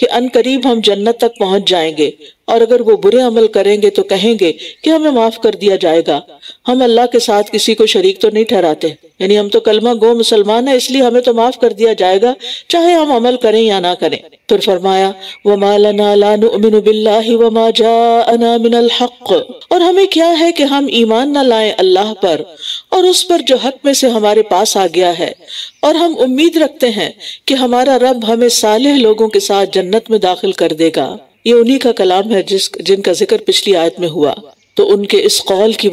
کہ ان قریب ہم جنت تک پہنچ جائیں گے، اور اگر وہ برے عمل کریں گے تو کہیں گے کہ ہمیں معاف کر دیا جائے گا، ہم اللہ کے ساتھ کسی کو شریک تو نہیں ٹھہراتے، یعنی ہم تو کلمہ گو مسلمان ہیں، اس لیے ہمیں تو معاف کر دیا جائے گا چاہے ہم عمل کریں یا نہ کریں۔ پھر فرمایا وَمَا لَنَا لَا نُؤْمِنُ بِاللَّهِ وَمَا جَاءَنَا مِنَ الْحَقِّ، اور ہمیں کیا ہے کہ ہم ایمان نہ لائیں اللہ پر اور اس پر جو حق میں سے ہمارے پاس آ گیا ہے، اور ہم امید رکھتے ہیں کہ ہمارا رب ہمیں صالح لوگوں کے ساتھ جنت میں داخل کر دے گا۔ یہ انہی کا کلام ہے جن کا ذکر پچھلی آیت میں ہوا۔ تو ان کے اس قول کی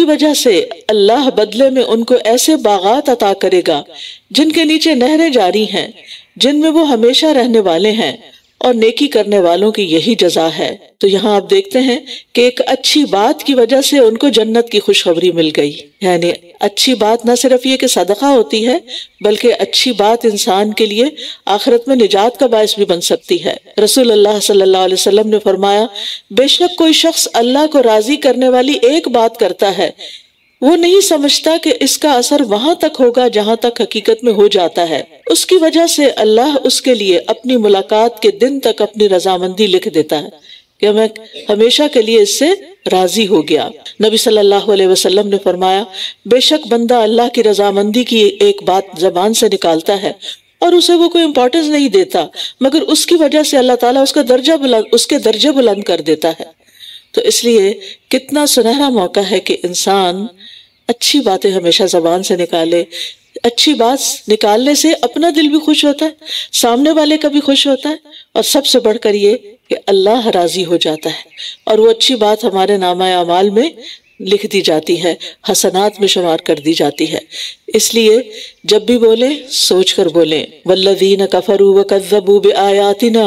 وجہ سے اللہ بدلے میں ان کو ایسے باغات عطا کرے گا جن کے نیچے نہریں جاری ہیں، جن میں وہ ہمیشہ رہنے والے ہیں، اور نیکی کرنے والوں کی یہی جزا ہے۔ تو یہاں آپ دیکھتے ہیں کہ ایک اچھی بات کی وجہ سے ان کو جنت کی خوشخبری مل گئی، یعنی اچھی بات نہ صرف یہ کہ صدقہ ہوتی ہے، بلکہ اچھی بات انسان کے لیے آخرت میں نجات کا باعث بھی بن سکتی ہے۔ رسول اللہ صلی اللہ علیہ وسلم نے فرمایا، بے شک کوئی شخص اللہ کو راضی کرنے والی ایک بات کرتا ہے، وہ نہیں سمجھتا کہ اس کا اثر وہاں تک ہوگا جہاں تک حقیقت میں ہو جاتا ہے، اس کی وجہ سے اللہ اس کے لیے اپنی ملاقات کے دن تک اپنی رضامندی لکھ دیتا ہے کہ میں ہمیشہ کے لیے اس سے راضی ہو گیا۔ نبی صلی اللہ علیہ وسلم نے فرمایا، بے شک بندہ اللہ کی رضامندی کی ایک بات زبان سے نکالتا ہے اور اسے وہ کوئی امپورٹنس نہیں دیتا، مگر اس کی وجہ سے اللہ تعالیٰ اس کے درجے بلند کر دیتا ہے۔ تو اس لیے کتنا سنہرا موقع ہے کہ انسان اچھی باتیں ہمیشہ زبان سے نکالے۔ اچھی بات نکالنے سے اپنا دل بھی خوش ہوتا ہے، سامنے والے کا بھی خوش ہوتا ہے، اور سب سے بڑھ کر یہ کہ اللہ راضی ہو جاتا ہے، اور وہ اچھی بات ہمارے نامہ اعمال میں لکھ دی جاتی ہے، حسنات میں شمار کر دی جاتی ہے۔ اس لیے جب بھی بولیں سوچ کر بولیں۔ والذین کفروا وکذبوا بآیاتنا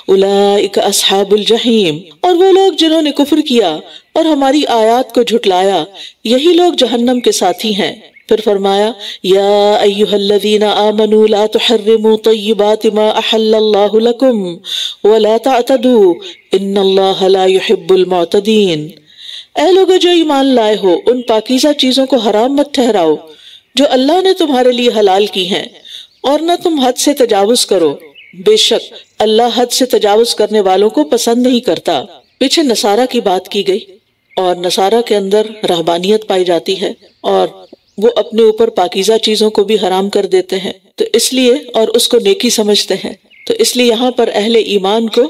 اولئک اصحاب الجحیم، اور وہ لوگ جنہوں نے کفر کیا اور ہماری آیات کو جھٹلایا، یہی لوگ جہنم کے ساتھی ہیں۔ پھر فرمایا یا ایھا الذین آمنوا لا تحرموا طیبات ما احل اللہ لکم ولا تعتدوا ان اللہ لا يحب المعتدین۔ اے لوگو جو ایمان لائے ہو، ان پاکیزہ چیزوں کو حرام مت ٹھہراؤ جو اللہ نے تمہارے لیے حلال کی ہیں، اور نہ تم حد سے تجاوز کرو، بے شک اللہ حد سے تجاوز کرنے والوں کو پسند نہیں کرتا۔ پیچھے نصارہ کی بات کی گئی، اور نصارہ کے اندر رہبانیت پائی جاتی ہے، اور وہ اپنے اوپر پاکیزہ چیزوں کو بھی حرام کر دیتے ہیں، تو اس لیے اور اس کو نیکی سمجھتے ہیں، تو اس لیے یہاں پر اہل ایمان کو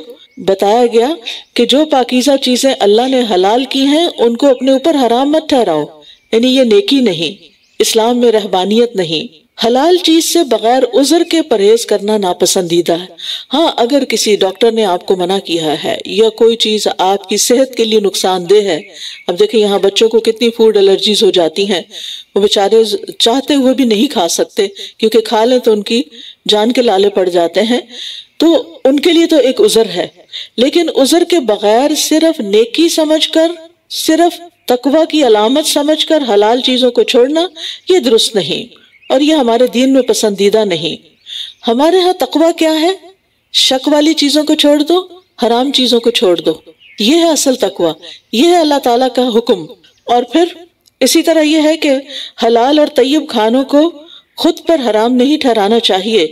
بتایا گیا کہ جو پاکیزہ چیزیں اللہ نے حلال کی ہیں ان کو اپنے اوپر حرام مت ٹھہراؤ، یعنی یہ نیکی نہیں، اسلام میں رہبانیت نہیں۔ حلال چیز سے بغیر عذر کے پرہیز کرنا ناپسندیدہ ہے۔ ہاں اگر کسی ڈاکٹر نے آپ کو منع کیا ہے یا کوئی چیز آپ کی صحت کے لیے نقصان دہ ہے، اب دیکھیں یہاں بچوں کو کتنی فوڈ الرجیز ہو جاتی ہیں، وہ بیچارے چاہتے ہوئے بھی نہیں کھا سکتے، کیونکہ کھا لیں تو ان کی جان کے لالے پڑ جاتے ہیں، تو ان کے لیے تو ایک عذر ہے، لیکن عذر کے بغیر صرف نیکی سمجھ کر، صرف تقوی کی علامت سمجھ کر حلال چیزوں کو چھوڑنا یہ درست نہیں، اور یہ ہمارے دین میں پسندیدہ نہیں۔ ہمارے ہاں تقوی کیا ہے؟ شک والی چیزوں کو چھوڑ دو، حرام چیزوں کو چھوڑ دو، یہ ہے اصل تقوی، یہ ہے اللہ تعالیٰ کا حکم۔ اور پھر اسی طرح یہ ہے کہ حلال اور طیب کھانوں کو خود پر حرام نہیں ٹھہرانا چاہیے۔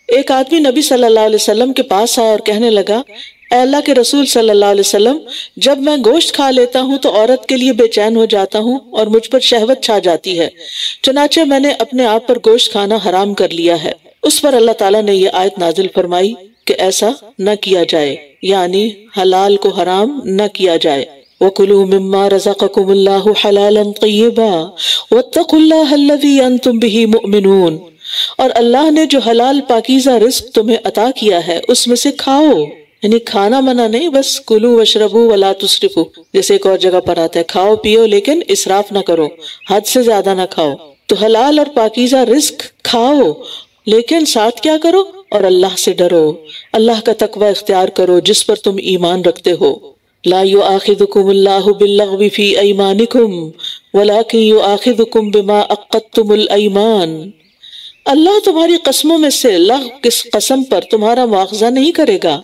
ایک آدمی نبی صلی اللہ علیہ وسلم کے پاس آیا اور کہنے لگا، اے اللہ کے رسول صلی اللہ علیہ وسلم، جب میں گوشت کھا لیتا ہوں تو عورت کے لیے بے چین ہو جاتا ہوں اور مجھ پر شہوت چھا جاتی ہے، چنانچہ میں نے اپنے آپ پر گوشت کھانا حرام کر لیا ہے۔ اس پر اللہ تعالیٰ نے یہ آیت نازل فرمائی کہ ایسا نہ کیا جائے، یعنی حلال کو حرام نہ کیا جائے۔ وَكُلُوا مِمَّا رَزَقَكُمُ اللَّهُ حَلَالًا طَيِّبًا وَاتَّقُوا اللَّهَ الَّذِي أَنْتُمْ بِهِ مُؤْمِنُونَ، اور اللہ نے جو حلال پاکیزہ رزق تمہیں عطا کیا ہے اس میں سے کھاؤ، یعنی کھانا منع نہیں، بس کلو وشربو ولا تسرفو، جیسے ایک اور جگہ پر آتا ہے کھاؤ پیو لیکن اسراف نہ کرو، حد سے زیادہ نہ کھاؤ۔ تو حلال اور پاکیزہ رزق کھاؤ، لیکن ساتھ کیا کرو؟ اور اللہ سے ڈرو، اللہ کا تقوی اختیار کرو جس پر تم ایمان رکھتے ہو۔ لا یؤاخذکم اللہ باللغو فی ایمانکم ولکن یؤاخذکم بما عقدتم الایمان، اللہ تمہاری قسموں میں سے لغو کس قسم پر تمہارا مواخذہ نہیں کرے گا،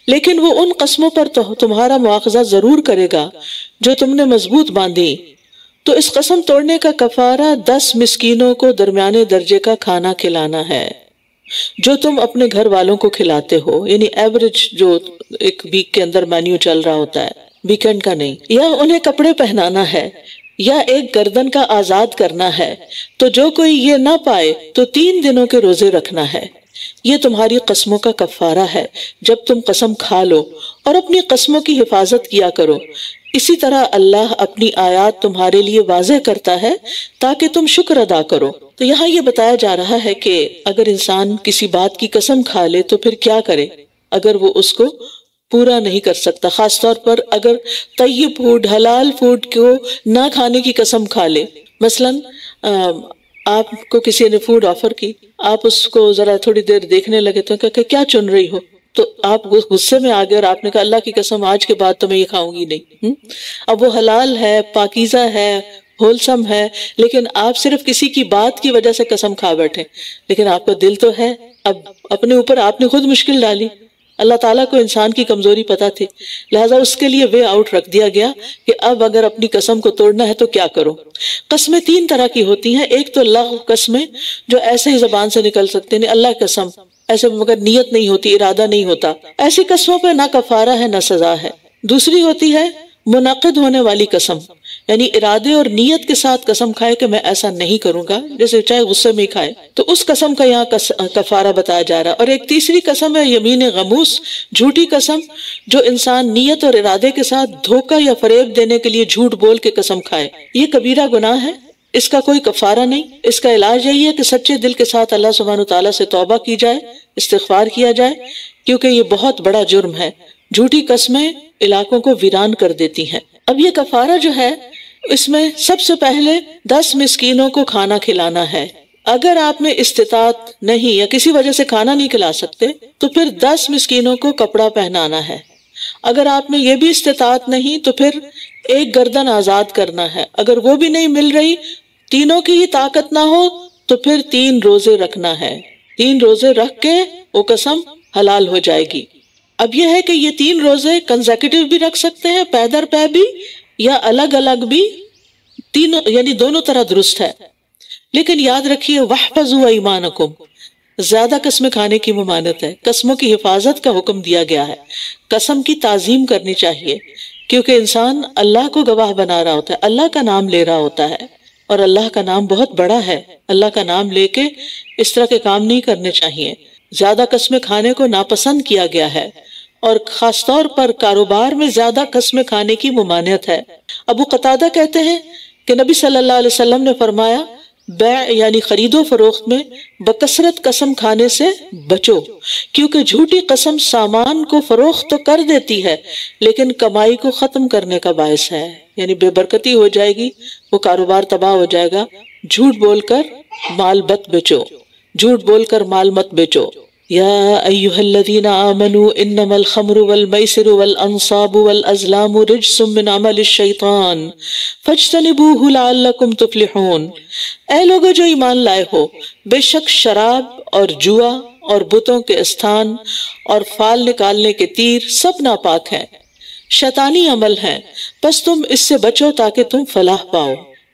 لیکن وہ ان قسموں پر تمہارا مواخذہ ضرور کرے گا جو تم نے مضبوط باندھی۔ تو اس قسم توڑنے کا کفارہ 10 مسکینوں کو درمیانے درجے کا کھانا کھلانا ہے، جو تم اپنے گھر والوں کو کھلاتے ہو، یعنی ایوریج جو ایک ویک کے اندر مینیو چل رہا ہوتا ہے، ویکنڈ کا نہیں، یا انہیں کپڑے پہنانا ہے یا ایک گردن کا آزاد کرنا ہے، تو جو کوئی یہ نہ پائے تو 3 دنوں کے روزے رکھنا ہے۔ یہ تمہاری قسموں کا کفارہ ہے جب تم قسم کھا لو، اور اپنی قسموں کی حفاظت کیا کرو۔ اسی طرح اللہ اپنی آیات تمہارے لیے واضح کرتا ہے تاکہ تم شکر ادا کرو۔ تو یہاں یہ بتایا جا رہا ہے کہ اگر انسان کسی بات کی قسم کھا لے تو پھر کیا کرے اگر وہ اس کو پورا نہیں کر سکتا، خاص طور پر اگر طیب فوڈ، حلال فوڈ کو نہ کھانے کی قسم کھا لے۔ مثلاً آپ کو کسی نے فوڈ آفر کی، آپ اس کو ذرا تھوڑی دیر دیکھنے لگے تو کہ کیا چن رہی ہو، تو آپ غصے میں آ گئے اور آپ نے کہا اللہ کی قسم آج کے بعد تو میں یہ کھاؤں گی نہیں۔ اب وہ حلال ہے، پاکیزہ ہے، ہولسم ہے، لیکن آپ صرف کسی کی بات کی وجہ سے قسم کھا بیٹھے، لیکن آپ کا دل تو ہے، اب اپنے اوپر آپ نے خود مشکل ڈالی۔ اللہ تعالیٰ کو انسان کی کمزوری پتہ تھی، لہٰذا اس کے لیے وے آؤٹ رکھ دیا گیا کہ اب اگر اپنی قسم کو توڑنا ہے تو کیا کرو۔ قسمیں 3 طرح کی ہوتی ہیں، ایک تو لغو قسمیں جو ایسے ہی زبان سے نکل سکتے ہیں، اللہ کی قسم، ایسے مگر نیت نہیں ہوتی، ارادہ نہیں ہوتا، ایسی قسموں پہ نہ کفارہ ہے نہ سزا ہے۔ دوسری ہوتی ہے منعقد ہونے والی قسم، یعنی ارادے اور نیت کے ساتھ قسم کھائے کہ میں ایسا نہیں کروں گا، جیسے چاہے غصے میں ہی کھائے، تو اس قسم کا یہاں کفارہ بتایا جا رہا ہے۔ اور ایک تیسری قسم ہے یمین غموس، جھوٹی قسم، جو انسان نیت اور ارادے کے ساتھ دھوکہ یا فریب دینے کے لیے جھوٹ بول کے قسم کھائے۔ یہ کبیرہ گناہ ہے، اس کا کوئی کفارہ نہیں۔ اس کا علاج یہی ہے کہ سچے دل کے ساتھ اللہ سبحانہ وتعالیٰ سے توبہ کی جائے، استغفار کیا جائے، کیونکہ یہ بہت بڑا جرم ہے۔ جھوٹی قسمیں علاقوں کو ویران کر دیتی ہیں۔ اب یہ کفارہ جو ہے، اس میں سب سے پہلے 10 مسکینوں کو کھانا کھلانا ہے۔ اگر آپ میں استطاعت نہیں یا کسی وجہ سے کھانا نہیں کھلا سکتے تو پھر 10 مسکینوں کو کپڑا پہنانا ہے۔ اگر آپ میں یہ بھی استطاعت نہیں تو پھر ایک گردن آزاد کرنا ہے۔ اگر وہ بھی نہیں مل رہی، تینوں کی ہی طاقت نہ ہو تو پھر 3 روزے رکھنا ہے۔ 3 روزے رکھ کے وہ قسم حلال ہو جائے گی۔ اب یہ ہے کہ یہ 3 روزے کنزیکٹیو بھی رکھ سکتے ہیں، پے در پے بھی، یا الگ الگ بھی، تینوں یعنی دونوں طرح درست ہے۔ لیکن یاد رکھیے وَاحْفَظُوا أَيْمَانَكُمْ، زیادہ قسمیں کھانے کی ممانعت ہے، قسموں کی حفاظت کا حکم دیا گیا ہے۔ قسم کی تعظیم کرنی چاہیے، کیونکہ انسان اللہ کو گواہ بنا رہا ہوتا ہے، اللہ کا نام لے رہا ہوتا ہے، اور اللہ کا نام بہت بڑا ہے۔ اللہ کا نام لے کے اس طرح کے کام نہیں کرنے چاہیے۔ زیادہ قسمیں کھانے کو ناپسند کیا گیا ہے، اور خاص طور پر کاروبار میں زیادہ قسمیں کھانے کی ممانعت ہے۔ ابو قتادہ کہتے ہیں کہ نبی صلی اللہ علیہ وسلم نے فرمایا، بیع یعنی خرید و فروخت میں بکثرت قسم کھانے سے بچو، کیونکہ جھوٹی قسم سامان کو فروخت تو کر دیتی ہے لیکن کمائی کو ختم کرنے کا باعث ہے، یعنی بے برکتی ہو جائے گی، وہ کاروبار تباہ ہو جائے گا۔ جھوٹ بول کر مال مت بیچو، جھوٹ بول کر مال مت بیچو۔ یا ایہا الذین آمنوا انما الخمر والمیسر والانصاب والازلام رجس من عمل الشیطان فاجتنبوہ لعلکم تفلحون۔ اے لوگو جو ایمان لائے ہو، بے شک شراب اور جوا اور بتوں کے استھان اور فال نکالنے کے تیر سب ناپاک ہیں، شیطانی عمل ہیں، پس تم اس سے بچو تاکہ تم فلاح پاؤ۔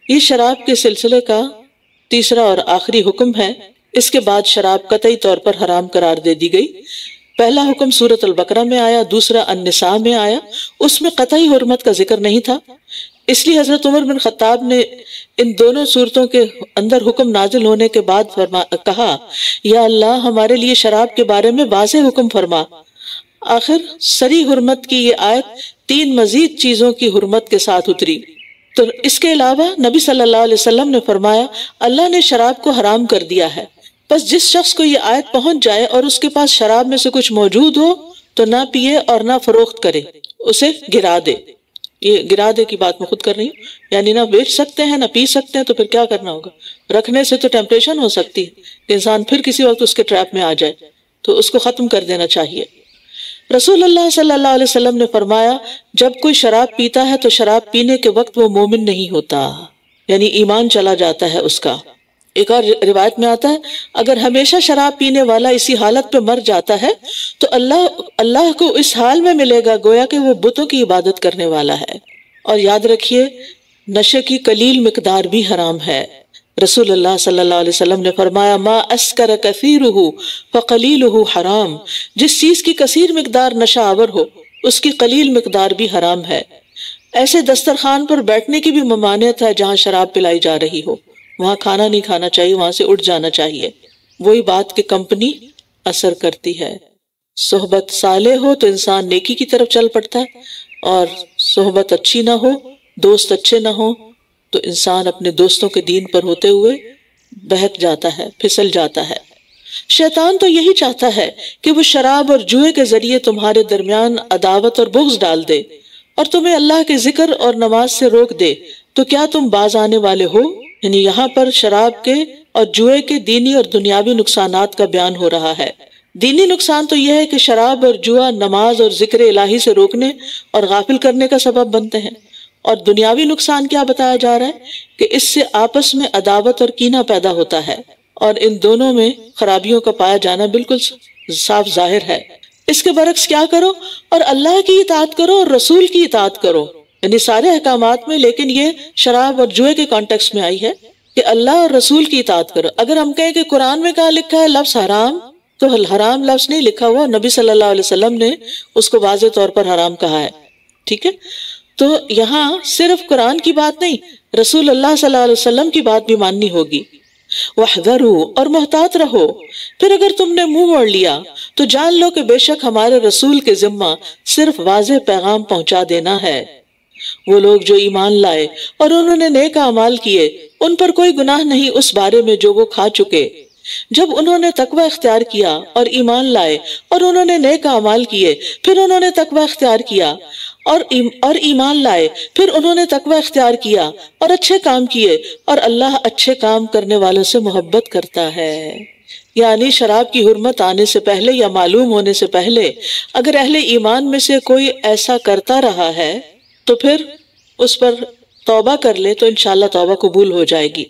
یہ شراب کے سلسلے کا تیسرا اور آخری حکم ہے۔ اس کے بعد شراب قطعی طور پر حرام قرار دے دی گئی۔ پہلا حکم سورۃ البقرہ میں آیا، دوسرا النساء میں آیا، اس میں قطعی حرمت کا ذکر نہیں تھا، اس لیے حضرت عمر بن خطاب نے ان دونوں صورتوں کے اندر حکم نازل ہونے کے بعد کہا، یا اللہ ہمارے لیے شراب کے بارے میں واضح حکم فرما۔ آخر سری حرمت کی یہ آیت 3 مزید چیزوں کی حرمت کے ساتھ اتری۔ تو اس کے علاوہ نبی صلی اللہ علیہ وسلم نے فرمایا، اللہ نے شراب کو حرام کر دیا ہے، بس جس شخص کو یہ آیت پہنچ جائے اور اس کے پاس شراب میں سے کچھ موجود ہو تو نہ پیے اور نہ فروخت کرے، اسے گرا دے۔ یہ گرا دے کی بات میں خود کر رہی ہوں، یعنی نہ بیچ سکتے ہیں نہ پی سکتے ہیں، تو پھر کیا کرنا ہوگا؟ رکھنے سے تو ٹیمپٹیشن ہو سکتی ہے کہ انسان پھر کسی وقت اس کے ٹریپ میں آ جائے، تو اس کو ختم کر دینا چاہیے۔ رسول اللہ صلی اللہ علیہ وسلم نے فرمایا، جب کوئی شراب پیتا ہے تو شراب پینے کے وقت وہ مومن نہیں ہوتا، یعنی ایمان چلا جاتا ہے اس کا۔ ایک اور روایت میں آتا ہے، اگر ہمیشہ شراب پینے والا اسی حالت پہ مر جاتا ہے تو اللہ کو اس حال میں ملے گا گویا کہ وہ بتوں کی عبادت کرنے والا ہے۔ اور یاد رکھیے، نشے کی قلیل مقدار بھی حرام ہے۔ رسول اللہ صلی اللہ علیہ وسلم نے فرمایا ما اسکر کثیرہ فقلیلہ حرام، جس چیز کی کثیر مقدار نشہ آور ہو اس کی قلیل مقدار بھی حرام ہے۔ ایسے دسترخوان پر بیٹھنے کی بھی ممانعت ہے جہاں شراب پلائی جا رہی ہو، وہاں کھانا نہیں کھانا چاہیے، وہاں سے اٹھ جانا چاہیے۔ وہی بات کہ کمپنی اثر کرتی ہے، صحبت صالح ہو تو انسان نیکی کی طرف چل پڑتا ہے، اور صحبت اچھی نہ ہو، دوست اچھے نہ ہو تو انسان اپنے دوستوں کے دین پر ہوتے ہوئے بہک جاتا ہے، پھسل جاتا ہے۔ شیطان تو یہی چاہتا ہے کہ وہ شراب اور جوئے کے ذریعے تمہارے درمیان عداوت اور بغض ڈال دے اور تمہیں اللہ کے ذکر اور نماز سے روک دے، تو کیا تم باز آنے والے ہو؟ یعنی یہاں پر شراب کے اور جوئے کے دینی اور دنیاوی نقصانات کا بیان ہو رہا ہے۔ دینی نقصان تو یہ ہے کہ شراب اور جوا نماز اور ذکر الہی سے روکنے اور غافل کرنے کا سبب بنتے ہیں، اور دنیاوی نقصان کیا بتایا جا رہا ہے کہ اس سے آپس میں عداوت اور کینہ پیدا ہوتا ہے، اور ان دونوں میں خرابیوں کا پایا جانا بالکل صاف ظاہر ہے۔ اس کے برعکس کیا کرو؟ اور اللہ کی اطاعت کرو اور رسول کی اطاعت کرو، یعنی سارے احکامات میں، لیکن یہ شراب اور جوئے کے کانٹیکس میں آئی ہے کہ اللہ اور رسول کی اطاعت کرو۔ اگر ہم کہیں کہ قرآن میں کہاں لکھا ہے لفظ حرام، تو حرام لفظ نہیں لکھا ہوا، نبی صلی اللہ علیہ وسلم نے اس کو واضح طور پر حرام کہا ہے، ٹھیک ہے؟ تو یہاں صرف قرآن کی بات نہیں، رسول اللہ صلی اللہ علیہ وسلم کی بات بھی ماننی ہوگی۔ وَاحْذَرُوا، اور محتاط رہو۔ پھر اگر تم نے منہ موڑ لیا تو جان لو کہ بے شک ہمارے رسول کے ذمہ صرف واضح پیغام پہنچا دینا ہے۔ وہ لوگ جو ایمان لائے اور انہوں نے نیک اعمال کیے، ان پر کوئی گناہ نہیں اس بارے میں جو وہ کھا چکے۔ جب انہوں نے تقوی اختیار کیا اور ایمان لائے اور انہوں نے نیک اعمال کیے، پھر انہوں نے تقوی اختیار کیا اور ایمان لائے، پھر انہوں نے تقوی اختیار کیا اور اچھے کام کیے، اور اللہ اچھے کام کرنے والوں سے محبت کرتا ہے۔ یعنی شراب کی حرمت آنے سے پہلے یا معلوم ہونے سے پہلے اگر اہل ایمان میں سے کوئی ایسا کرتا رہا ہے تو پھر اس پر توبہ کر لے تو انشاءاللہ توبہ قبول ہو جائے گی۔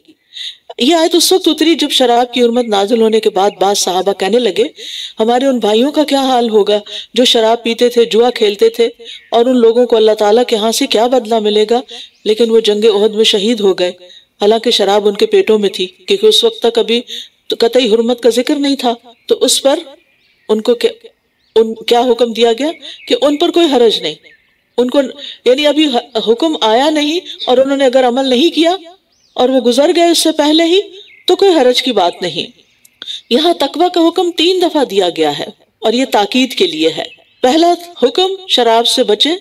یہ آیت اس وقت اتری جب شراب کی حرمت نازل ہونے کے بعد بعض صحابہ کہنے لگے ہمارے ان بھائیوں کا کیا حال ہوگا جو شراب پیتے تھے، جوا کھیلتے تھے، اور ان لوگوں کو اللہ تعالیٰ کے ہاں سے کیا بدلہ ملے گا؟ لیکن وہ جنگ احد میں شہید ہو گئے، حالانکہ شراب ان کے پیٹوں میں تھی، کیونکہ اس وقت تک ابھی تو قطعی حرمت کا ذکر نہیں تھا۔ تو اس پر ان کو کیا حکم دیا گیا کہ ان پر کوئی حرج نہیں، ان کو یعنی ابھی حکم آیا نہیں، اور انہوں نے اگر عمل نہیں کیا اور وہ گزر گئے اس سے پہلے ہی تو کوئی حرج کی بات نہیں۔ یہاں تقوی کا حکم 3 دفعہ دیا گیا ہے، اور یہ تاکید کے لیے ہے۔ پہلا حکم شراب سے بچے،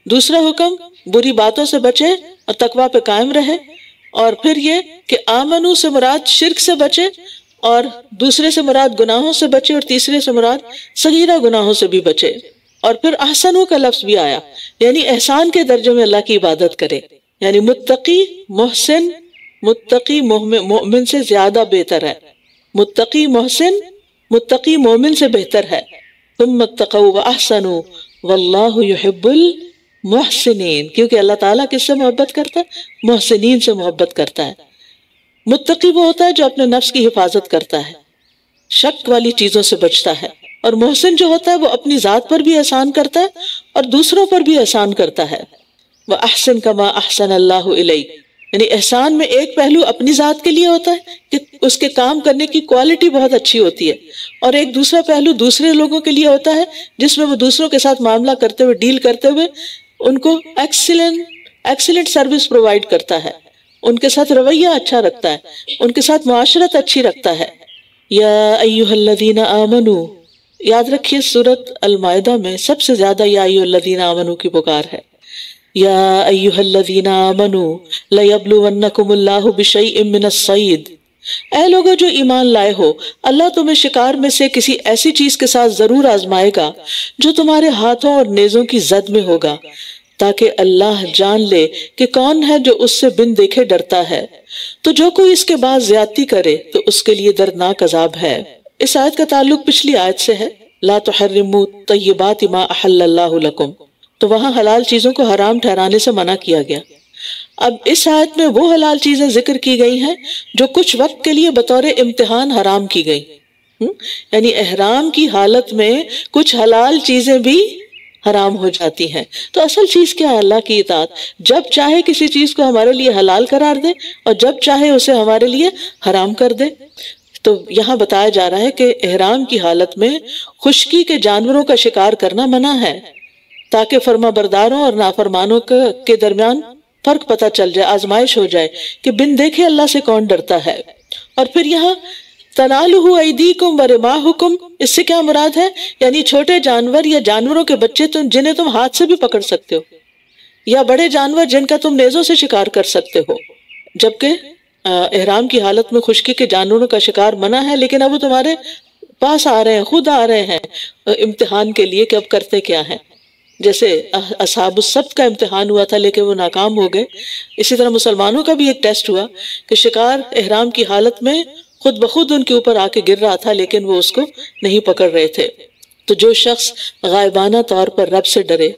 دوسرا حکم بری باتوں سے بچے اور تقوی پہ قائم رہے، اور پھر یہ کہ آمنو سے مراد شرک سے بچے، اور دوسرے سے مراد گناہوں سے بچے، اور تیسرے سے مراد صغیرہ گناہوں سے بھی بچے۔ اور پھر احسنو کا لفظ بھی آیا، یعنی احسان کے درجے میں اللہ کی عبادت کرے، یعنی متقی محسن، متقی مومن سے زیادہ بہتر ہے، متقی محسن متقی مومن سے بہتر ہے۔ ثم اتقوا واحسنوا واللہ یحب المحسنین، کیونکہ اللہ تعالیٰ کس سے محبت کرتا ہے؟ محسنین سے محبت کرتا ہے۔ متقی وہ ہوتا ہے جو اپنے نفس کی حفاظت کرتا ہے، شک والی چیزوں سے بچتا ہے، اور محسن جو ہوتا ہے وہ اپنی ذات پر بھی احسان کرتا ہے اور دوسروں پر بھی احسان کرتا ہے۔ وَأَحْسِن كَمَا أَحْسَنَ اللَّهُ إِلَيْكَ، یعنی احسان میں ایک پہلو اپنی ذات کے لیے ہوتا ہے کہ اس کے کام کرنے کی کوالٹی بہت اچھی ہوتی ہے، اور ایک دوسرا پہلو دوسرے لوگوں کے لیے ہوتا ہے جس میں وہ دوسروں کے ساتھ معاملہ کرتے ہوئے، ڈیل کرتے ہوئے ان کو ایکسیلنٹ سروس پرووائڈ کرتا ہے، ان کے ساتھ رویہ اچھا رکھتا ہے، ان کے ساتھ معاشرت اچھی رکھتا ہے۔ یا ایھا الذین آمنوا، یاد رکھیے سورۃ المائدہ میں سب سے زیادہ یا ایھا الذین آمنوا کی پکار ہے۔ یا ایھا الذین آمنوا لیبلونکم اللہ بشیء من الصید، اے لوگو جو ایمان لائے ہو، اللہ تمہیں شکار میں سے کسی ایسی چیز کے ساتھ ضرور آزمائے گا جو تمہارے ہاتھوں اور نیزوں کی زد میں ہوگا، تاکہ اللہ جان لے کہ کون ہے جو اس سے بن دیکھے ڈرتا ہے۔ تو جو کوئی اس کے بعد زیادتی کرے تو اس کے لیے دردناک عذاب ہے۔ اس آیت کا تعلق پچھلی آیت سے ہے، لا تحرموا طیبات ما احل اللہ لکم، تو وہاں حلال چیزوں کو حرام ٹھہرانے سے منع کیا گیا۔ اب اس آیت میں وہ حلال چیزیں ذکر کی گئی ہیں جو کچھ وقت کے لیے بطور امتحان حرام کی گئی، یعنی احرام کی حالت میں کچھ حلال چیزیں بھی حرام ہو جاتی ہیں۔ تو اصل چیز کیا ہے؟ اللہ کی اطاعت۔ جب چاہے کسی چیز کو ہمارے لیے حلال قرار دے اور جب چاہے اسے ہمارے لیے حرام کر دے۔ تو یہاں بتایا جا رہا ہے کہ احرام کی حالت میں خشکی کے جانوروں کا شکار کرنا منع ہے، تاکہ فرما برداروں اور نافرمانوں کے درمیان فرق پتہ چل جائے، آزمائش ہو جائے کہ بن دیکھے اللہ سے کون ڈرتا ہے۔ اور پھر یہاں تنالہ ایدیکم ورماحکم، اس سے کیا مراد ہے؟ یعنی چھوٹے جانور یا جانوروں کے بچے جنہیں تم ہاتھ سے بھی پکڑ سکتے ہو، یا بڑے جانور جن کا تم نیزوں سے شکار کر سکتے ہو۔ جبکہ احرام کی حالت میں خشکی کے جانوروں کا شکار منع ہے، لیکن اب وہ تمہارے پاس آ رہے ہیں، خود آ رہے ہیں امتحان کے لیے کہ اب کرتے کیا ہیں۔ جیسے اصحاب السبت کا امتحان ہوا تھا لیکن وہ ناکام ہو گئے، اسی طرح مسلمانوں کا بھی ایک ٹیسٹ ہوا کہ شکار احرام کی حالت میں خود بخود ان کے اوپر آ کے گر رہا تھا لیکن وہ اس کو نہیں پکڑ رہے تھے۔ تو جو شخص غائبانہ طور پر رب سے ڈرے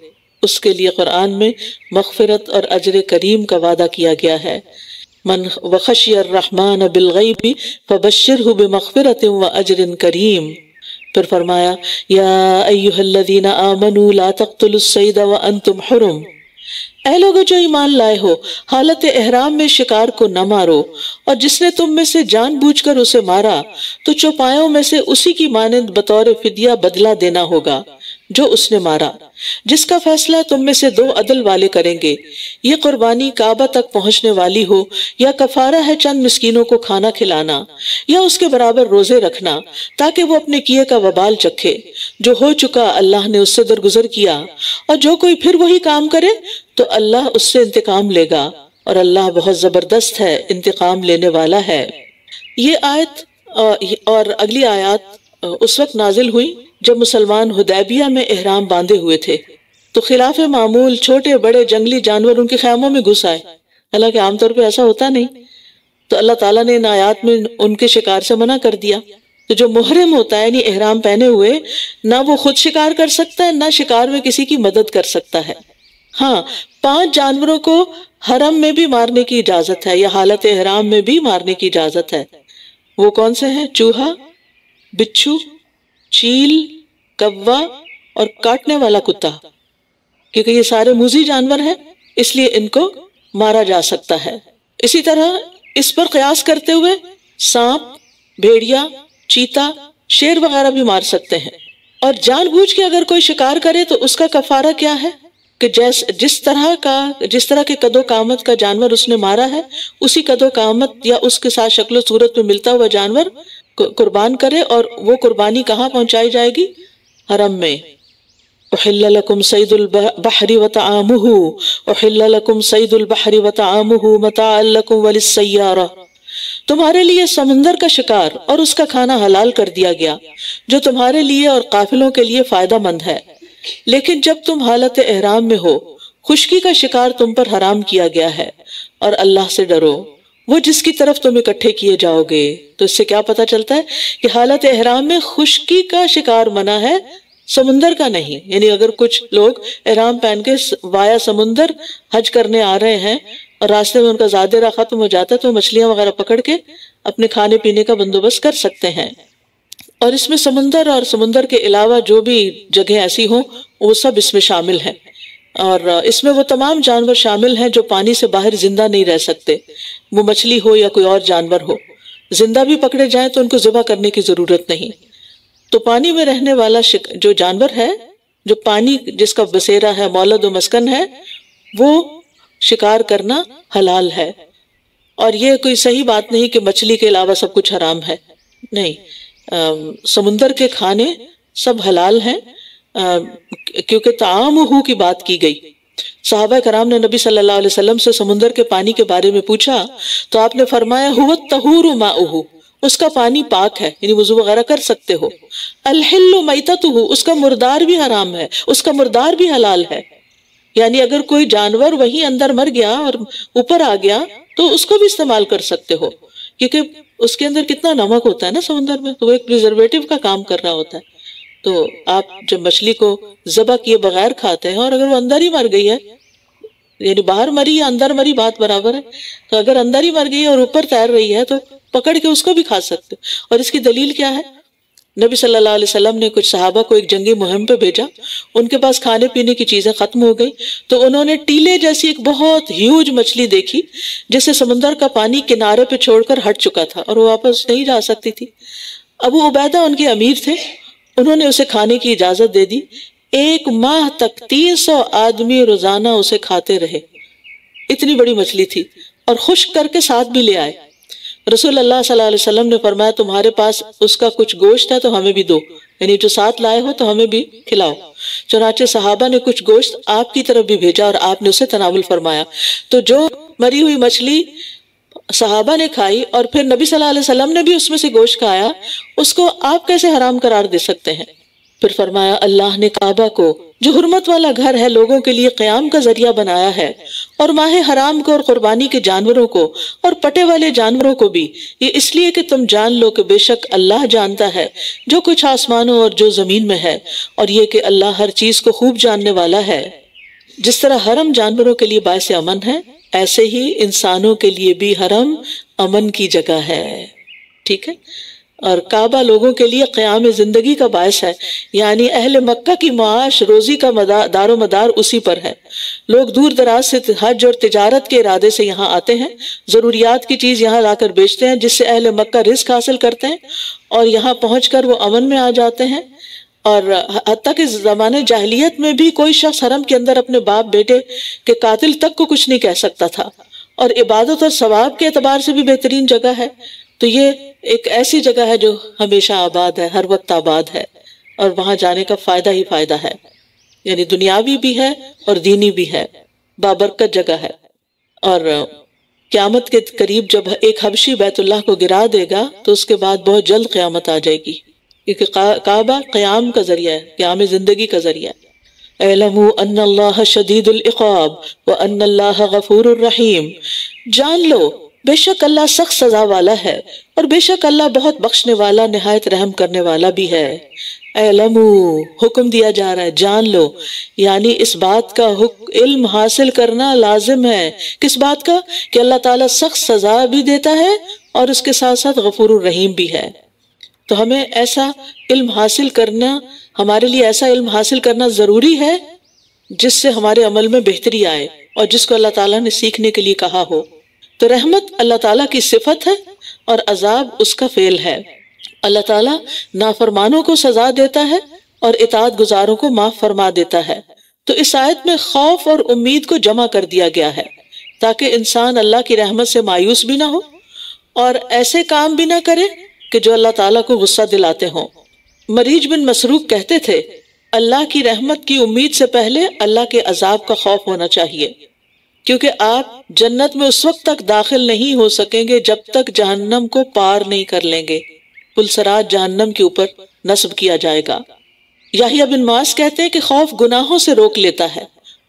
اس کے لیے قرآن میں مغفرت اور اجر کریم کا وعدہ کیا گیا ہے۔ من وخشی الرحمن بالغیب فبشرہ بمغفرت واجر کریم۔ پھر فرمایا یا ایہا الذین آمنوا لا تقتلوا الصید وانتم حرم، اے لوگو جو ایمان لائے ہو حالت احرام میں شکار کو نہ مارو، اور جس نے تم میں سے جان بوجھ کر اسے مارا تو چوپایوں میں سے اسی کی مانند بطور فدیہ بدلہ دینا ہوگا جو اس نے مارا۔ جس کا فیصلہ تم میں سے 2 عدل والے کریں گے، یہ قربانی کعبہ تک پہنچنے والی ہو یا کفارہ ہے چند مسکینوں کو کھانا کھلانا یا اس کے برابر روزے رکھنا، تاکہ وہ اپنے کیے کا وبال چکھے۔ جو ہو چکا اللہ نے اس سے درگزر کیا، اور جو کوئی پھر وہی کام کرے تو اللہ اس سے انتقام لے گا، اور اللہ بہت زبردست ہے، انتقام لینے والا ہے۔ یہ آیت اور اگلی آیات اس وقت نازل ہوئی جب مسلمان حدیبیہ میں احرام باندھے ہوئے تھے، تو خلاف معمول چھوٹے بڑے جنگلی جانور ان کے خیموں میں گھس آئے، حالانکہ عام طور پہ ایسا ہوتا نہیں۔ تو اللہ تعالیٰ نے ان آیات میں ان کے شکار سے منع کر دیا۔ تو جو محرم ہوتا ہے یعنی احرام پہنے ہوئے، نہ وہ خود شکار کر سکتا ہے نہ شکار میں کسی کی مدد کر سکتا ہے۔ ہاں 5 جانوروں کو حرم میں بھی مارنے کی اجازت ہے یا حالت احرام میں بھی مارنے کی اجازت ہے۔ وہ کون سے ہیں؟ چوہا، بچھو، چیل، کوا اور کاٹنے والا کتا، کیونکہ یہ سارے موذی جانور ہیں اس لیے ان کو مارا جا سکتا ہے۔ اسی طرح اس پر قیاس کرتے ہوئے سانپ، بھیڑیا، چیتا، شیر وغیرہ بھی مار سکتے ہیں۔ اور جان بوجھ کے اگر کوئی شکار کرے تو اس کا کفارہ کیا ہے کہ جس طرح کے قد و قامت کا جانور اس نے مارا ہے، اسی قد و قامت یا اس کے ساتھ شکل و صورت میں ملتا ہوا جانور قربان کرے، اور وہ قربانی کہاں پہنچائی جائے گی؟ حرم میں۔ احل لکم صید البحر وطعامہ، احل لکم صید البحر وطعامہ متاعا لکم وللسیارہ، تمہارے لیے سمندر کا شکار اور اس کا کھانا حلال کر دیا گیا جو تمہارے لیے اور قافلوں کے لیے فائدہ مند ہے، لیکن جب تم حالت احرام میں ہو خشکی کا شکار تم پر حرام کیا گیا ہے، اور اللہ سے ڈرو وہ جس کی طرف تم اکٹھے کیے جاؤ گے۔ تو اس سے کیا پتہ چلتا ہے کہ حالت احرام میں خشکی کا شکار منع ہے، سمندر کا نہیں۔ یعنی اگر کچھ لوگ احرام پہن کے وایا سمندر حج کرنے آ رہے ہیں اور راستے میں ان کا زاد راہ ختم ہو جاتا ہے تو مچھلیاں وغیرہ پکڑ کے اپنے کھانے پینے کا بندوبست کر سکتے ہیں۔ اور اس میں سمندر اور سمندر کے علاوہ جو بھی جگہیں ایسی ہوں وہ سب اس میں شامل ہیں، اور اس میں وہ تمام جانور شامل ہیں جو پانی سے باہر زندہ نہیں رہ سکتے، وہ مچھلی ہو یا کوئی اور جانور ہو۔ زندہ بھی پکڑے جائیں تو ان کو ذبح کرنے کی ضرورت نہیں۔ تو پانی میں رہنے والا جو جانور ہے، جو پانی جس کا بسیرا ہے، مولد و مسکن ہے، وہ شکار کرنا حلال ہے۔ اور یہ کوئی صحیح بات نہیں کہ مچھلی کے علاوہ سب کچھ حرام ہے، نہیں، سمندر کے کھانے سب حلال ہیں، کیونکہ طعامہ کی بات کی گئی۔ صحابہ کرام نے نبی صلی اللہ علیہ وسلم سے سمندر کے پانی کے بارے میں پوچھا تو آپ نے فرمایا هو الطہور ماؤہ، اس کا پانی پاک ہے، یعنی وضو وغیرہ کر سکتے ہو۔ الحل میتتہ، اس کا مردار بھی حرام ہے، اس کا مردار بھی حلال ہے۔ یعنی اگر کوئی جانور وہیں اندر مر گیا اور اوپر آ گیا تو اس کو بھی استعمال کر سکتے ہو، کیونکہ اس کے اندر کتنا نمک ہوتا ہے نا سمندر میں، تو وہ ایک پریزرویٹو کا کام کر رہا ہوتا ہے۔ تو آپ جب مچھلی کو ذبح کیے بغیر کھاتے ہیں اور اگر وہ اندر ہی مر گئی ہے، یعنی باہر مری یا اندر مری بات برابر ہے، تو اگر اندر ہی مر گئی ہے اور اوپر تیر رہی ہے تو پکڑ کے اس کو بھی کھا سکتے۔ اور اس کی دلیل کیا ہے نبی صلی اللہ علیہ وسلم نے کچھ صحابہ کو ایک جنگی مہم پہ بھیجا، ان کے پاس کھانے پینے کی چیزیں ختم ہو گئی، تو انہوں نے ٹیلے جیسی ایک بہت ہیوج مچھلی دیکھی جسے سمندر کا پانی کنارے پہ چھوڑ کر ہٹ چکا تھا اور وہ واپس نہیں جا سکتی تھی۔ ابو عبیدہ ان کے امیر تھے، انہوں نے اسے کھانے کی اجازت دے دی۔ 1 ماہ تک 300 آدمی روزانہ اسے کھاتے رہے، اتنی بڑی مچھلی تھی، اور خشک کر کے ساتھ بھی لے آئے۔ رسول اللہ صلی اللہ علیہ وسلم نے فرمایا تمہارے پاس اس کا کچھ گوشت ہے تو ہمیں بھی دو، یعنی جو ساتھ لائے ہو تو ہمیں بھی کھلاؤ۔ چنانچہ صحابہ نے کچھ گوشت آپ کی طرف بھی بھیجا اور آپ نے اسے تناول فرمایا۔ تو جو مری ہوئی مچھلی صحابہ نے کھائی اور پھر نبی صلی اللہ علیہ وسلم نے بھی اس میں سے گوشت کھایا، اس کو آپ کیسے حرام قرار دے سکتے ہیں؟ پھر فرمایا اللہ نے کعبہ کو جو حرمت والا گھر ہے لوگوں کے لیے قیام کا ذریعہ بنایا ہے، اور ماہ حرام کو اور قربانی کے جانوروں کو اور پٹے والے جانوروں کو بھی، یہ اس لیے کہ تم جان لو کہ بے شک اللہ جانتا ہے جو کچھ آسمانوں اور جو زمین میں ہے، اور یہ کہ اللہ ہر چیز کو خوب جاننے والا ہے۔ جس طرح حرم جانوروں کے لیے باعث امن ہے، ایسے ہی انسانوں کے لیے بھی حرم امن کی جگہ ہے، ٹھیک ہے؟ اور کعبہ لوگوں کے لیے قیام زندگی کا باعث ہے، یعنی اہل مکہ کی معاش روزی کا دار و مدار اسی پر ہے۔ لوگ دور دراز سے حج اور تجارت کے ارادے سے یہاں آتے ہیں، ضروریات کی چیز یہاں لا کر بیچتے ہیں، جس سے اہل مکہ رزق حاصل کرتے ہیں اور یہاں پہنچ کر وہ امن میں آ جاتے ہیں۔ اور حتیٰ کہ زمانے جاہلیت میں بھی کوئی شخص حرم کے اندر اپنے باپ بیٹے کے قاتل تک کو کچھ نہیں کہہ سکتا تھا، اور عبادت اور ثواب کے اعتبار سے بھی بہترین جگہ ہے۔ تو یہ ایک ایسی جگہ ہے جو ہمیشہ آباد ہے، ہر وقت آباد ہے، اور وہاں جانے کا فائدہ ہی فائدہ ہے، یعنی دنیاوی بھی ہے اور دینی بھی ہے، بابرکت جگہ ہے۔ اور قیامت کے قریب جب ایک حبشی بیت اللہ کو گرا دے گا تو اس کے بعد بہت جلد قیامت آ جائے گی، کیونکہ کعبہ قیام کا ذریعہ ہے، قیام زندگی کا ذریعہ ہے۔ اعلموا ان اللہ شدید العقاب وان اللہ غفور الرحیم، جان لو بے شک اللہ سخت سزا والا ہے اور بے شک اللہ بہت بخشنے والا نہایت رحم کرنے والا بھی ہے۔ اعلموا، حکم دیا جا رہا ہے جان لو، یعنی اس بات کا علم حاصل کرنا لازم ہے۔ کس بات کا؟ کہ اللہ تعالیٰ سخت سزا بھی دیتا ہے اور اس کے ساتھ ساتھ غفور الرحیم بھی ہے۔ تو ہمیں ایسا علم حاصل کرنا، ہمارے لیے ایسا علم حاصل کرنا ضروری ہے جس سے ہمارے عمل میں بہتری آئے اور جس کو اللہ تعالیٰ نے سیکھنے کے لیے کہا ہو۔ تو رحمت اللہ تعالیٰ کی صفت ہے اور عذاب اس کا فعل ہے۔ اللہ تعالیٰ نافرمانوں کو سزا دیتا ہے اور اطاعت گزاروں کو معاف فرما دیتا ہے۔ تو اس آیت میں خوف اور امید کو جمع کر دیا گیا ہے تاکہ انسان اللہ کی رحمت سے مایوس بھی نہ ہو اور ایسے کام بھی نہ کرے کہ جو اللہ تعالیٰ کو غصہ دلاتے ہوں۔ مریج بن مسروق کہتے تھے اللہ کی رحمت کی امید سے پہلے اللہ کے عذاب کا خوف ہونا چاہیے، کیونکہ آپ جنت میں اس وقت تک داخل نہیں ہو سکیں گے جب تک جہنم کو پار نہیں کر لیں گے۔ پلسرات جہنم کے اوپر نصب کیا جائے گا۔ یحییٰ بن معاذ کہتے ہیں کہ خوف گناہوں سے روک لیتا ہے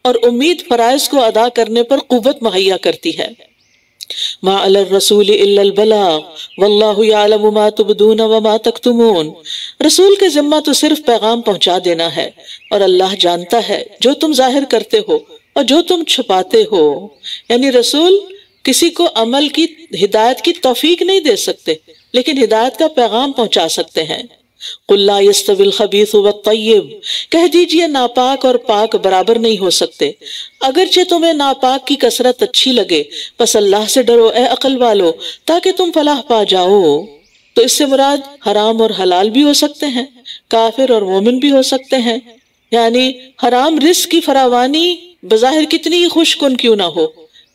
اور امید فرائض کو ادا کرنے پر قوت مہیا کرتی ہے۔ ما علی الرسول الا البلاغ واللہ یعلم ما تبدون وما تکتمون، رسول کے ذمہ تو صرف پیغام پہنچا دینا ہے اور اللہ جانتا ہے جو تم ظاہر کرتے ہو اور جو تم چھپاتے ہو۔ یعنی رسول کسی کو عمل کی ہدایت کی توفیق نہیں دے سکتے، لیکن ہدایت کا پیغام پہنچا سکتے ہیں۔ قل لا يستوي الخبيث والطيب، کہہ دیجئے ناپاک اور پاک برابر نہیں ہو سکتے، اگرچہ تمہیں ناپاک کی کثرت اچھی لگے، پس اللہ سے ڈرو اے عقل والو تاکہ تم فلاح پا جاؤ۔ تو اس سے مراد حرام اور حلال بھی ہو سکتے ہیں، کافر اور مومن بھی ہو سکتے ہیں۔ یعنی حرام رزق کی فراوانی بظاہر کتنی ہی خوش کن کیوں نہ ہو،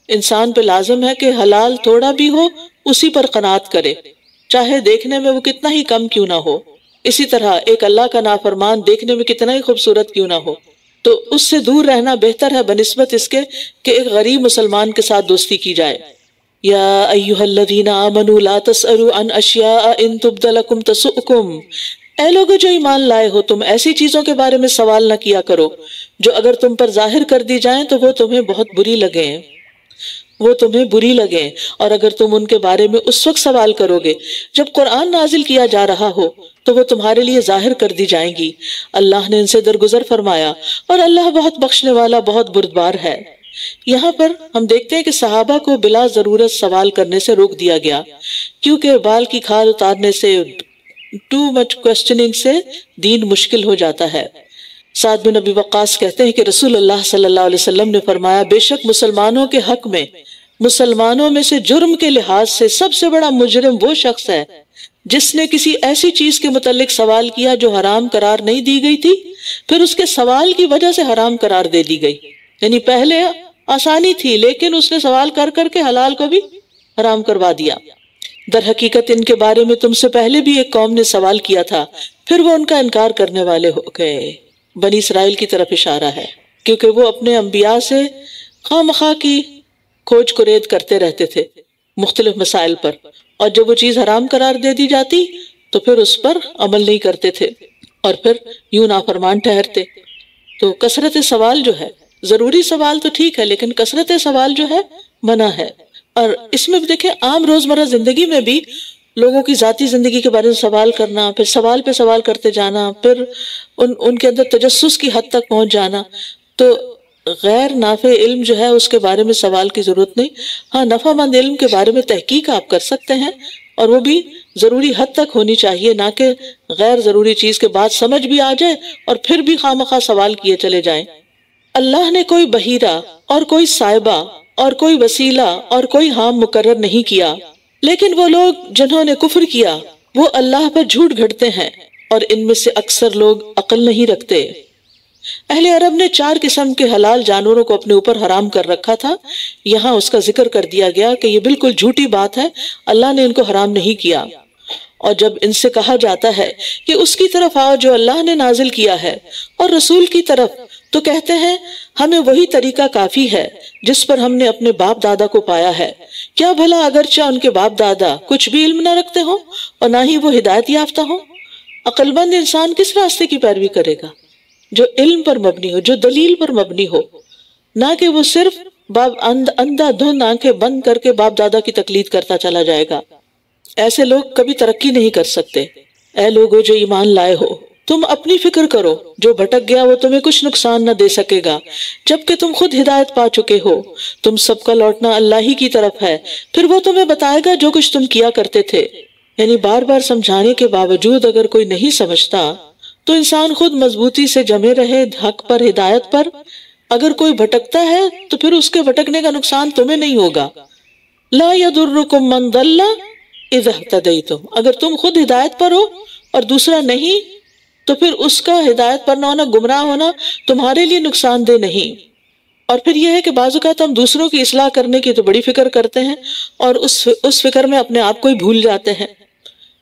انسان پہ لازم ہے کہ حلال تھوڑا بھی ہو اسی پر قناعت کرے، چاہے دیکھنے میں وہ کتنا ہی کم کیوں نہ ہو۔ اسی طرح ایک اللہ کا نافرمان دیکھنے میں کتنا ہی خوبصورت کیوں نہ ہو، تو اس سے دور رہنا بہتر ہے بنسبت اس کے کہ ایک غریب مسلمان کے ساتھ دوستی کی جائے۔ یا ایہا الذین آمنوا لا تسألوا عن اشیاء ان تبد لکم تسؤکم، اے لوگو جو ایمان لائے ہو تم ایسی چیزوں کے بارے میں سوال نہ کیا کرو جو اگر تم پر ظاہر کر دی جائیں تو وہ تمہیں بہت بری لگیں، اور اگر تم ان کے بارے میں اس وقت سوال کرو گے جب قرآن نازل کیا جا رہا ہو تو وہ تمہارے لیے ظاہر کر دی جائیں گی۔ اللہ نے ان سے درگزر فرمایا اور اللہ بہت بخشنے والا بہت بردبار ہے۔ یہاں پر ہم دیکھتے ہیں کہ صحابہ کو بلا ضرورت سوال کرنے سے روک دیا گیا، کیونکہ بال کی کھال اتارنے سے، ٹو مچ کوشچننگ سے دین مشکل ہو جاتا ہے۔ سعد بن ابی وقاص کہتے ہیں کہ رسول اللہ صلی اللہ علیہ وسلم نے فرمایا، بے شک مسلمانوں کے حق میں مسلمانوں میں سے جرم کے لحاظ سے سب سے بڑا مجرم وہ شخص ہے جس نے کسی ایسی چیز کے متعلق سوال کیا جو حرام قرار نہیں دی گئی تھی، پھر اس کے سوال کی وجہ سے حرام قرار دے دی گئی۔ یعنی پہلے آسانی تھی لیکن اس نے سوال کر کر کے حلال کو بھی حرام کروا دیا۔ در حقیقت ان کے بارے میں تم سے پہلے بھی ایک قوم نے سوال کیا تھا، پھر وہ ان کا انکار کرنے والے ہو گئے۔ بنی اسرائیل کی طرف اشارہ ہے، کیونکہ وہ اپنے انبیاء سے خواہ مخواہ کی کھوج کرید کرتے رہتے تھے مختلف مسائل پر، اور جب وہ چیز حرام قرار دے دی جاتی تو پھر اس پر عمل نہیں کرتے تھے اور پھر یوں نافرمان ٹھہرتے۔ تو کثرت سوال جو ہے، ضروری سوال تو ٹھیک ہے لیکن کثرت سوال جو ہے منع ہے۔ اور اس میں بھی دیکھیں عام روزمرہ زندگی میں بھی لوگوں کی ذاتی زندگی کے بارے میں سوال کرنا، پھر سوال پہ سوال کرتے جانا، پھر ان کے اندر تجسس کی حد تک پہنچ جانا، تو غیر نافع علم جو ہے اس کے بارے میں سوال کی ضرورت نہیں۔ ہاں نفع مند علم کے بارے میں تحقیق آپ کر سکتے ہیں، اور وہ بھی ضروری حد تک ہونی چاہیے، نہ کہ غیر ضروری چیز کے بعد سمجھ بھی آ جائے اور پھر بھی خواہ مخواہ سوال کیے چلے جائیں۔ اللہ نے کوئی بحیرہ اور کوئی سائبہ اور کوئی وسیلہ اور کوئی حام مقرر نہیں کیا، لیکن وہ لوگ جنہوں نے کفر کیا وہ اللہ پر جھوٹ گھڑتے ہیں، اور ان میں سے اکثر لوگ عقل نہیں رکھتے۔ اہل عرب نے 4 قسم کے حلال جانوروں کو اپنے اوپر حرام کر رکھا تھا، یہاں اس کا ذکر کر دیا گیا کہ یہ بالکل جھوٹی بات ہے، اللہ نے ان کو حرام نہیں کیا۔ اور جب ان سے کہا جاتا ہے کہ اس کی طرف آؤ جو اللہ نے نازل کیا ہے اور رسول کی طرف، تو کہتے ہیں ہمیں وہی طریقہ کافی ہے جس پر ہم نے اپنے باپ دادا کو پایا ہے۔ کیا بھلا اگرچہ ان کے باپ دادا کچھ بھی علم نہ رکھتے ہوں اور نہ ہی وہ ہدایت یافتہ ہوں؟ عقل مند انسان کس راستے کی پیروی کرے گا؟ جو علم پر مبنی ہو، جو دلیل پر مبنی ہو، نہ کہ وہ صرف اندھا دھند آنکھیں بند کر کے باپ دادا کی تقلید کرتا چلا جائے گا۔ ایسے لوگ کبھی ترقی نہیں کر سکتے۔ اے لوگو جو ایمان لائے ہو، تم اپنی فکر کرو، جو بھٹک گیا وہ تمہیں کچھ نقصان نہ دے سکے گا جبکہ تم خود ہدایت پا چکے ہو۔ تم سب کا لوٹنا اللہ ہی کی طرف ہے، پھر وہ تمہیں بتائے گا جو کچھ تم کیا کرتے تھے۔ یعنی بار بار سمجھانے کے باوجود اگر کوئی نہیں سمجھتا تو انسان خود مضبوطی سے جمے رہے حق پر، ہدایت پر۔ اگر کوئی بھٹکتا ہے تو پھر اس کے بھٹکنے کا نقصان تمہیں نہیں ہوگا۔ لا یضرکم من ضل اذا اہتدیتم، اگر تم خود ہدایت پر ہو اور دوسرا نہیں تو پھر اس کا ہدایت پر نہ ہونا، گمراہ ہونا تمہارے لیے نقصان دہ نہیں۔ اور پھر یہ ہے کہ بعض اوقات ہم دوسروں کی اصلاح کرنے کی تو بڑی فکر کرتے ہیں اور اس فکر میں اپنے آپ کو ہی بھول جاتے ہیں۔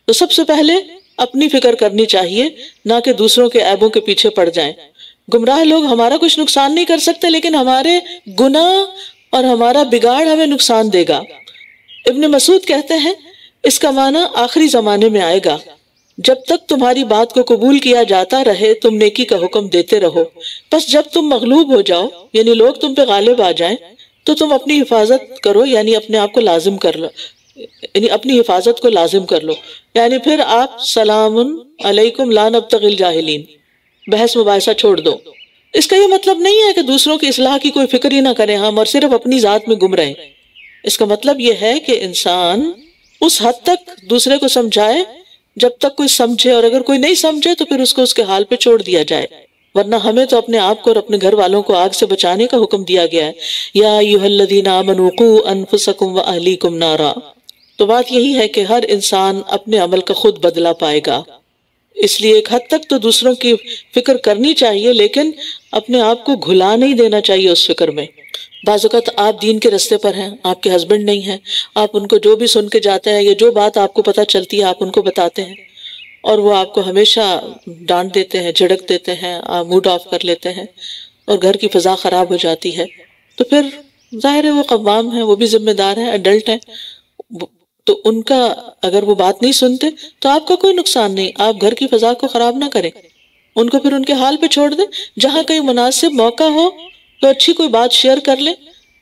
تو سب سے پہلے اپنی فکر کرنی چاہیے، نہ کہ دوسروں کے عیبوں کے پیچھے پڑ جائیں۔ گمراہ لوگ ہمارا کچھ نقصان نہیں کر سکتے لیکن ہمارے گناہ اور ہمارا بگاڑ ہمیں نقصان دے گا۔ ابن مسعود کہتے ہیں اس کا معنی آخری زمانے میں آئے گا، جب تک تمہاری بات کو قبول کیا جاتا رہے تم نیکی کا حکم دیتے رہو، بس جب تم مغلوب ہو جاؤ یعنی لوگ تم پہ غالب آ جائیں تو تم اپنی حفاظت کرو، یعنی اپنے آپ کو لازم کر لو، یعنی اپنی حفاظت کو لازم کر لو۔ یعنی پھر آپ سلام علیکم لا نبتغی الجاہلین، بحث مباحثہ چھوڑ دو۔ اس کا یہ مطلب نہیں ہے کہ دوسروں کی اصلاح کی کوئی فکر ہی نہ کریں ہم اور صرف اپنی ذات میں گم رہیں۔ اس کا مطلب یہ ہے کہ انسان اس حد تک دوسرے کو سمجھائے جب تک کوئی سمجھے، اور اگر کوئی نہیں سمجھے تو پھر اس کو اس کے حال پہ چھوڑ دیا جائے۔ ورنہ ہمیں تو اپنے آپ کو اور اپنے گھر والوں کو آگ سے بچانے کا حکم دیا گیا ہے، یا ایھا الذین آمنوا قوا انفسکم واہلیکم نارا۔ تو بات یہی ہے کہ ہر انسان اپنے عمل کا خود بدلہ پائے گا، اس لیے ایک حد تک تو دوسروں کی فکر کرنی چاہیے لیکن اپنے آپ کو گھلا نہیں دینا چاہیے اس فکر میں۔ بعض اوقات آپ دین کے رستے پر ہیں، آپ کے ہسبینڈ نہیں ہیں، آپ ان کو جو بھی سن کے جاتے ہیں یا جو بات آپ کو پتہ چلتی ہے آپ ان کو بتاتے ہیں اور وہ آپ کو ہمیشہ ڈانٹ دیتے ہیں، جھڑک دیتے ہیں، آپ موڈ آف کر لیتے ہیں اور گھر کی فضا خراب ہو جاتی ہے۔ تو پھر ظاہر ہے وہ قوام ہیں، وہ بھی ذمہ دار ہیں، ایڈلٹ ہیں، تو ان کا اگر وہ بات نہیں سنتے تو آپ کا کوئی نقصان نہیں، آپ گھر کی فضا کو خراب نہ کریں، ان کو پھر ان کے حال پہ چھوڑ دیں۔ جہاں کہیں مناسب موقع ہو تو اچھی کوئی بات شیئر کر لیں،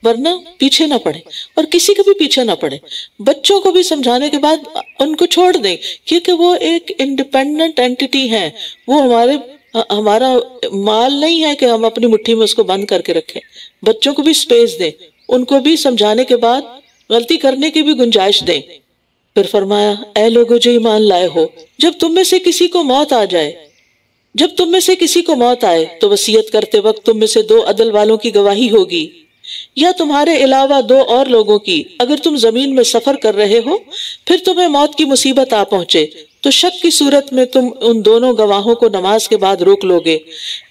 ورنہ پیچھے نہ پڑیں اور کسی کا بھی پیچھے نہ پڑیں۔ بچوں کو بھی سمجھانے کے بعد ان کو چھوڑ دیں کیونکہ وہ ایک انڈیپینڈنٹ اینٹیٹی ہیں، وہ ہمارا مال نہیں ہے کہ ہم اپنی مٹھی میں اس کو بند کر کے رکھیں۔ بچوں کو بھی سپیس دیں، ان کو بھی سمجھانے کے بعد غلطی کرنے کی بھی گنجائش دیں۔ پھر فرمایا اے لوگو جو ایمان لائے ہو، جب تم میں سے کسی کو موت آئے تو وصیت کرتے وقت تم میں سے 2 عدل والوں کی گواہی ہوگی، یا تمہارے علاوہ 2 اور لوگوں کی۔ اگر تم زمین میں سفر کر رہے ہو پھر تمہیں موت کی مصیبت آ پہنچے تو شک کی صورت میں تم ان دونوں گواہوں کو نماز کے بعد روک لو گے،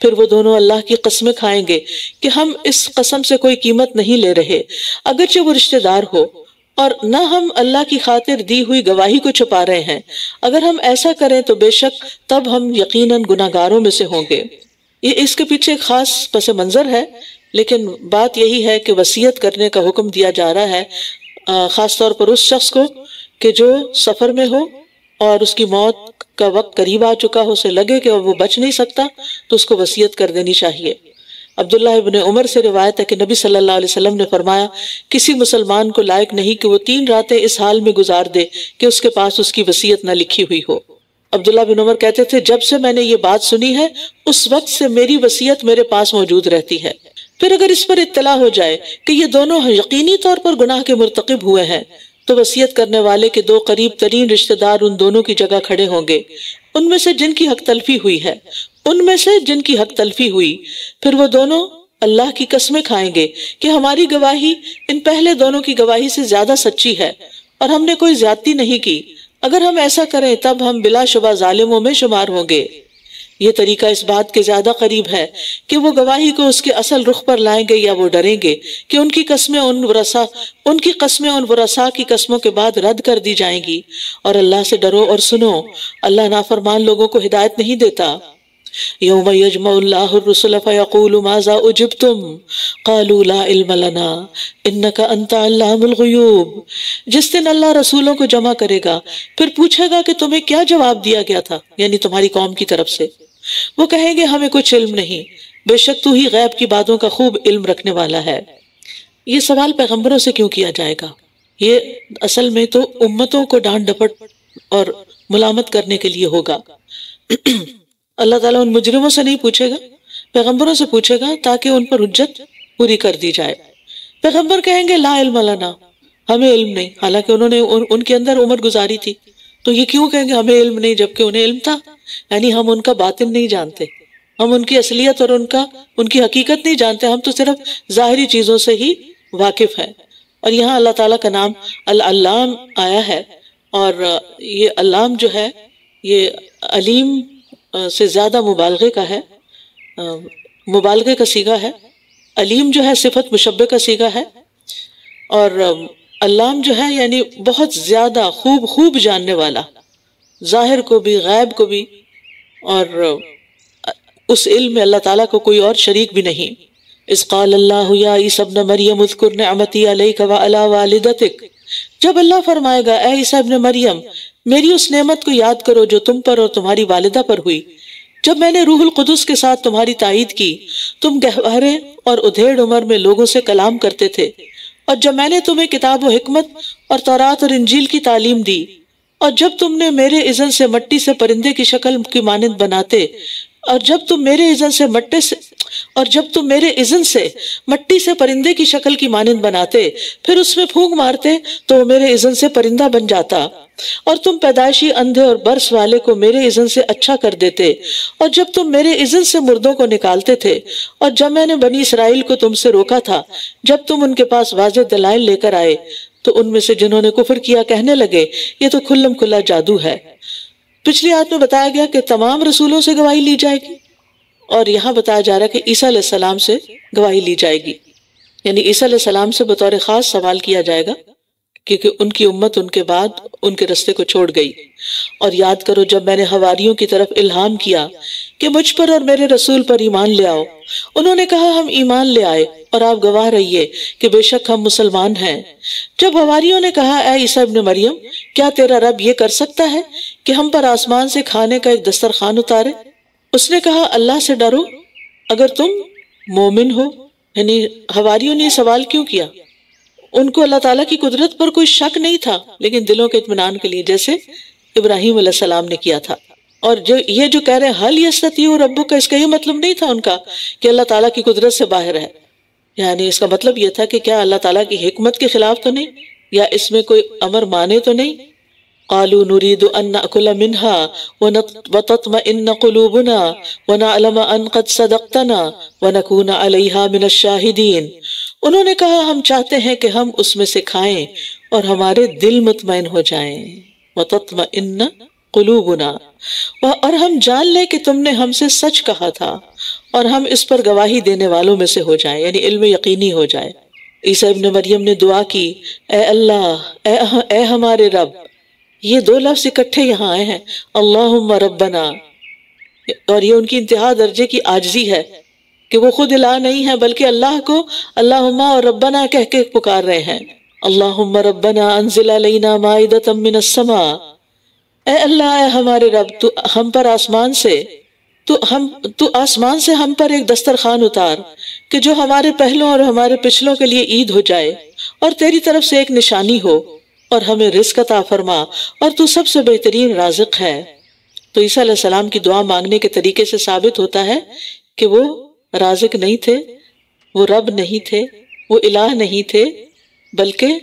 پھر وہ دونوں اللہ کی قسمیں کھائیں گے کہ ہم اس قسم سے کوئی قیمت نہیں لے رہے اگرچہ وہ رشتہ دار ہو، اور نہ ہم اللہ کی خاطر دی ہوئی گواہی کو چھپا رہے ہیں، اگر ہم ایسا کریں تو بے شک تب ہم یقیناً گناہگاروں میں سے ہوں گے۔ یہ اس کے پیچھے ایک خاص پس منظر ہے، لیکن بات یہی ہے کہ وصیت کرنے کا حکم دیا جا رہا ہے خاص طور پر اس شخص کو کہ جو سفر میں ہو اور اس کی موت کا وقت قریب آ چکا ہو، اسے لگے کہ وہ بچ نہیں سکتا تو اس کو وصیت کر دینی چاہیے۔ عبداللہ ابن عمر سے روایت ہے کہ نبی صلی اللہ علیہ وسلم نے فرمایا کسی مسلمان کو لائق نہیں کہ وہ 3 راتیں اس حال میں گزار دے کہ اس کے پاس اس کی وصیت نہ لکھی ہوئی ہو۔ عبداللہ بن عمر کہتے تھے جب سے میں نے یہ بات سنی ہے اس وقت سے میری وصیت میرے پاس موجود رہتی ہے، پھر اگر اس پر اطلاع ہو جائے کہ یہ دونوں یقینی طور پر گناہ کے مرتکب ہوئے ہیں تو وصیت کرنے والے کے 2 قریب ترین رشتہ دار ان دونوں کی جگہ کھڑے ہوں گے، ان میں سے جن کی حق تلفی ہوئی، پھر وہ دونوں اللہ کی قسمیں کھائیں گے کہ ہماری گواہی ان پہلے دونوں کی گواہی سے زیادہ سچی ہے اور ہم نے کوئی زیادتی نہیں کی، اگر ہم ایسا کریں تب ہم بلا شبہ ظالموں میں شمار ہوں گے۔ یہ طریقہ اس بات کے زیادہ قریب ہے کہ وہ گواہی کو اس کے اصل رخ پر لائیں گے یا وہ ڈریں گے کہ ان کی قسمیں ان ورثاء کی قسموں کے بعد رد کر دی جائیں گی، اور اللہ سے ڈرو اور سنو، اللہ نافرمان لوگوں کو ہدایت نہیں دیتا۔ یوم یجمع اللہ الرسل فیقول ماذا اجبتم قالوا لا علم لنا انک انت علام الغیوب، جس دن اللہ رسولوں کو جمع کرے گا پھر پوچھے گا کہ تمہیں کیا جواب دیا گیا تھا، یعنی تمہاری قوم کی طرف سے۔ وہ کہیں گے ہمیں کچھ علم نہیں، بے شک تو ہی غیب کی باتوں کا خوب علم رکھنے والا ہے۔ یہ سوال پیغمبروں سے کیوں کیا جائے گا؟ یہ اصل میں تو امتوں کو ڈانٹ ڈپٹ اور ملامت کرنے کے لیے ہوگا۔ اللہ تعالیٰ ان مجرموں سے نہیں پوچھے گا، پیغمبروں سے پوچھے گا تاکہ ان پر حجت پوری کر دی جائے۔ پیغمبر کہیں گے لا علم لنا، ہمیں علم نہیں، حالانکہ انہوں نے ان کے اندر عمر گزاری تھی، تو یہ کیوں کہیں گے ہمیں علم نہیں جبکہ انہیں علم تھا؟ یعنی ہم ان کا باطن نہیں جانتے، ہم ان کی اصلیت اور ان کی حقیقت نہیں جانتے، ہم تو صرف ظاہری چیزوں سے ہی واقف ہیں۔ اور یہاں اللہ تعالیٰ کا نام العلام آیا ہے، اور یہ علام جو ہے یہ علیم سے زیادہ مبالغے کا ہے، مبالغے کا صیغہ ہے۔ علیم جو ہے صفت مشبہ کا صیغہ ہے، اور علام جو ہے یعنی بہت زیادہ خوب جاننے والا، ظاہر کو بھی غیب کو بھی، اور اس علم میں اللہ تعالیٰ کو کوئی اور شریک بھی نہیں۔ اذ قال اللہ یا عیسی ابن مریم اذکر نعمتی علیک وعلی والدتک، جب اللہ فرمائے گا اے عیسی ابن مریم میری اس نعمت کو یاد کرو جو تم پر اور تمہاری والدہ پر ہوئی، جب میں نے روح القدس کے ساتھ تمہاری تائید کی، تم گہوارے اور ادھیڑ عمر میں لوگوں سے کلام کرتے تھے، اور جب میں نے تمہیں کتاب و حکمت اور تورات اور انجیل کی تعلیم دی، اور جب تم نے میرے اذن سے مٹی سے پرندے کی شکل کی مانند بناتے، اور جب تم میرے اذن سے مٹی سے پرندے کی شکل کی مانند بناتے پھر اس میں پھونک مارتے تو وہ میرے اذن سے پرندہ بن جاتا، اور تم پیدائشی اندھے اور برس والے کو میرے اذن سے اچھا کر دیتے، اور جب تم میرے اذن سے مردوں کو نکالتے تھے، اور جب میں نے بنی اسرائیل کو تم سے روکا تھا جب تم ان کے پاس واضح دلائل لے کر آئے، تو ان میں سے جنہوں نے کفر کیا کہنے لگے یہ تو کھلم کھلا جادو ہے۔ پچھلی آیت میں بتایا گیا کہ تمام رسولوں سے گواہی لی جائے گی، اور یہاں بتایا جا رہا ہے کہ عیسیٰ علیہ السلام سے گواہی لی جائے گی، یعنی عیسیٰ علیہ السلام سے بطور خاص سوال کیا جائے گا کیونکہ ان کی امت ان کے بعد ان کے رستے کو چھوڑ گئی۔ اور یاد کرو جب میں نے حواریوں کی طرف الہام کیا کہ مجھ پر اور میرے رسول پر ایمان لے آؤ، انہوں نے کہا ہم ایمان لے آئے، اور آپ گواہ رہیے کہ بے شک ہم مسلمان ہیں۔ جب حواریوں نے کہا اے عیسیٰ ابن مریم کیا تیرا رب یہ کر سکتا ہے کہ ہم پر آسمان سے کھانے کا ایک دسترخوان اتارے؟ اس نے کہا اللہ سے ڈرو اگر تم مومن ہو۔ یعنی حواریوں نے سوال کیوں کیا؟ ان کو اللہ تعالیٰ کی قدرت پر کوئی شک نہیں تھا، لیکن دلوں کے اطمینان کے لیے، جیسے ابراہیم علیہ السلام نے کیا تھا۔ اور یہ جو کہہ رہے ہیں حل یستطیع ربک، اس کا یہ مطلب نہیں تھا ان کا کہ اللہ تعالیٰ کی قدرت سے باہر ہے، یعنی اس کا مطلب یہ تھا کہ کیا اللہ تعالیٰ کی حکمت کے خلاف تو نہیں، یا اس میں کوئی امر مانے تو نہیں، قالوا نريد أن نأكل منها وتطمئن قلوبنا ونعلم أن قد صدقتنا ونكون عليها من الشاهدين. انہوں نے کہا ہم چاہتے ہیں کہ ہم اس میں سے کھائیں اور ہمارے دل مطمئن ہو جائیں. وتطمئن قلوبنا، اور ہم جان لیں کہ تم نے ہم سے سچ کہا تھا اور ہم اس پر گواہی دینے والوں میں سے ہو جائیں، یعنی علم یقینی ہو جائے. عیسیٰ ابن مریم نے دعا کی، اے اللہ، اے ہمارے رب. یہ دو لفظ اکٹھے یہاں آئے ہیں، اللہم ربنا، اور یہ ان کی انتہا درجے کی عاجزی ہے کہ وہ خود الہ نہیں ہے بلکہ اللہ کو اللہم اور ربنا کہہ کے پکار رہے ہیں. اللہم ربنا انزل علینا مائدۃ من السماء، اے اللہ، اے ہمارے رب، تو ہم پر آسمان سے تو آسمان سے ہم پر ایک دسترخوان اتار کہ جو ہمارے پہلوں اور ہمارے پچھلوں کے لیے عید ہو جائے اور تیری طرف سے ایک نشانی ہو، اور ہمیں رزق عطا فرما، اور تو سب سے بہترین رازق ہے. تو عیسیٰ علیہ السلام کی دعا مانگنے کے طریقے سے ثابت ہوتا ہے کہ وہ رازق نہیں تھے، وہ رب نہیں تھے، وہ الہ نہیں تھے، بلکہ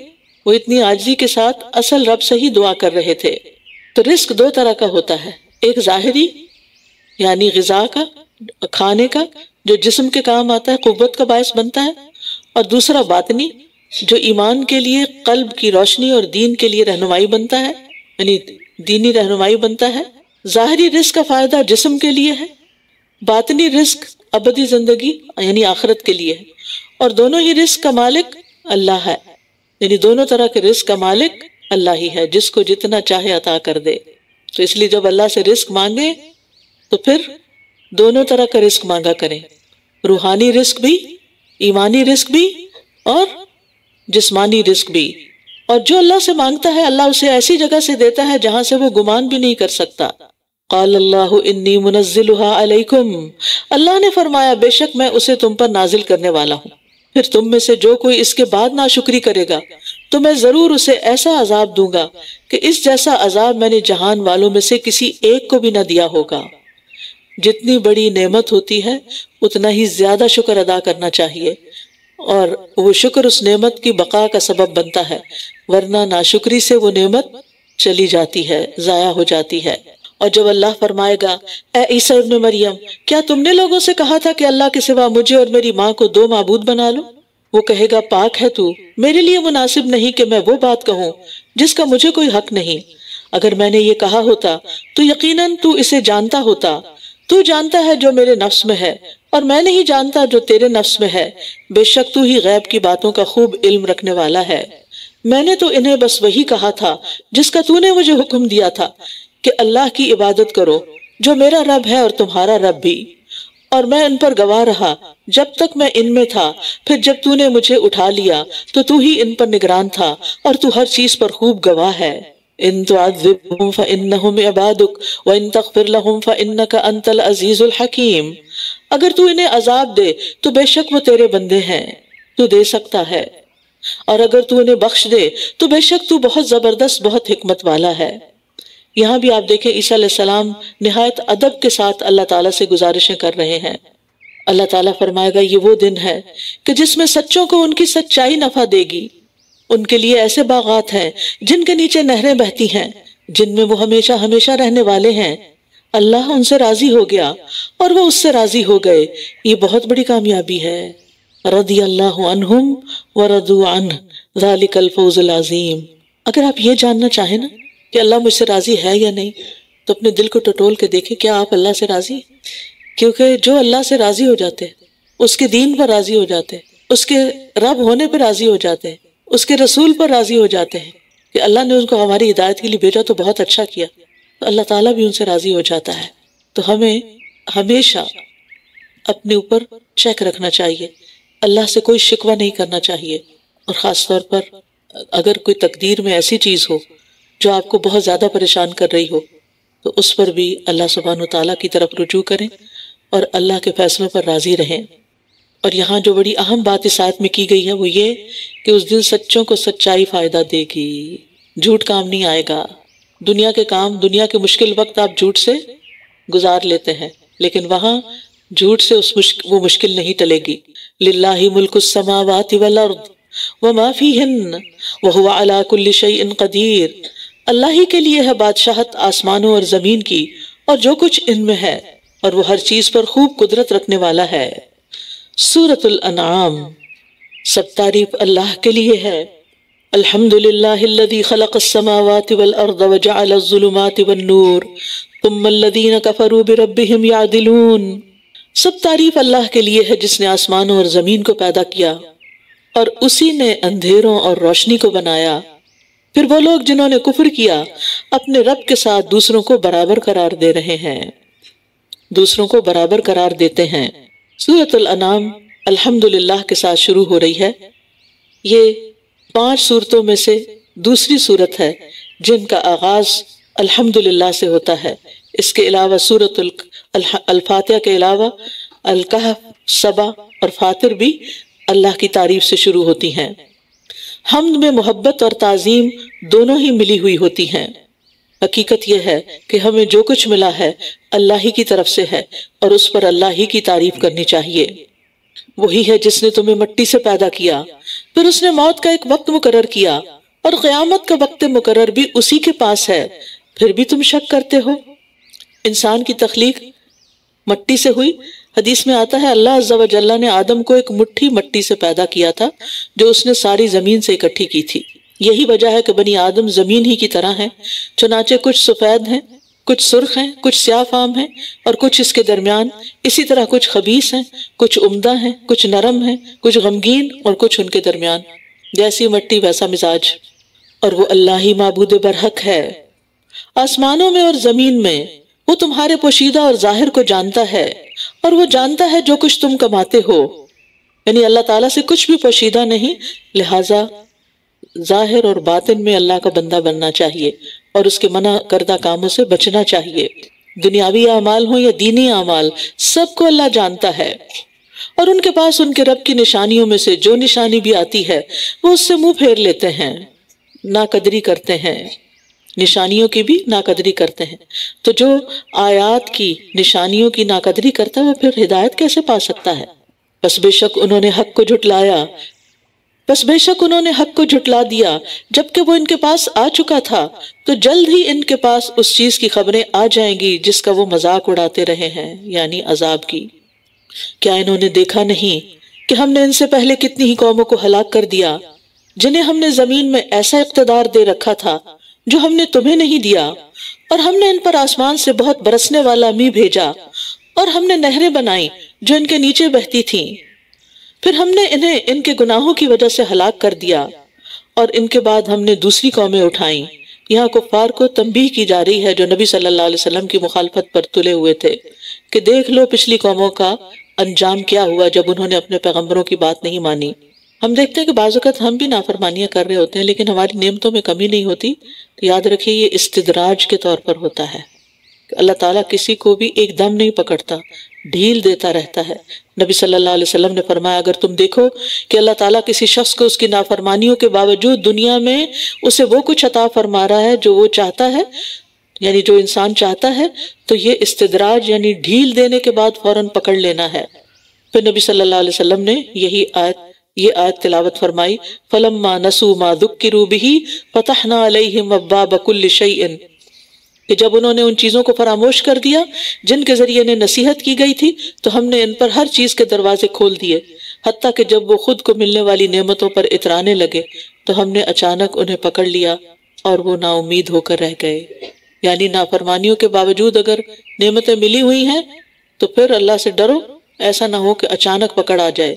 وہ اتنی عاجزی کے ساتھ اصل رب سے ہی دعا کر رہے تھے. تو رزق دو طرح کا ہوتا ہے، ایک ظاہری یعنی غذا کا، کھانے کا، جو جسم کے کام آتا ہے، قوت کا باعث بنتا ہے، اور دوسرا باطنی، جو ایمان کے لیے قلب کی روشنی اور دین کے لیے رہنمائی بنتا ہے، یعنی دینی رہنمائی بنتا ہے. ظاہری رزق کا فائدہ جسم کے لیے ہے، باطنی رزق ابدی زندگی یعنی آخرت کے لیے ہے، اور دونوں ہی رزق کا مالک اللہ ہے. یعنی دونوں طرح کے رزق کا مالک اللہ ہی ہے، جس کو جتنا چاہے عطا کر دے. تو اس لیے جب اللہ سے رزق مانگے تو پھر دونوں طرح کا رزق مانگا کریں، روحانی رزق بھی، ایمانی رزق بھی، اور جسمانی رزق بھی. اور جو اللہ سے مانگتا ہے اللہ اسے ایسی جگہ سے دیتا ہے جہاں سے وہ گمان بھی نہیں کر سکتا. قال اللہ انی منزلها علیکم، اللہ نے فرمایا بے شک میں اسے تم پر نازل کرنے والا ہوں. پھر تم میں سے جو کوئی اس کے بعد ناشکری کرے گا تو میں ضرور اسے ایسا عذاب دوں گا کہ اس جیسا عذاب میں نے جہان والوں میں سے کسی ایک کو بھی نہ دیا ہوگا. جتنی بڑی نعمت ہوتی ہے اتنا ہی زیادہ شکر ادا کرنا چاہیے، اور وہ شکر اس نعمت کی بقا کا سبب بنتا ہے، ورنہ ناشکری سے وہ نعمت چلی جاتی ہے، ضائع ہو جاتی ہے. اور جب اللہ فرمائے گا اے عیسیٰ ابن مریم، کیا تم نے لوگوں سے کہا تھا کہ اللہ کے سوا مجھے اور میری ماں کو دو معبود بنا لو؟ وہ کہے گا پاک ہے تو، میرے لیے مناسب نہیں کہ میں وہ بات کہوں جس کا مجھے کوئی حق نہیں. اگر میں نے یہ کہا ہوتا تو یقیناً تو اسے جانتا ہوتا. تو جانتا ہے جو میرے نفس میں ہے اور میں نہیں جانتا جو تیرے نفس میں ہے، بے شک تو ہی غیب کی باتوں کا خوب علم رکھنے والا ہے. میں نے تو انہیں بس وہی کہا تھا جس کا تو نے مجھے حکم دیا تھا کہ اللہ کی عبادت کرو جو میرا رب ہے اور تمہارا رب بھی، اور میں ان پر گواہ رہا جب تک میں ان میں تھا. پھر جب تو نے مجھے اٹھا لیا تو ہی ان پر نگران تھا اور تو ہر چیز پر خوب گواہ ہے. ان تعذبهم فانهم عبادك وان تغفر لهم فانك انت العزیز الحکیم، اگر تو انہیں عذاب دے تو بے شک وہ تیرے بندے ہیں، تو دے سکتا ہے، اور اگر تو انہیں بخش دے تو بے شک تو بہت زبردست، بہت حکمت والا ہے. یہاں بھی آپ دیکھیں عیسیٰ علیہ السلام نہایت ادب کے ساتھ اللہ تعالیٰ سے گزارشیں کر رہے ہیں. اللہ تعالیٰ فرمائے گا یہ وہ دن ہے کہ جس میں سچوں کو ان کی سچائی نفع دے گی. ان کے لیے ایسے باغات ہیں جن کے نیچے نہریں بہتی ہیں، جن میں وہ ہمیشہ ہمیشہ رہنے والے ہیں. اللہ ان سے راضی ہو گیا اور وہ اس سے راضی ہو گئے. یہ بہت بڑی کامیابی ہے. رضی اللہ عنہم ورضوا عنہ ذالک الفوز العظیم. اگر آپ یہ جاننا چاہیں نا کہ اللہ مجھ سے راضی ہے یا نہیں تو اپنے دل کو ٹٹول کے دیکھیں کیا آپ اللہ سے راضی ہیں؟ کیونکہ جو اللہ سے راضی ہو جاتے ہیں، اس کے دین پر راضی ہو جاتے ہیں، اس کے رب ہونے پر راضی ہو جاتے ہیں، اس کے رسول پر راضی ہو جاتے ہیں کہ اللہ نے ان کو ہماری ہدایت کے لیے بھیجا تو بہت اچھا کیا، تو اللہ تعالیٰ بھی ان سے راضی ہو جاتا ہے. تو ہمیں ہمیشہ اپنے اوپر چیک رکھنا چاہیے، اللہ سے کوئی شکوہ نہیں کرنا چاہیے. اور خاص طور پر اگر کوئی تقدیر میں ایسی چیز ہو جو آپ کو بہت زیادہ پریشان کر رہی ہو تو اس پر بھی اللہ سبحانہ وتعالیٰ کی طرف رجوع کریں اور اللہ کے فیصلوں پر راضی رہیں. اور یہاں جو بڑی اہم بات اس آیت میں کی گئی ہے وہ یہ کہ اس دن سچوں کو سچائی فائدہ دے گی، جھوٹ کام نہیں آئے گا. دنیا کے کام، دنیا کے مشکل وقت آپ جھوٹ سے گزار لیتے ہیں، لیکن وہاں جھوٹ سے وہ مشکل نہیں ٹلے گی. للہ ملک السماوات والارض وما فیہن وہو علی کل شیء قدیر. اللہ ہی کے لیے ہے بادشاہت آسمانوں اور زمین کی اور جو کچھ ان میں ہے، اور وہ ہر چیز پر خوب قدرت رکھنے والا ہے۔ سورۃ الانعام۔ سب تعریف اللہ کے لیے ہے۔ الحمدللہ الذی خلق السماوات والارض وجعل الظلمات والنور ثم الذین کفروا بربہم یعدلون۔ سب تعریف اللہ کے لیے ہے جس نے آسمانوں اور زمین کو پیدا کیا اور اسی نے اندھیروں اور روشنی کو بنایا۔ پھر وہ لوگ جنہوں نے کفر کیا اپنے رب کے ساتھ دوسروں کو برابر قرار دے رہے ہیں، دوسروں کو برابر قرار دیتے ہیں۔ سورۃ الانعام الحمدللہ کے ساتھ شروع ہو رہی ہے۔ یہ 5 سورتوں میں سے دوسری سورت ہے جن کا آغاز الحمدللہ سے ہوتا ہے۔ اس کے علاوہ سورۃ الفاتحہ کے علاوہ الکہف، سبا اور فاطر بھی اللہ کی تعریف سے شروع ہوتی ہیں۔ حمد میں محبت اور تعظیم دونوں ہی ملی ہوئی ہوتی ہیں۔ حقیقت یہ ہے کہ ہمیں جو کچھ ملا ہے اللہ ہی کی طرف سے ہے اور اس پر اللہ ہی کی تعریف کرنی چاہیے۔ وہی ہے جس نے تمہیں مٹی سے پیدا کیا، پھر اس نے موت کا ایک وقت مقرر کیا اور قیامت کا وقت مقرر بھی اسی کے پاس ہے، پھر بھی تم شک کرتے ہو۔ انسان کی تخلیق مٹی سے ہوئی۔ حدیث میں آتا ہے اللہ عز و جل نے آدم کو ایک مٹھی مٹی سے پیدا کیا تھا جو اس نے ساری زمین سے اکٹھی کی تھی۔ یہی وجہ ہے کہ بنی آدم زمین ہی کی طرح ہیں، چنانچہ کچھ سفید ہیں، کچھ سرخ ہیں، کچھ سیاہ فام ہیں اور کچھ اس کے درمیان۔ اسی طرح کچھ خبیث ہیں، کچھ عمدہ ہیں، کچھ نرم ہیں، کچھ غمگین اور کچھ ان کے درمیان۔ جیسی مٹی ویسا مزاج۔ اور وہ اللہ ہی معبود برحق ہے۔ آسمانوں میں اور زمین میں وہ تمہارے پوشیدہ اور ظاہر کو جانتا ہے، اور وہ جانتا ہے جو کچھ تم کماتے ہو۔ یعنی اللہ تعالیٰ سے کچھ بھی پوشیدہ نہیں، لہٰذا ظاہر اور باطن میں اللہ کا بندہ بننا چاہیے اور اس کے منع کردہ کاموں سے بچنا چاہیے۔ دنیاوی اعمال ہوں یا دینی اعمال، سب کو اللہ جانتا ہے، اور ان کے پاس ان کے رب کی نشانیوں میں سے جو نشانی بھی آتی ہے وہ اس سے منہ پھیر لیتے ہیں، ناقدری کرتے ہیں، نشانیوں کی بھی ناقدری کرتے ہیں۔ تو جو آیات کی نشانیوں کی ناقدری کرتا ہے وہ پھر ہدایت کیسے پا سکتا ہے؟ بس بے شک انہوں نے حق کو جھٹلا دیا جبکہ وہ ان کے پاس آ چکا تھا، تو جلد ہی ان کے پاس اس چیز کی خبریں آ جائیں گی جس کا وہ مذاق اڑاتے رہے ہیں، یعنی عذاب کی۔ کیا انہوں نے دیکھا نہیں کہ ہم نے ان سے پہلے کتنی ہی قوموں کو ہلاک کر دیا جنہیں ہم نے زمین میں ایسا اقتدار دے رکھا تھا جو ہم نے تمہیں نہیں دیا، اور ہم نے ان پر آسمان سے بہت برسنے والا می بھیجا، اور ہم نے نہریں بنائیں جو ان کے نیچے بہتی تھیں، پھر ہم نے انہیں ان کے گناہوں کی وجہ سے ہلاک کر دیا، اور ان کے بعد ہم نے دوسری قومیں اٹھائیں۔ یہاں کفار کو تنبیہ کی جا رہی ہے جو نبی صلی اللہ علیہ وسلم کی مخالفت پر تلے ہوئے تھے کہ دیکھ لو پچھلی قوموں کا انجام کیا ہوا جب انہوں نے اپنے پیغمبروں کی بات نہیں مانی۔ ہم دیکھتے ہیں کہ بعض اوقات ہم بھی نافرمانیاں کر رہے ہوتے ہیں لیکن ہماری نعمتوں میں کمی نہیں ہوتی، تو یاد رکھیے یہ استدراج کے طور پر ہوتا ہے۔ اللہ تعالیٰ کسی کو بھی ایک دم نہیں پکڑتا، ڈھیل دیتا رہتا ہے۔ نبی صلی اللہ علیہ وسلم نے فرمایا اگر تم دیکھو کہ اللہ تعالیٰ کسی شخص کو اس کی نافرمانیوں کے باوجود دنیا میں اسے وہ کچھ عطا فرما رہا ہے جو وہ چاہتا ہے، یعنی جو انسان چاہتا ہے، تو یہ استدراج یعنی ڈھیل دینے کے بعد فوراً پکڑ لینا ہے۔ پھر نبی صلی اللہ علیہ وسلم نے یہ آیت تلاوت فرمائی فَلَمَّا نَسُوا مَا ذُكِّرُوا بِهِ فَتَحْنَا عَلَيْهِمْ أَبْوَابَ كُلِّ شَيْءٍ، کہ جب انہوں نے ان چیزوں کو فراموش کر دیا جن کے ذریعے انہیں نصیحت کی گئی تھی تو ہم نے ان پر ہر چیز کے دروازے کھول دیے، حتیٰ کہ جب وہ خود کو ملنے والی نعمتوں پر اترانے لگے تو ہم نے اچانک انہیں پکڑ لیا اور وہ نا امید ہو کر رہ گئے۔ یعنی نافرمانیوں کے باوجود اگر نعمتیں ملی ہوئی ہیں تو پھر اللہ سے ڈرو، ایسا نہ ہو کہ اچانک پکڑ آ جائے۔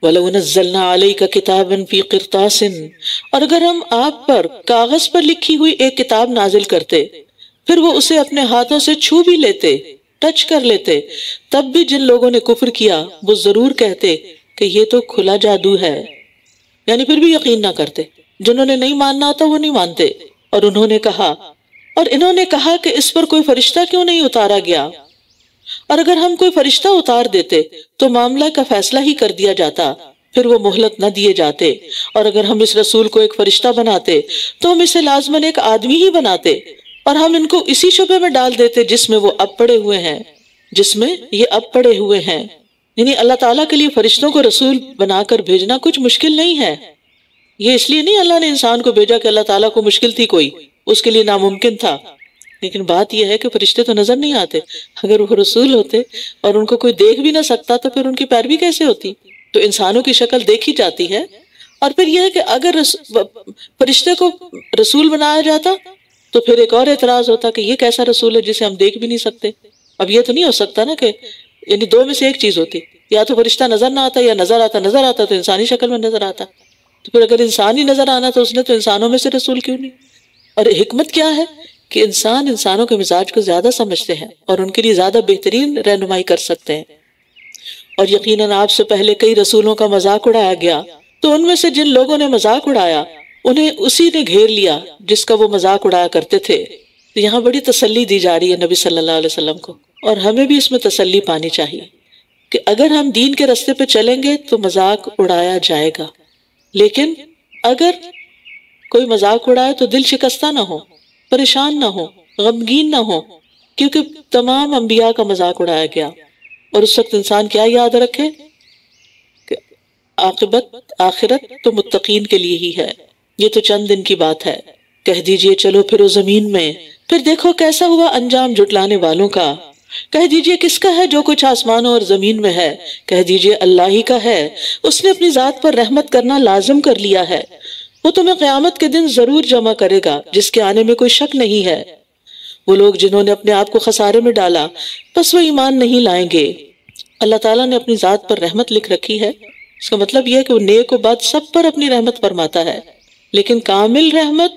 وَلَوْ نَزَّلْنَا عَلَيْكَ كِتَابًا فِي قِرْطَاسٍ، اور اگر ہم آپ پر کاغذ پر لکھی ہوئی ایک کتاب نازل کرتے پھر وہ اسے اپنے ہاتھوں سے چھو بھی لیتے، ٹچ کر لیتے، تب بھی جن لوگوں نے کفر کیا وہ ضرور کہتے کہ یہ تو کھلا جادو ہے، یعنی پھر بھی یقین نہ کرتے۔ جنہوں نے نہیں ماننا ہوتا وہ نہیں مانتے۔ اور انہوں نے کہا کہ اس پر کوئی فرشتہ کیوں نہیں اتارا گیا، اور اگر ہم کوئی فرشتہ اتار دیتے تو معاملہ کا فیصلہ ہی کر دیا جاتا، پھر وہ مہلت نہ دیے جاتے، اور اگر ہم اس رسول کو ایک فرشتہ بناتے تو ہم اسے لازماً ایک آدمی ہی بناتے، اور ہم ان کو اسی شبے میں ڈال دیتے جس میں یہ اب پڑے ہوئے ہیں۔ یعنی اللہ تعالیٰ کے لیے فرشتوں کو رسول بنا کر بھیجنا کچھ مشکل نہیں ہے۔ یہ اس لیے نہیں اللہ نے انسان کو بھیجا کہ اللہ تعالیٰ کو مشکل تھی کوئی، اس کے لیے ناممکن تھا. لیکن بات یہ ہے کہ فرشتے تو نظر نہیں آتے. اگر وہ رسول ہوتے اور ان کو کوئی دیکھ بھی نہ سکتا تو پھر ان کی پیروی کیسے ہوتی؟ تو انسانوں کی شکل دیکھی جاتی ہے. اور پھر یہ ہے کہ اگر فرشتے کو رسول بنایا جاتا تو پھر ایک اور اعتراض ہوتا کہ یہ کیسا رسول ہے جسے ہم دیکھ بھی نہیں سکتے. اب یہ تو نہیں ہو سکتا نا کہ یعنی دو میں سے ایک چیز ہوتی، یا تو فرشتہ نظر نہ آتا یا نظر آتا تو انسانی شکل میں نظر آتا. تو پھر اگر انسان ہی نظر آنا تو اس نے تو انسانوں میں سے رسول کیوں نہیں؟ اور حکمت کیا ہے کہ انسانوں کے مزاج کو زیادہ سمجھتے ہیں اور ان کے لیے زیادہ بہترین رہنمائی کر سکتے ہیں. اور یقیناً آپ سے پہلے کئی رسولوں کا مذاق اڑایا گیا، تو ان میں سے جن لوگوں نے مذاق اڑایا انہیں اسی نے گھیر لیا جس کا وہ مذاق اڑایا کرتے تھے. تو یہاں بڑی تسلی دی جا رہی ہے نبی صلی اللہ علیہ وسلم کو، اور ہمیں بھی اس میں تسلی پانی چاہیے کہ اگر ہم دین کے راستے پہ چلیں گے تو مذاق اڑایا جائے گا، لیکن اگر کوئی مذاق اڑائے تو دل شکستہ نہ ہو، پریشان نہ ہو، غمگین نہ ہو، کیونکہ تمام انبیاء کا مذاق اڑایا گیا. اور اس وقت انسان کیا یاد رکھے کہ آخرت تو متقین کے لیے ہی ہے. یہ تو چند دن کی بات ہے. کہہ دیجئے چلو پھرو زمین میں، پھر دیکھو کیسا ہوا انجام جھٹلانے والوں کا. کہہ دیجئے کس کا ہے جو کچھ آسمانوں اور زمین میں ہے؟ کہہ دیجئے اللہ ہی کا ہے. اس نے اپنی ذات پر رحمت کرنا لازم کر لیا ہے. وہ تمہیں قیامت کے دن ضرور جمع کرے گا جس کے آنے میں کوئی شک نہیں ہے. وہ لوگ جنہوں نے اپنے آپ کو خسارے میں ڈالا بس وہ ایمان نہیں لائیں گے. اللہ تعالیٰ نے اپنی ذات پر رحمت لکھ رکھی ہے. اس کا مطلب یہ ہے کہ وہ نیک و بد سب پر اپنی رحمت فرماتا ہے، لیکن کامل رحمت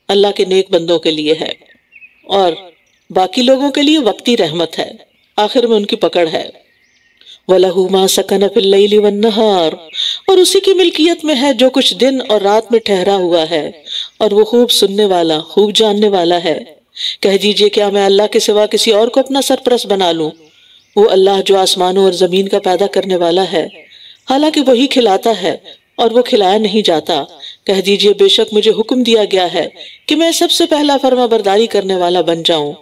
اللہ کے نیک بندوں کے لیے ہے اور باقی لوگوں کے لیے وقتی رحمت ہے، آخر میں ان کی پکڑ ہے. وَلَهُ مَا سَكَنَ فِي اللَّيْلِ وَالنَّهَارِ، اور اسی کی ملکیت میں ہے جو کچھ دن اور رات میں ٹھہرا ہوا ہے، اور وہ خوب سننے والا خوب جاننے والا ہے. کہہ دیجئے کیا میں اللہ کے سوا کسی اور کو اپنا سرپرست بنا لوں؟ وہ اللہ جو آسمانوں اور زمین کا پیدا کرنے والا ہے، حالانکہ وہی کھلاتا ہے اور وہ کھلایا نہیں جاتا. کہہ دیجئے بے شک مجھے حکم دیا گیا ہے کہ میں سب سے پہلا فرما برداری کرنے والا بن جاؤں،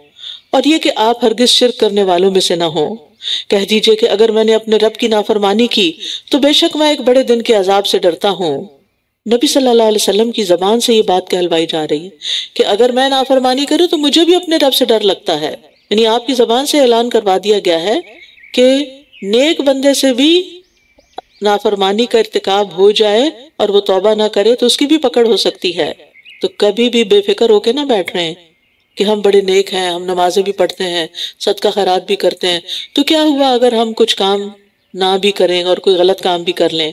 اور یہ کہ آپ ہرگز شرک کرنے والوں میں سے نہ ہوں. کہہ دیجئے کہ اگر میں نے اپنے رب کی نافرمانی کی تو بے شک میں ایک بڑے دن کے عذاب سے ڈرتا ہوں. نبی صلی اللہ علیہ وسلم کی زبان سے یہ بات کہلوائی جا رہی ہے کہ اگر میں نافرمانی کروں تو مجھے بھی اپنے رب سے ڈر لگتا ہے. یعنی آپ کی زبان سے اعلان کروا دیا گیا ہے کہ نیک بندے سے بھی نافرمانی کا ارتکاب ہو جائے اور وہ توبہ نہ کرے تو اس کی بھی پکڑ ہو سکتی ہے. تو کبھی بھی بے فکر ہو کے نہ بیٹھ رہے ہیں کہ ہم بڑے نیک ہیں، ہم نمازیں بھی پڑھتے ہیں، صدقہ خیرات بھی کرتے ہیں، تو کیا ہوا اگر ہم کچھ کام نہ بھی کریں اور کوئی غلط کام بھی کر لیں.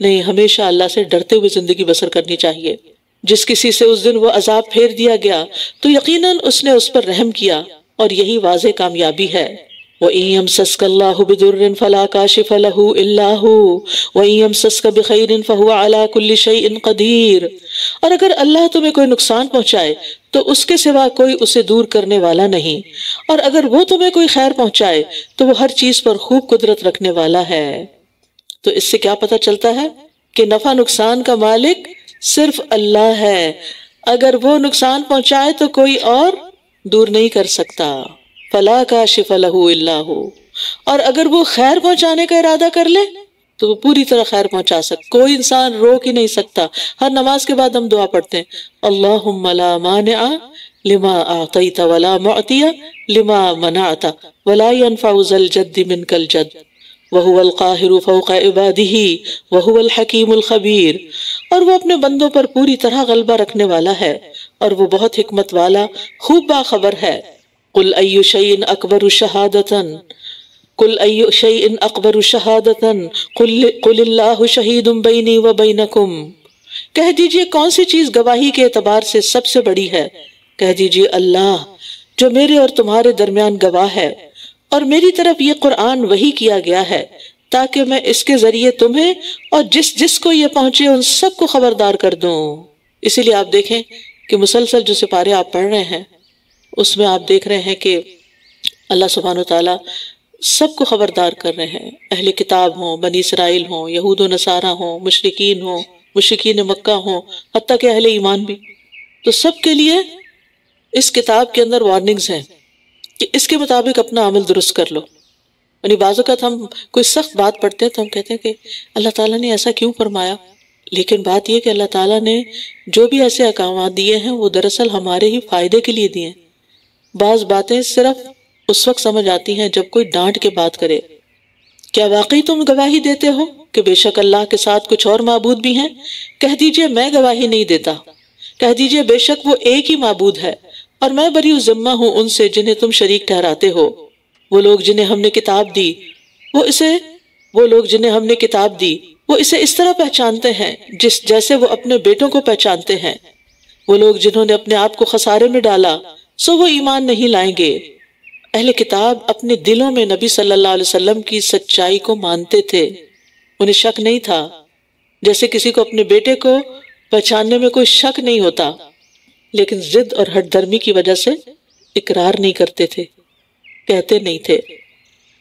نہیں، ہمیشہ اللہ سے ڈرتے ہوئے زندگی بسر کرنی چاہیے. جس کسی سے اس دن وہ عذاب پھیر دیا گیا تو یقیناً اس نے اس پر رحم کیا، اور یہی واضح کامیابی ہے. وَإِن يَمْسَسْكَ اللَّهُ بِضُرٍّ فَلَا كَاشِفَ لَهُ إِلَّا هُوَ وَإِن يَمْسَسْكَ بِخَيْرٍ فَهُوَ عَلَى كُلِّ شَيْءٍ قَدِيرٌ. اور اگر اللہ تمہیں کوئی نقصان پہنچائے تو اس کے سوا کوئی اسے دور کرنے والا نہیں، اور اگر وہ تمہیں کوئی خیر پہنچائے تو وہ ہر چیز پر خوب قدرت رکھنے والا ہے. تو اس سے کیا پتہ چلتا ہے کہ نفع نقصان کا مالک صرف اللہ ہے. اگر وہ نقصان پہنچائے تو کوئی اور دور نہیں کر سکتا. فلا کاشف لہ الا ہو. اور اگر وہ خیر پہنچانے کا ارادہ کر لے تو وہ پوری طرح خیر پہنچا سکتا. کوئی انسان روک ہی نہیں سکتا. ہر نماز کے بعد ہم دعا پڑھتے ہیں اللہم لا مانع لما اعطیت ولا معطی لما منعت ولا ينفع ذا الجد منک الجد وهو القاہر فوق عباده وهو الحکیم الخبیر. اور وہ اپنے بندوں پر پوری طرح غلبہ رکھنے والا ہے اور وہ بہت حکمت والا خوب باخبر ہے. قل ای شیء اکبر شہادتا قل ای شیء اکبر شہادتا قل اللہ شہید بینی و بینکم. کہہ دیجئے کون سی چیز گواہی کے اعتبار سے سب سے بڑی ہے؟ کہہ دیجئے اللہ جو میرے اور تمہارے درمیان گواہ ہے، اور میری طرف یہ قرآن وحی کیا گیا ہے تاکہ میں اس کے ذریعے تمہیں اور جس جس کو یہ پہنچے ان سب کو خبردار کر دوں. اسی لیے آپ دیکھیں کہ مسلسل جو سپارے آپ پڑھ رہے ہیں اس میں آپ دیکھ رہے ہیں کہ اللہ سبحانہ وتعالیٰ سب کو خبردار کر رہے ہیں. اہل کتاب ہوں، بنی اسرائیل ہوں، یہود و نصارہ ہوں، مشرکین ہوں، مشرکین مکہ ہوں، حتیٰ کہ اہل ایمان بھی. تو سب کے لیے اس کتاب کے اندر وارننگز ہیں کہ اس کے مطابق اپنا عمل درست کر لو. یعنی بعض اوقات ہم کوئی سخت بات پڑھتے ہیں تو ہم کہتے ہیں کہ اللہ تعالیٰ نے ایسا کیوں فرمایا، لیکن بات یہ کہ اللہ تعالیٰ نے جو بھی ایسے احکامات دیے ہیں وہ دراصل ہمارے ہی فائدے کے لیے دیے ہیں۔ بعض باتیں صرف اس وقت سمجھ آتی ہیں جب کوئی ڈانٹ کے بات کرے۔ کیا واقعی تم گواہی دیتے ہو کہ بے شک اللہ کے ساتھ کچھ اور معبود بھی ہیں؟ کہہ دیجئے میں گواہی نہیں دیتا۔ کہہ دیجئے بے شک وہ ایک ہی معبود ہے اور میں بری ذمہ ہوں ان سے جنہیں تم شریک ٹھہراتے ہو۔ وہ لوگ جنہیں ہم نے کتاب دی وہ اسے اس طرح پہچانتے ہیں جیسے وہ اپنے بیٹوں کو پہچانتے ہیں۔ وہ لوگ جنہوں نے اپنے آپ کو خسارے میں ڈالا سو وہ ایمان نہیں لائیں گے۔ اہل کتاب اپنے دلوں میں نبی صلی اللہ علیہ وسلم کی سچائی کو مانتے تھے، انہیں شک نہیں تھا، جیسے کسی کو اپنے بیٹے کو پہچاننے میں کوئی شک نہیں ہوتا، لیکن ضد اور ہٹ درمی کی وجہ سے اقرار نہیں کرتے تھے، کہتے نہیں تھے،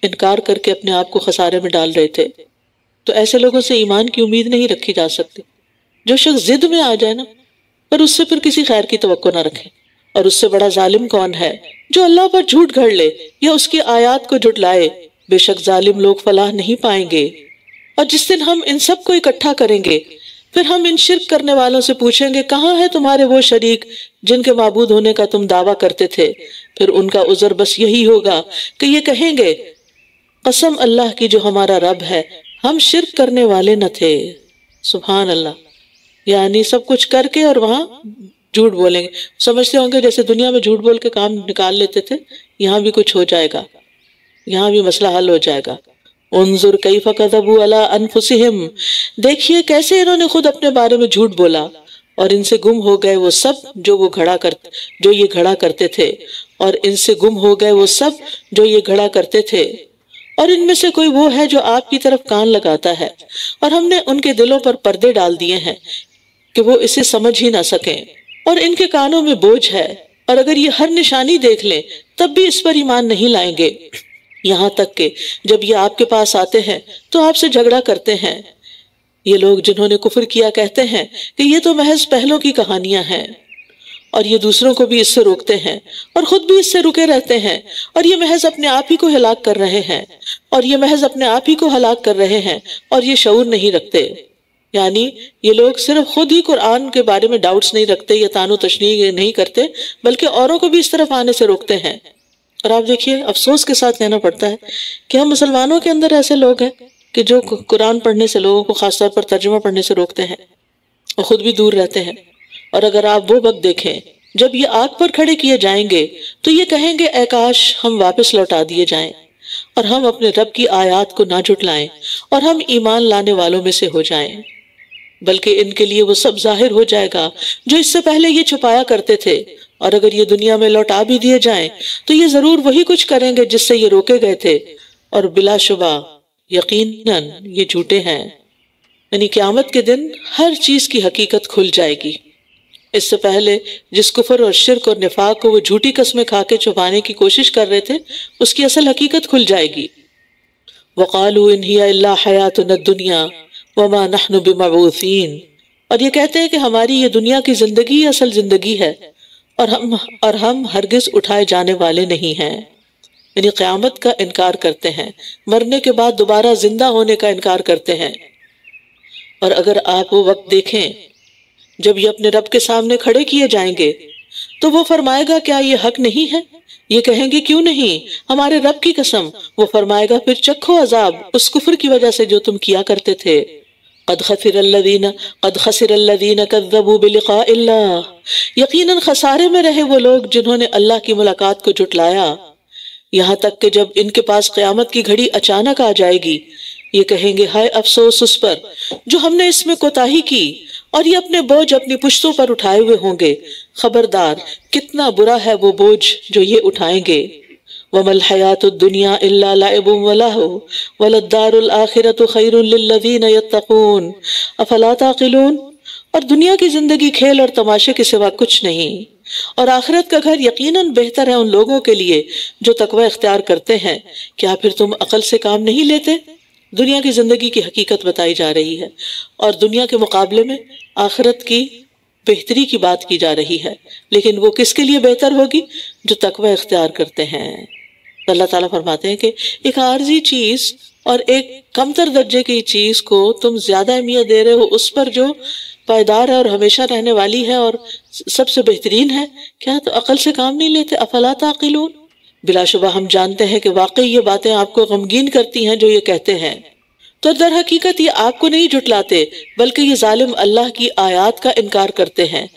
انکار کر کے اپنے آپ کو خسارے میں ڈال رہے تھے۔ تو ایسے لوگوں سے ایمان کی امید نہیں رکھی جا سکتی۔ جو شخص ضد میں آ جائے نا، پر اس سے پھر کسی خیر کی توقع نہ رکھے۔ اور اس سے بڑا ظالم کون ہے جو اللہ پر جھوٹ گھڑ لے یا اس کی آیات کو جھٹلائے؟ بے شک ظالم لوگ فلاح نہیں پائیں گے۔ اور جس دن ہم ان سب کو اکٹھا کریں گے، پھر ہم ان شرک کرنے والوں سے پوچھیں گے کہاں ہے تمہارے وہ شریک جن کے معبود ہونے کا تم دعویٰ کرتے تھے؟ پھر ان کا عذر بس یہی ہوگا کہ یہ کہیں گے قسم اللہ کی جو ہمارا رب ہے، ہم شرک کرنے والے نہ تھے۔ سبحان اللہ، یعنی سب کچھ کر کے اور وہاں جھوٹ بولیں گے۔ سمجھتے ہوں گے جیسے دنیا میں جھوٹ بول کے کام نکال لیتے تھے، یہاں بھی کچھ ہو جائے گا، یہاں بھی مسئلہ حل ہو جائے گا۔ انظر کیف کذبوا علی انفسہم، دیکھیے کیسے انہوں نے خود اپنے بارے میں جھوٹ بولا، اور ان سے گم ہو گئے وہ سب جو یہ گھڑا کرتے تھے، اور ان سے گم ہو گئے وہ سب جو یہ گھڑا کرتے تھے۔ اور ان میں سے کوئی وہ ہے جو آپ کی طرف کان لگاتا ہے، اور ہم نے ان کے دلوں پر پردے ڈال دیے ہیں کہ وہ اسے سمجھ ہی نہ سکیں، اور ان کے کانوں میں بوجھ ہے، اور اگر یہ ہر نشانی دیکھ لیں تب بھی اس پر ایمان نہیں لائیں گے، یہاں تک کہ جب یہ آپ کے پاس آتے ہیں تو آپ سے جھگڑا کرتے ہیں۔ یہ لوگ جنہوں نے کفر کیا کہتے ہیں کہ یہ تو محض پہلوں کی کہانیاں ہیں، اور یہ دوسروں کو بھی اس سے روکتے ہیں اور خود بھی اس سے رکے رہتے ہیں، اور یہ محض اپنے آپ ہی کو ہلاک کر رہے ہیں، اور یہ شعور نہیں رکھتے۔ یعنی یہ لوگ صرف خود ہی قرآن کے بارے میں ڈاؤٹس نہیں رکھتے یا تان و تشنیع نہیں کرتے، بلکہ اوروں کو بھی اس طرف آنے سے روکتے ہیں۔ اور آپ دیکھیے افسوس کے ساتھ کہنا پڑتا ہے کہ ہم مسلمانوں کے اندر ایسے لوگ ہیں کہ جو قرآن پڑھنے سے لوگوں کو خاص طور پر ترجمہ پڑھنے سے روکتے ہیں اور خود بھی دور رہتے ہیں۔ اور اگر آپ وہ وقت دیکھیں جب یہ آگ پر کھڑے کیے جائیں گے تو یہ کہیں گے اے کاش ہم واپس لوٹا دیے جائیں اور ہم اپنے رب کی آیات کو نہ جھٹلائیں اور ہم ایمان لانے والوں میں سے ہو جائیں، بلکہ ان کے لیے وہ سب ظاہر ہو جائے گا جو اس سے پہلے یہ چھپایا کرتے تھے، اور اگر یہ دنیا میں لوٹا بھی دیے جائیں تو یہ ضرور وہی کچھ کریں گے جس سے یہ روکے گئے تھے، اور بلا شبہ یقیناً یہ جھوٹے ہیں۔ یعنی قیامت کے دن ہر چیز کی حقیقت کھل جائے گی۔ اس سے پہلے جس کفر اور شرک اور نفاق کو وہ جھوٹی قسمیں کھا کے چھپانے کی کوشش کر رہے تھے، اس کی اصل حقیقت کھل جائے گی۔ وَقَالُوا إِنْ هِيَ إِلَّا حَيَاتُنَا الدُّنْيَا وَمَا نَحْنُ بِمَبْعُوثِينَ، اور یہ کہتے ہیں کہ ہماری یہ دنیا کی زندگی اصل زندگی ہے اور ہم ہرگز اٹھائے جانے والے نہیں ہیں۔ یعنی قیامت کا انکار کرتے ہیں، مرنے کے بعد دوبارہ زندہ ہونے کا انکار کرتے ہیں۔ اور اگر آپ وہ وقت دیکھیں جب یہ اپنے رب کے سامنے کھڑے کیے جائیں گے تو وہ فرمائے گا کیا یہ حق نہیں ہے؟ یہ کہیں گے کیوں نہیں، ہمارے رب کی قسم۔ وہ فرمائے گا پھر چکھو عذاب اس کفر کی وجہ سے جو تم کیا کرتے تھے۔ قد خسر الذین کذبوا بلقاء اللہ، یقیناً خسارے میں رہے وہ لوگ جنہوں نے اللہ کی ملاقات کو جھٹلایا۔ یہاں تک کہ جب ان کے پاس قیامت کی گھڑی اچانک آ جائے گی، یہ کہیں گے ہائے افسوس اس پر جو ہم نے اس میں کوتاہی کی، اور یہ اپنے بوجھ اپنی پشتوں پر اٹھائے ہوئے ہوں گے۔ خبردار کتنا برا ہے وہ بوجھ جو یہ اٹھائیں گے۔ وَمَا الْحَيَاةُ الدُّنْيَا إِلَّا لَعِبٌ وَلَهْوٌ وَلَلدَّارُ الْآخِرَةُ خَيْرٌ لِلَّذِينَ يَتَّقُونَ أَفَلَا تَعْقِلُونَ، اور دنیا کی زندگی کھیل اور تماشے کے سوا کچھ نہیں، اور آخرت کا گھر یقیناً بہتر ہے ان لوگوں کے لیے جو تقوی اختیار کرتے ہیں۔ کیا پھر تم عقل سے کام نہیں لیتے؟ دنیا کی زندگی کی حقیقت بتائی جا رہی ہے، اور دنیا کے مقابلے میں آخرت کی بہتری کی بات کی جا رہی ہے، لیکن وہ کس کے لیے بہتر ہوگی؟ جو تقوی اختیار کرتے ہیں۔ تو اللہ تعالیٰ فرماتے ہیں کہ ایک عارضی چیز اور ایک کمتر درجے کی چیز کو تم زیادہ اہمیت دے رہے ہو اس پر جو پائیدار ہے اور ہمیشہ رہنے والی ہے اور سب سے بہترین ہے، کیا تو عقل سے کام نہیں لیتے؟ افلا تعقلون؟ بلا شبہ ہم جانتے ہیں کہ واقعی یہ باتیں آپ کو غمگین کرتی ہیں جو یہ کہتے ہیں، تو در حقیقت یہ آپ کو نہیں جھٹلاتے بلکہ یہ ظالم اللہ کی آیات کا انکار کرتے ہیں۔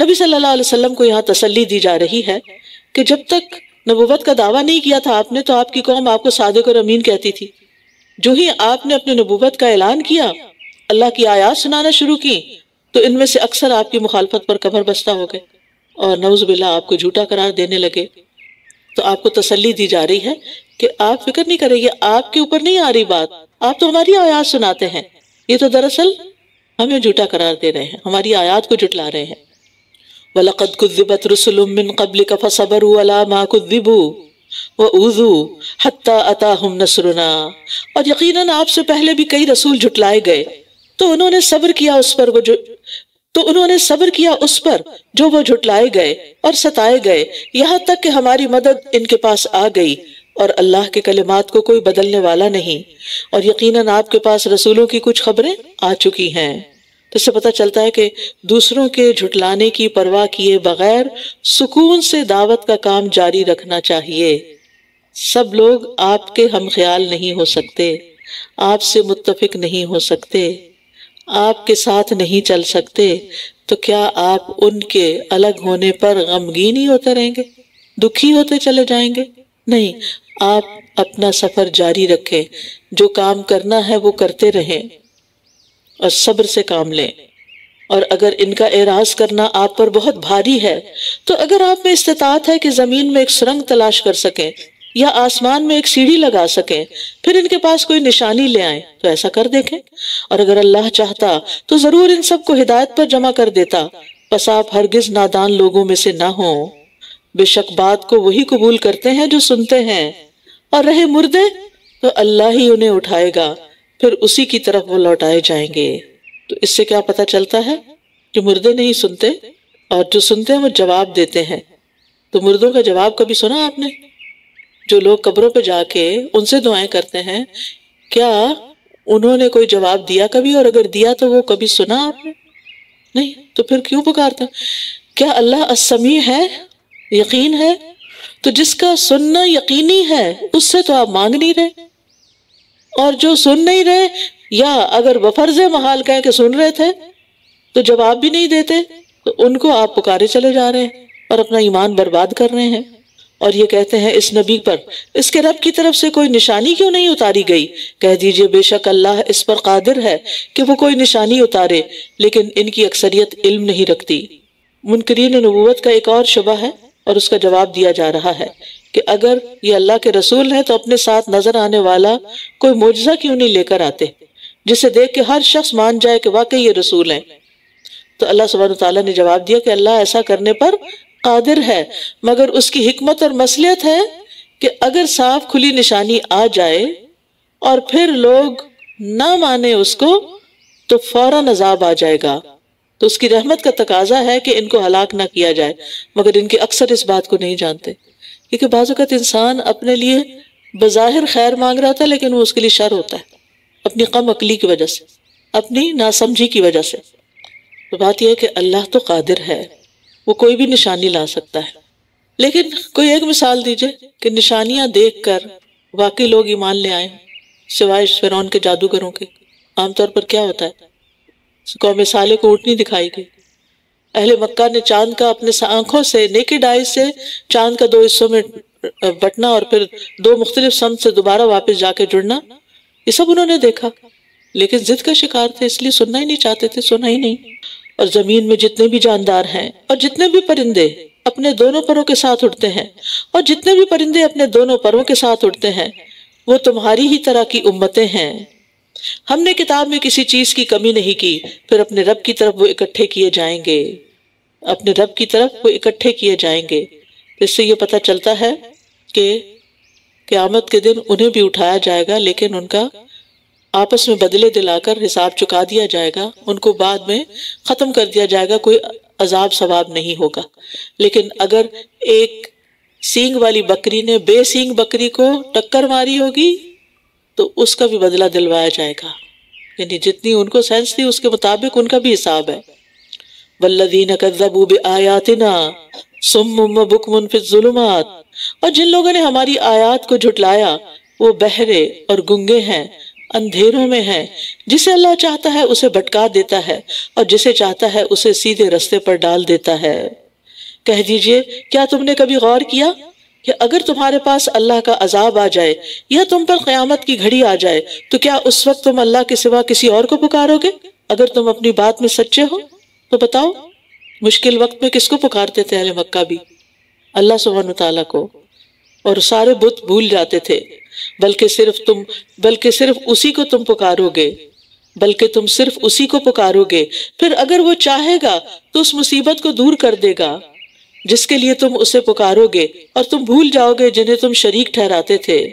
نبی صلی اللہ علیہ وسلم کو یہاں تسلی دی جا رہی ہے کہ جب تک نبوت کا دعویٰ نہیں کیا تھا آپ نے تو آپ کی قوم آپ کو صادق اور امین کہتی تھی۔ جو ہی آپ نے اپنے نبوت کا اعلان کیا، اللہ کی آیات سنانا شروع کی، تو ان میں سے اکثر آپ کی مخالفت پر کمر بستہ ہو گئے اور نعوذ باللہ آپ کو جھوٹا قرار دینے لگے۔ تو آپ کو تسلی دی جا رہی ہے کہ آپ فکر نہیں کریں، یہ آپ کے اوپر نہیں آ رہی بات، آپ تو ہماری آیات سناتے ہیں، یہ تو دراصل ہمیں جھوٹا قرار دے رہے ہیں، ہماری آیات کو جھٹلا رہے ہیں۔ وَلَقَدْ كُذِّبَتْ رُسُلٌ مِّن قَبْلِكَ فَصَبَرُوا عَلَىٰ مَا كُذِّبُوا وَأُوذُوا حَتَّىٰ أَتَاهُمْ نَصْرُنَا، اور یقیناً آپ سے پہلے بھی کئی رسول جھٹلائے گئے تو انہوں نے صبر کیا اس پر جو وہ جھٹلائے گئے اور ستائے گئے، یہاں تک کہ ہماری مدد ان کے پاس آ گئی، اور اللہ کے کلمات کو کوئی بدلنے والا نہیں، اور یقیناً آپ کے پاس رسولوں کی کچھ خبریں آ چکی ہیں۔ تو اس سے پتہ چلتا ہے کہ دوسروں کے جھٹلانے کی پرواہ کیے بغیر سکون سے دعوت کا کام جاری رکھنا چاہیے۔ سب لوگ آپ کے ہم خیال نہیں ہو سکتے، آپ سے متفق نہیں ہو سکتے، آپ کے ساتھ نہیں چل سکتے، تو کیا آپ ان کے الگ ہونے پر غمگین ہی ہوتے رہیں گے، دکھی ہوتے چلے جائیں گے؟ نہیں، آپ اپنا سفر جاری رکھیں، جو کام کرنا ہے وہ کرتے رہیں اور صبر سے کام لیں۔ اور اگر ان کا اعراض کرنا آپ پر بہت بھاری ہے تو اگر آپ میں استطاعت ہے کہ زمین میں ایک سرنگ تلاش کر سکیں یا آسمان میں ایک سیڑھی لگا سکیں، پھر ان کے پاس کوئی نشانی لے آئیں تو ایسا کر دیکھیں، اور اگر اللہ چاہتا تو ضرور ان سب کو ہدایت پر جمع کر دیتا، پس آپ ہرگز نادان لوگوں میں سے نہ ہوں۔ بے شک بات کو وہی قبول کرتے ہیں جو سنتے ہیں، اور رہے مردے تو اللہ ہی انہیں اٹھائے گا، پھر اسی کی طرف وہ لوٹائے جائیں گے۔ تو اس سے کیا پتہ چلتا ہے کہ مردے نہیں سنتے اور جو سنتے ہیں وہ جواب دیتے ہیں۔ تو مردوں کا جواب کبھی سنا آپ نے؟ جو لوگ قبروں پہ جا کے ان سے دعائیں کرتے ہیں، کیا انہوں نے کوئی جواب دیا کبھی؟ اور اگر دیا تو وہ کبھی سنا آپ نے؟ نہیں، تو پھر کیوں پکارتے ہیں؟ کیا اللہ السمیع ہے، یقین ہے؟ تو جس کا سننا یقینی ہے اس سے تو آپ مانگ نہیں رہے، اور جو سن نہیں رہے یا اگر بفرض محال کہیں کہ سن رہے تھے تو جواب بھی نہیں دیتے، تو ان کو آپ پکارے چلے جا رہے ہیں اور اپنا ایمان برباد کر رہے ہیں۔ اور یہ کہتے ہیں اس نبی پر اس کے رب کی طرف سے کوئی نشانی کیوں نہیں اتاری گئی؟ کہہ دیجئے بے شک اللہ اس پر قادر ہے کہ وہ کوئی نشانی اتارے، لیکن ان کی اکثریت علم نہیں رکھتی۔ منکرین نبوت کا ایک اور شبہ ہے اور اس کا جواب دیا جا رہا ہے کہ اگر یہ اللہ کے رسول ہیں تو اپنے ساتھ نظر آنے والا کوئی معجزہ کیوں نہیں لے کر آتے جسے دیکھ کے ہر شخص مان جائے کہ واقعی یہ رسول ہیں؟ تو اللہ سبحانہ وتعالیٰ نے جواب دیا کہ اللہ ایسا کرنے پر قادر ہے، مگر اس کی حکمت اور مصلحت ہے کہ اگر صاف کھلی نشانی آ جائے اور پھر لوگ نہ مانے اس کو تو فوراً عذاب آ جائے گا۔ تو اس کی رحمت کا تقاضا ہے کہ ان کو ہلاک نہ کیا جائے، مگر ان کے اکثر اس بات کو نہیں جانتے، کیونکہ بعض اوقات انسان اپنے لیے بظاہر خیر مانگ رہا ہوتا ہے لیکن وہ اس کے لیے شر ہوتا ہے، اپنی کم عقلی کی وجہ سے، اپنی ناسمجھی کی وجہ سے۔ تو بات یہ ہے کہ اللہ تو قادر ہے، وہ کوئی بھی نشانی لا سکتا ہے، لیکن کوئی ایک مثال دیجئے کہ نشانیاں دیکھ کر واقعی لوگ ایمان لے آئیں، سوائے فرعون کے جادوگروں کے۔ عام طور پر کیا ہوتا ہے؟ قوم صالح کو اونٹنی دکھائی گئی، اہل مکہ نے چاند کا اپنے آنکھوں سے نیکڈ آئی سے چاند کا 2 حصوں میں بٹنا اور پھر 2 مختلف سمت سے دوبارہ واپس جا کے جڑنا، یہ سب انہوں نے دیکھا، لیکن ضد کا شکار تھے، اس لیے سننا ہی نہیں چاہتے تھے، سنا ہی نہیں۔ اور زمین میں جتنے بھی جاندار ہیں اور جتنے بھی پرندے اپنے دونوں پروں کے ساتھ اڑتے ہیں، اور جتنے بھی پرندے اپنے دونوں پروں کے ساتھ اڑتے ہیں، وہ تمہاری ہی طرح کی امتیں ہیں۔ ہم نے کتاب میں کسی چیز کی کمی نہیں کی، پھر اپنے رب کی طرف وہ اکٹھے کیے جائیں گے، اپنے رب کی طرف وہ اکٹھے کیے جائیں گے۔ اس سے یہ پتہ چلتا ہے کہ قیامت کے دن انہیں بھی اٹھایا جائے گا، لیکن ان کا آپس میں بدلے دلا کر حساب چکا دیا جائے گا، ان کو بعد میں ختم کر دیا جائے گا، کوئی عذاب ثواب نہیں ہوگا۔ لیکن اگر ایک سینگ والی بکری نے بے سینگ بکری کو ٹکر ماری ہوگی تو اس کا بھی بدلہ دلوایا جائے گا، یعنی جتنی ان کو سینس تھی اس کے مطابق ان کا بھی حساب ہے۔ والذین کذبوا بآیاتنا صم وبکم فی الظلمات، اور جن لوگوں نے ہماری آیات کو جھٹلایا وہ بہرے اور گنگے ہیں، اندھیروں میں ہیں، جسے اللہ چاہتا ہے اسے بھٹکا دیتا ہے اور جسے چاہتا ہے اسے سیدھے رستے پر ڈال دیتا ہے۔ کہہ دیجئے کیا تم نے کبھی غور کیا کہ اگر تمہارے پاس اللہ کا عذاب آ جائے یا تم پر قیامت کی گھڑی آ جائے تو کیا اس وقت تم اللہ کے سوا کسی اور کو پکارو گے؟ اگر تم اپنی بات میں سچے ہو تو بتاؤ، مشکل وقت میں کس کو پکارتے تھے اہل مکہ بھی؟ اللہ سبحانہ تعالیٰ کو، اور سارے بت بھول جاتے تھے، بلکہ صرف اسی کو تم پکارو گے، پھر اگر وہ چاہے گا تو اس مصیبت کو دور کر دے گا جس کے لیے تم اسے پکارو گے، اور تم بھول جاؤ گے جنہیں تم شریک ٹھہراتے تھے۔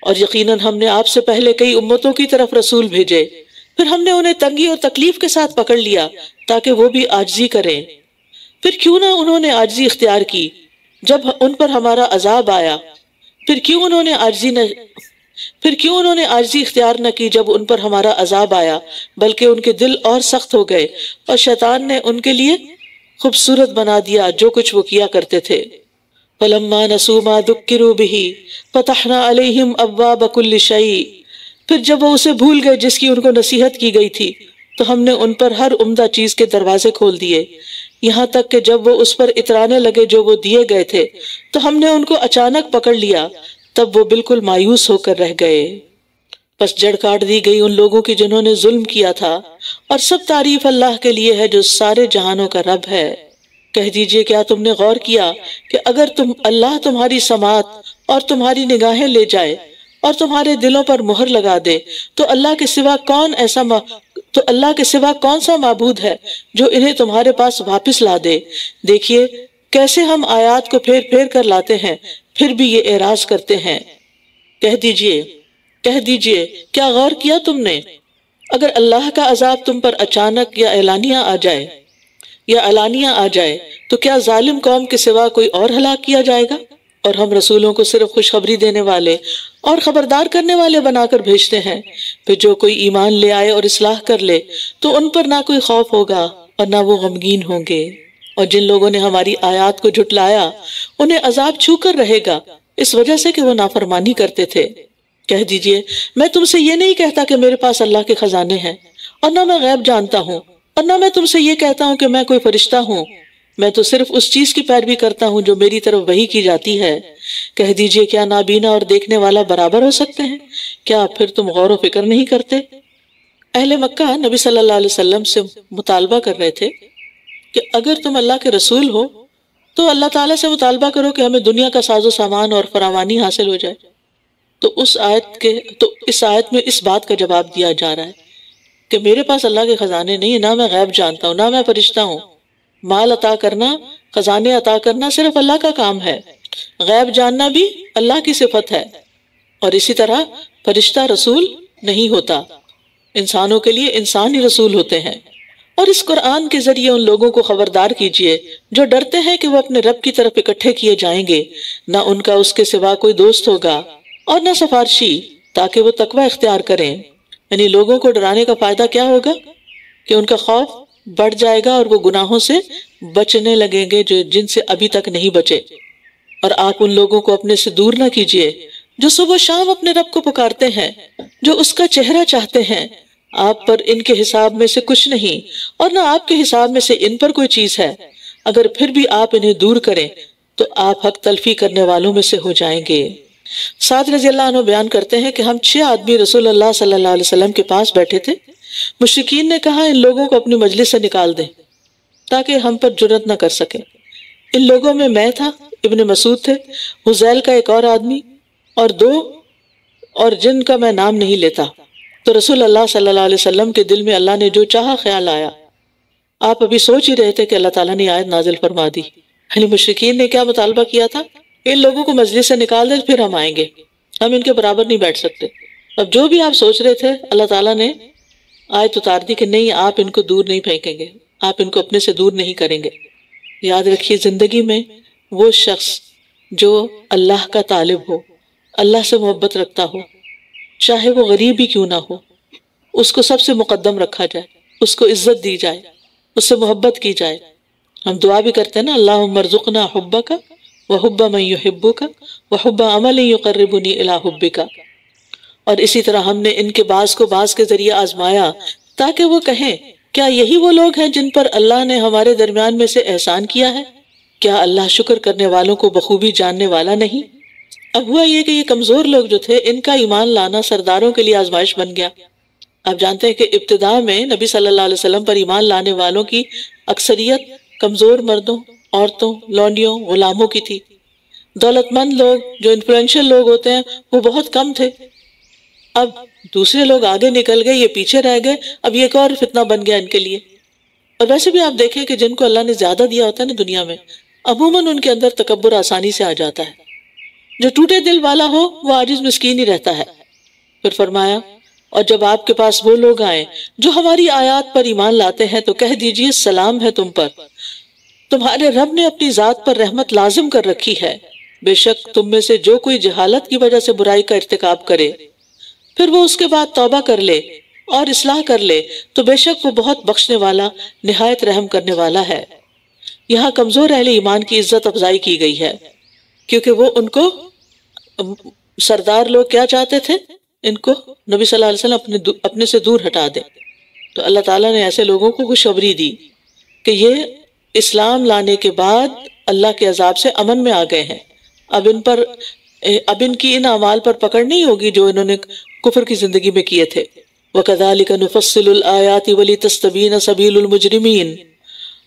اور یقیناً ہم نے آپ سے پہلے کئی امتوں کی طرف رسول بھیجے، پھر ہم نے انہیں تنگی اور تکلیف کے ساتھ پکڑ لیا تاکہ وہ بھی عاجزی کریں۔ پھر کیوں نہ انہوں نے عاجزی اختیار کی جب ان پر ہمارا عذاب آیا، پھر کیوں انہوں نے عاجزی اختیار نہ کی جب ان پر ہمارا عذاب آیا، بلکہ ان کے دل اور سخت ہو گئے اور شیطان نے ان کے لیے خوبصورت بنا دیا جو کچھ وہ کیا کرتے تھے۔ فَلَمَّا نَسُوا مَا ذُكِّرُوا بِهِ فَتَحْنَا عَلَيْهِمْ أَبْوَابَ كُلِّ شَيْءٍ، پھر جب وہ اسے بھول گئے جس کی ان کو نصیحت کی گئی تھی تو ہم نے ان پر ہر عمدہ چیز کے دروازے کھول دیے، یہاں تک کہ جب وہ اس پر اترانے لگے جو وہ دیے گئے تھے تو ہم نے ان کو اچانک پکڑ لیا، تب وہ بالکل مایوس ہو کر رہ گئے۔ پس جڑ کاٹ دی گئی ان لوگوں کی جنہوں نے ظلم کیا تھا، اور سب تعریف اللہ کے لیے ہے جو سارے جہانوں کا رب ہے۔ کہہ دیجئے کیا تم نے غور کیا کہ اگر اللہ تمہاری سماعت اور تمہاری نگاہیں لے جائے اور تمہارے دلوں پر مہر لگا دے تو اللہ کے سوا کون سا معبود ہے جو انہیں تمہارے پاس واپس لا دے؟ دیکھیے کیسے ہم آیات کو پھیر پھیر کر لاتے ہیں، پھر بھی یہ اعراض کرتے ہیں۔ کہہ دیجئے کیا غور کیا تم نے اگر اللہ کا عذاب تم پر اچانک یا علانیہ آ جائے تو کیا ظالم قوم کے سوا کوئی اور ہلاک کیا جائے گا؟ اور ہم رسولوں کو صرف خوشخبری دینے والے اور خبردار کرنے والے بنا کر بھیجتے ہیں، پھر جو کوئی ایمان لے آئے اور اصلاح کر لے تو ان پر نہ کوئی خوف ہوگا اور نہ وہ غمگین ہوں گے، اور جن لوگوں نے ہماری آیات کو جھٹلایا انہیں عذاب چھو کر رہے گا اس وجہ سے کہ وہ نافرمانی کرتے تھے۔ کہہ دیجئے میں تم سے یہ نہیں کہتا کہ میرے پاس اللہ کے خزانے ہیں، اور نہ میں غیب جانتا ہوں، اور نہ میں تم سے یہ کہتا ہوں کہ میں کوئی فرشتہ ہوں، میں تو صرف اس چیز کی پیروی کرتا ہوں جو میری طرف وحی کی جاتی ہے۔ کہہ دیجئے کیا نابینا اور دیکھنے والا برابر ہو سکتے ہیں؟ کیا پھر تم غور و فکر نہیں کرتے؟ اہل مکہ نبی صلی اللہ علیہ وسلم سے مطالبہ کر رہے تھے کہ اگر تم اللہ کے رسول ہو تو اللہ تعالیٰ سے مطالبہ کرو کہ ہمیں دنیا کا ساز و سامان اور فراوانی حاصل ہو جائے۔ تو اس آیت میں اس بات کا جواب دیا جا رہا ہے کہ میرے پاس اللہ کے خزانے نہیں، نہ میں غیب جانتا ہوں، نہ میں فرشتہ ہوں۔ مال عطا کرنا، خزانے عطا کرنا صرف اللہ کا کام ہے، غیب جاننا بھی اللہ کی صفت ہے، اور اسی طرح فرشتہ رسول نہیں ہوتا، انسانوں کے لیے انسان ہی رسول ہوتے ہیں۔ اور اس قرآن کے ذریعے ان لوگوں کو خبردار کیجئے جو ڈرتے ہیں کہ وہ اپنے رب کی طرف اکٹھے کیے جائیں گے، نہ ان کا اس کے سوا کوئی دوست ہوگا اور نہ سفارشی، تاکہ وہ تقوی اختیار کریں۔ یعنی لوگوں کو ڈرانے کا فائدہ کیا ہوگا کہ ان کا خوف بڑھ جائے گا اور وہ گناہوں سے بچنے لگیں گے جن سے ابھی تک نہیں بچے۔ اور آپ ان لوگوں کو اپنے سے دور نہ کیجئے جو صبح و شام اپنے رب کو پکارتے ہیں، جو اس کا چہرہ چاہتے ہیں۔ آپ پر ان کے حساب میں سے کچھ نہیں اور نہ آپ کے حساب میں سے ان پر کوئی چیز ہے، اگر پھر بھی آپ انہیں دور کریں تو آپ حق تلفی کرنے والوں میں سے ہو جائیں گے۔ سعد رضی اللہ عنہ بیان کرتے ہیں کہ ہم 6 آدمی رسول اللہ صلی اللہ علیہ وسلم کے پاس بیٹھے تھے۔ مشرکین نے کہا ان لوگوں کو اپنی مجلس سے نکال دیں تاکہ ہم پر جرأت نہ کر سکیں۔ ان لوگوں میں میں تھا، ابن مسعود تھے، حذیل کا ایک اور آدمی، اور 2 اور جن کا میں نام نہیں لیتا۔ تو رسول اللہ صلی اللہ علیہ وسلم کے دل میں اللہ نے جو چاہا خیال آیا۔ آپ ابھی سوچ ہی رہے تھے کہ اللہ تعالیٰ نے آیت نازل فرما دی۔ یعنی مشرکین نے کیا مطالبہ کیا تھا؟ ان لوگوں کو مجلس سے نکال دیں پھر ہم آئیں گے، ہم ان کے برابر نہیں بیٹھ سکتے۔ اب جو بھی آپ سوچ رہے تھے اللہ تعالیٰ نے آیت اتار دی کہ نہیں، آپ ان کو دور نہیں پھینکیں گے، آپ ان کو اپنے سے دور نہیں کریں گے۔ یاد رکھیے زندگی میں وہ شخص جو اللہ کا طالب ہو، اللہ سے محبت رکھتا ہو، چاہے وہ غریب ہی کیوں نہ ہو، اس کو سب سے مقدم رکھا جائے، اس کو عزت دی جائے، اس سے محبت کی جائے۔ ہم دعا بھی کرتے ہیں نا، اللہم ارزقنا حبک وحب من یحبک وحب عمل یقربنی الی حبک۔ اور اسی طرح ہم نے ان کے بعض کو بعض کے ذریعے آزمایا تاکہ وہ کہیں کیا یہی وہ لوگ ہیں جن پر اللہ نے ہمارے درمیان میں سے احسان کیا ہے؟ کیا اللہ شکر کرنے والوں کو بخوبی جاننے والا نہیں؟ اب ہوا یہ کہ یہ کمزور لوگ جو تھے، ان کا ایمان لانا سرداروں کے لیے آزمائش بن گیا۔ آپ جانتے ہیں کہ ابتدا میں نبی صلی اللہ علیہ وسلم پر ایمان لانے والوں کی اکثریت کمزور مردوں، عورتوں، لونڈیوں، غلاموں کی تھی۔ دولت مند لوگ، جو انفلوئنشل لوگ ہوتے ہیں، وہ بہت کم تھے۔ اب دوسرے لوگ آگے نکل گئے، یہ پیچھے رہ گئے، اب یہ ایک اور فتنہ بن گیا ان کے لیے۔ اور ویسے بھی آپ دیکھیں کہ جن کو اللہ نے زیادہ دیا ہوتا ہے نا دنیا میں، عموماً ان کے اندر تکبر آسانی سے آ جاتا ہے۔ جو ٹوٹے دل والا ہو وہ عاجز مسکین ہی رہتا ہے۔ پھر فرمایا، اور جب آپ کے پاس وہ لوگ آئیں جو ہماری آیات پر ایمان لاتے ہیں تو کہہ دیجئے سلام ہے تم پر، تمہارے رب نے اپنی ذات پر رحمت لازم کر رکھی ہے۔ بے شک تم میں سے جو کوئی جہالت کی وجہ سے برائی کا ارتکاب کرے پھر وہ اس کے بعد توبہ کر لے اور اصلاح کر لے تو بے شک وہ بہت بخشنے والا، نہایت رحم کرنے والا ہے۔ یہاں کمزور اہل ایمان کی عزت افزائی کی گئی ہے، کیونکہ وہ ان کو سردار لوگ کیا چاہتے تھے، ان کو نبی صلی اللہ علیہ وسلم اپنے سے دور ہٹا دے۔ تو اللہ تعالیٰ نے ایسے لوگوں کو خوشخبری دی کہ یہ اسلام لانے کے بعد اللہ کے عذاب سے امن میں آ گئے ہیں۔ اب ان کی ان اعمال پر پکڑ نہیں ہوگی جو انہوں نے کفر کی زندگی میں کیے تھے۔ وَكَذَلِكَ نُفَصِّلُ الْآيَاتِ وَلِتَسْتَبِينَ سَبِيلُ الْمُجْرِمِينَ،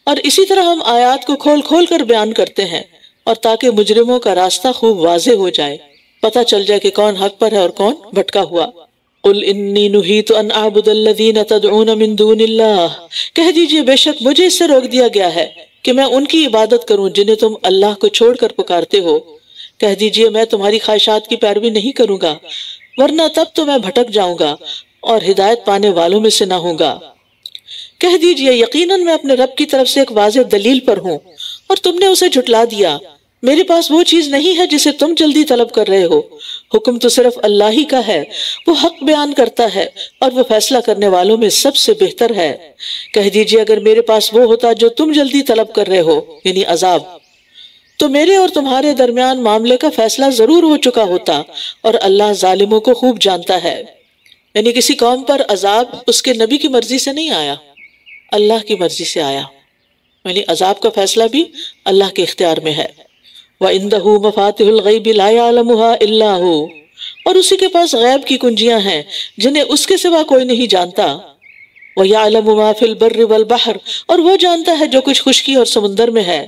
اور اسی طرح ہم آیات کو کھول کھول کر بیان کرتے ہیں، اور تاکہ مجرموں کا راستہ خوب واضح ہو جائے، پتہ چل جائے کہ کون حق پر ہے اور کون بھٹکا ہوا۔ قُلْ إِنِّي نُهِيتُ أَنْ أَعْبُدَ الَّذِينَ تَدْعُونَ مِن دُونِ اللَّهِ، کہہ دیجئے بے شک مجھے اس سے روک دیا گیا ہے کہ میں ان کی عبادت کروں جنہیں تم اللہ کو چھوڑ کر پکارتے ہو۔ کہہ دیجئے میں تمہاری خواہشات کی پیروی نہیں کروں گا، ورنہ تب تو میں بھٹک جاؤں گا اور ہدایت پانے والوں میں سے نہ ہوں گا۔ کہہ دیجئے یقیناً میں اپنے رب کی طرف سے ایک واضح دلیل پر ہوں اور تم نے اسے جھٹلا دیا۔ میرے پاس وہ چیز نہیں ہے جسے تم جلدی طلب کر رہے ہو، حکم تو صرف اللہ ہی کا ہے، وہ حق بیان کرتا ہے اور وہ فیصلہ کرنے والوں میں سب سے بہتر ہے۔ کہہ دیجئے اگر میرے پاس وہ ہوتا جو تم جلدی طلب کر رہے ہو، یعنی عذاب، تو میرے اور تمہارے درمیان معاملے کا فیصلہ ضرور ہو چکا ہوتا، اور اللہ ظالموں کو خوب جانتا ہے۔ یعنی کسی قوم پر عذاب اس کے نبی کی مرضی سے نہیں آیا، اللہ کی مرضی سے آیا، یعنی عذاب کا فیصلہ بھی اللہ کے اختیار میں ہے۔ وَعِندَهُ مَفَاتِحُ الْغَيْبِ لَا يَعْلَمُهَا إِلَّا هُوَ، اور اسی کے پاس غیب کی کنجیاں ہیں جنہیں اس کے سوا کوئی نہیں جانتا۔ وَيَعْلَمُ مَا فِي الْبَرِّ وَالْبَحْرِ، اور وہ جانتا ہے جو کچھ خشکی اور سمندر میں ہے،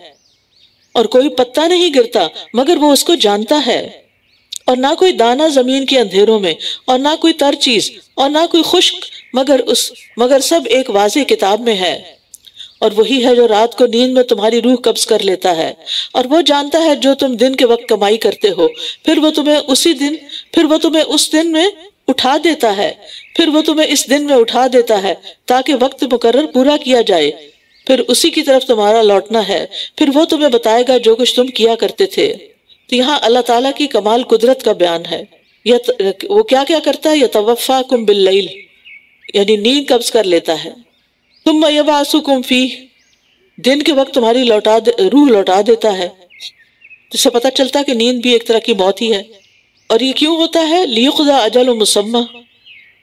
اور کوئی پتا نہیں گرتا مگر وہ اس کو جانتا ہے، اور نہ کوئی دانہ زمین کے اندھیروں میں، اور نہ کوئی تر چیز، اور نہ کوئی خشک، مگر سب ایک واضح کتاب میں ہے۔ اور وہی ہے جو رات کو نیند میں تمہاری روح قبض کر لیتا ہے، اور وہ جانتا ہے جو تم دن کے وقت کمائی کرتے ہو، پھر وہ تمہیں اس دن میں اٹھا دیتا ہے، پھر وہ تمہیں اس دن میں اٹھا دیتا ہے تاکہ وقت مقرر پورا کیا جائے، پھر اسی کی طرف تمہارا لوٹنا ہے، پھر وہ تمہیں بتائے گا جو کچھ تم کیا کرتے تھے۔ تو یہاں اللہ تعالیٰ کی کمال قدرت کا بیان ہے۔ وہ کیا کیا کرتا ہے؟ یتوفاکم باللیل، یعنی نیند قبض کر لیتا ہے، ثم یبعثکم فیہ، دن کے وقت تمہاری روح لوٹا دیتا ہے۔ اس سے پتہ چلتا ہے کہ نیند بھی ایک طرح کی موت ہی ہے۔ اور یہ کیوں ہوتا ہے؟ لیقضی اجل مسمی،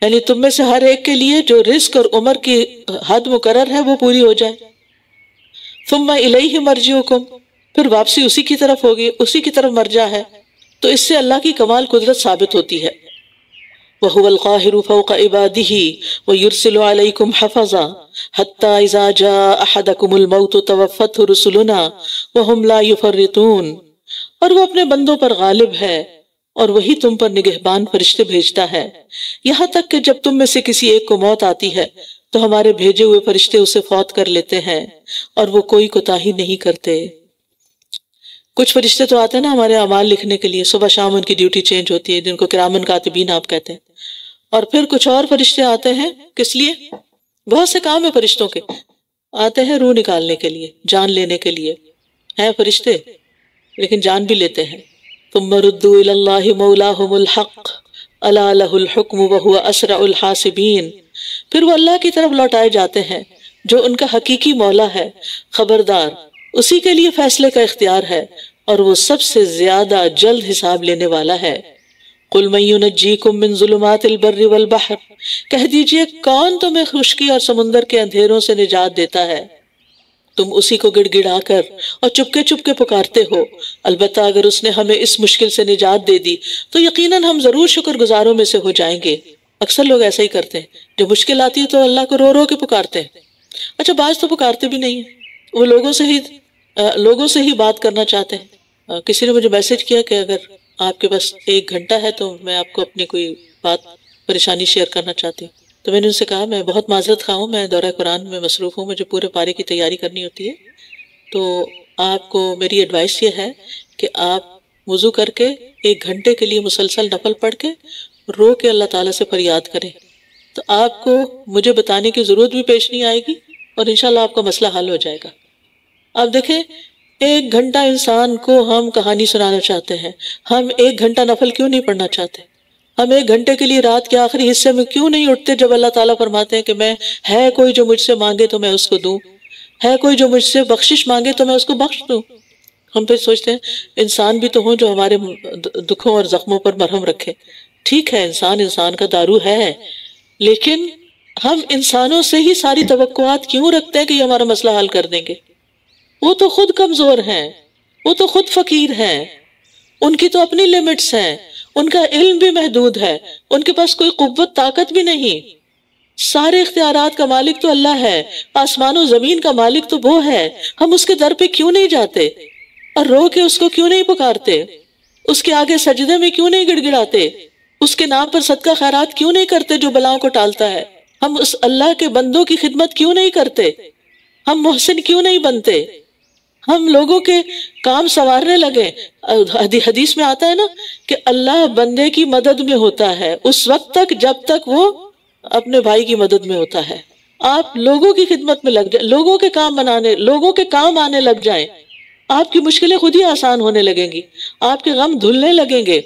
یعنی تم میں سے ہر ایک کے لیے جو رزق اور عمر کی حد مقرر ہے وہ پوری ہو جائے۔ ثم الیہ مرجعکم، پھر واپسی اسی کی طرف ہوگی، اسی کی طرف مرجع ہے۔ تو اس سے اللہ کی کمال قدرت ثابت ہوتی ہے۔ وَهُوَ الْقَاهِرُ فَوْقَ عِبَادِهِ وَيُرْسِلُ عَلَيْكُمْ حَفَظًا حَتَّى إِذَا جَاءَ أَحَدَكُمُ الْمَوْتُ تَوَفَّتْهُ رُسُلُنَا وَهُمْ لَا يُفَرِّطُونَ، اور وہ اپنے بندوں پر غالب ہے اور وہی تم پر نگہبان فرشتے بھیجتا ہے، یہاں تک کہ جب تم میں سے کسی ایک کو موت آتی ہے تو ہمارے بھیجے ہوئے فرشتے اسے فوت کر لیتے ہیں، اور وہ کوئی کوتاہی نہیں کرتے۔ کچھ فرشتے تو آتے ہیں نا ہمارے اعمال لکھنے کے لیے، صبح شام ان کی ڈیوٹی چینج ہوتی ہے، جن کو کرامن کاتبین آپ کہتے ہیں، اور پھر کچھ اور فرشتے آتے ہیں کس لیے؟ بہت سے کام ہیں فرشتوں کے، آتے ہیں روح نکالنے کے لیے، جان لینے کے لیے، ہیں فرشتے، لیکن جان بھی لیتے ہیں. ثم ردوا الی اللہ مولاہم الحق الا لہ الحکم وہو اسرع الحاسبین. پھر وہ اللہ کی طرف لوٹائے جاتے ہیں جو ان کا حقیقی مولا ہے. خبردار اسی کے لیے فیصلے کا اختیار ہے اور وہ سب سے زیادہ جلد حساب لینے والا ہے. قل من ینجیکم من ظلمات البر والبحر. کہہ دیجئے کون تمہیں خشکی اور سمندر کے اندھیروں سے نجات دیتا ہے؟ تم اسی کو گڑ گڑا کر اور چپکے چپکے پکارتے ہو. البتہ اگر اس نے ہمیں اس مشکل سے نجات دے دی تو یقیناً ہم ضرور شکر گزاروں میں سے ہو جائیں گے. اکثر لوگ ایسا ہی کرتے ہیں، جب مشکل آتی ہے تو اللہ کو رو رو کے پکارتے ہیں. اچھا بعض تو پکارتے بھی نہیں ہیں، وہ لوگوں سے ہی بات کرنا چاہتے ہیں. کسی نے مجھے میسج کیا کہ اگر آپ کے پاس 1 گھنٹہ ہے تو میں آپ کو اپنی کوئی بات پریشانی شیئر کرنا چاہتی ہوں. تو میں نے ان سے کہا میں بہت معذرت خواہ ہوں، میں دورہ قرآن میں مصروف ہوں، مجھے پورے پارے کی تیاری کرنی ہوتی ہے. تو آپ کو میری ایڈوائس یہ ہے کہ آپ وضو کر کے 1 گھنٹے کے لیے مسلسل نفل پڑھ کے رو کے اللہ تعالیٰ سے فریاد کریں، تو آپ کو مجھے بتانے کی ضرورت بھی پیش نہیں آئے گی اور انشاءاللہ آپ کا مسئلہ حل ہو جائے گا. آپ دیکھیں 1 گھنٹہ انسان کو ہم کہانی سنانا چاہتے ہیں، ہم 1 گھنٹہ نفل کیوں نہیں پڑھنا چاہتے؟ ہم 1 گھنٹے کے لیے رات کے آخری حصے میں کیوں نہیں اٹھتے جب اللہ تعالیٰ فرماتے ہیں کہ ہے کوئی جو مجھ سے مانگے تو میں اس کو دوں، ہے کوئی جو مجھ سے بخشش مانگے تو میں اس کو بخش دوں. ہم پھر سوچتے ہیں انسان بھی تو ہوں جو ہمارے دکھوں اور زخموں پر مرہم رکھے. ٹھیک ہے، انسان کا دارو ہے، لیکن ہم انسانوں سے ہی ساری توقعات کیوں رکھتے ہیں کہ یہ ہمارا مسئلہ حل کر دیں گے؟ وہ تو خود کمزور ہیں، وہ تو خود فقیر ہیں، ان کی تو اپنی لیمٹس ہیں، ان کا علم بھی محدود ہے، ان کے پاس کوئی قوت طاقت بھی نہیں. سارے اختیارات کا مالک تو اللہ ہے، آسمان و زمین کا مالک تو وہ ہے. ہم اس کے در پہ کیوں نہیں جاتے اور رو کے اس کو کیوں نہیں پکارتے؟ اس کے آگے سجدے میں کیوں نہیں گڑ گڑاتے؟ اس کے نام پر صدقہ خیرات کیوں نہیں کرتے جو بلاؤں کو ٹالتا ہے؟ ہم اس اللہ کے بندوں کی خدمت کیوں نہیں کرتے؟ ہم محسن کیوں نہیں بنتے؟ ہم لوگوں کے کام سنوارنے لگے. حدیث میں آتا ہے نا کہ اللہ بندے کی مدد میں ہوتا ہے اس وقت تک جب تک وہ اپنے بھائی کی مدد میں ہوتا ہے. آپ لوگوں کی خدمت میں لگ جائیں، لوگوں کے کام آنے لگ جائیں، آپ کی مشکلیں خود ہی آسان ہونے لگیں گی، آپ کے غم دھلنے لگیں گے.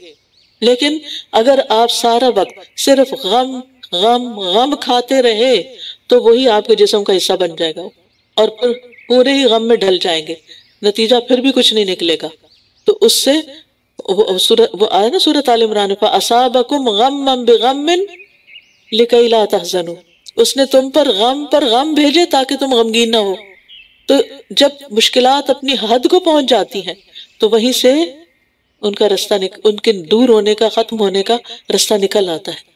لیکن اگر آپ سارا وقت صرف غم غم غم کھاتے رہے تو وہی آپ کے جسم کا حصہ بن جائے گا اور پھر پورے ہی غم میں ڈھل جائیں گے، نتیجہ پھر بھی کچھ نہیں نکلے گا. تو اس سے وہ آیا نا سورۃ آل عمران، فَأَصَابَكُمْ غَمًّا بِغَمٍّ لِكَيْ لَا تَحْزَنُوا. اس نے تم پر غم بھیجے تاکہ تم غمگین نہ ہو. تو جب مشکلات اپنی حد کو پہنچ جاتی ہیں تو وہیں سے ان کا رستہ ان کے دور ہونے کا، ختم ہونے کا رستہ نکل آتا ہے.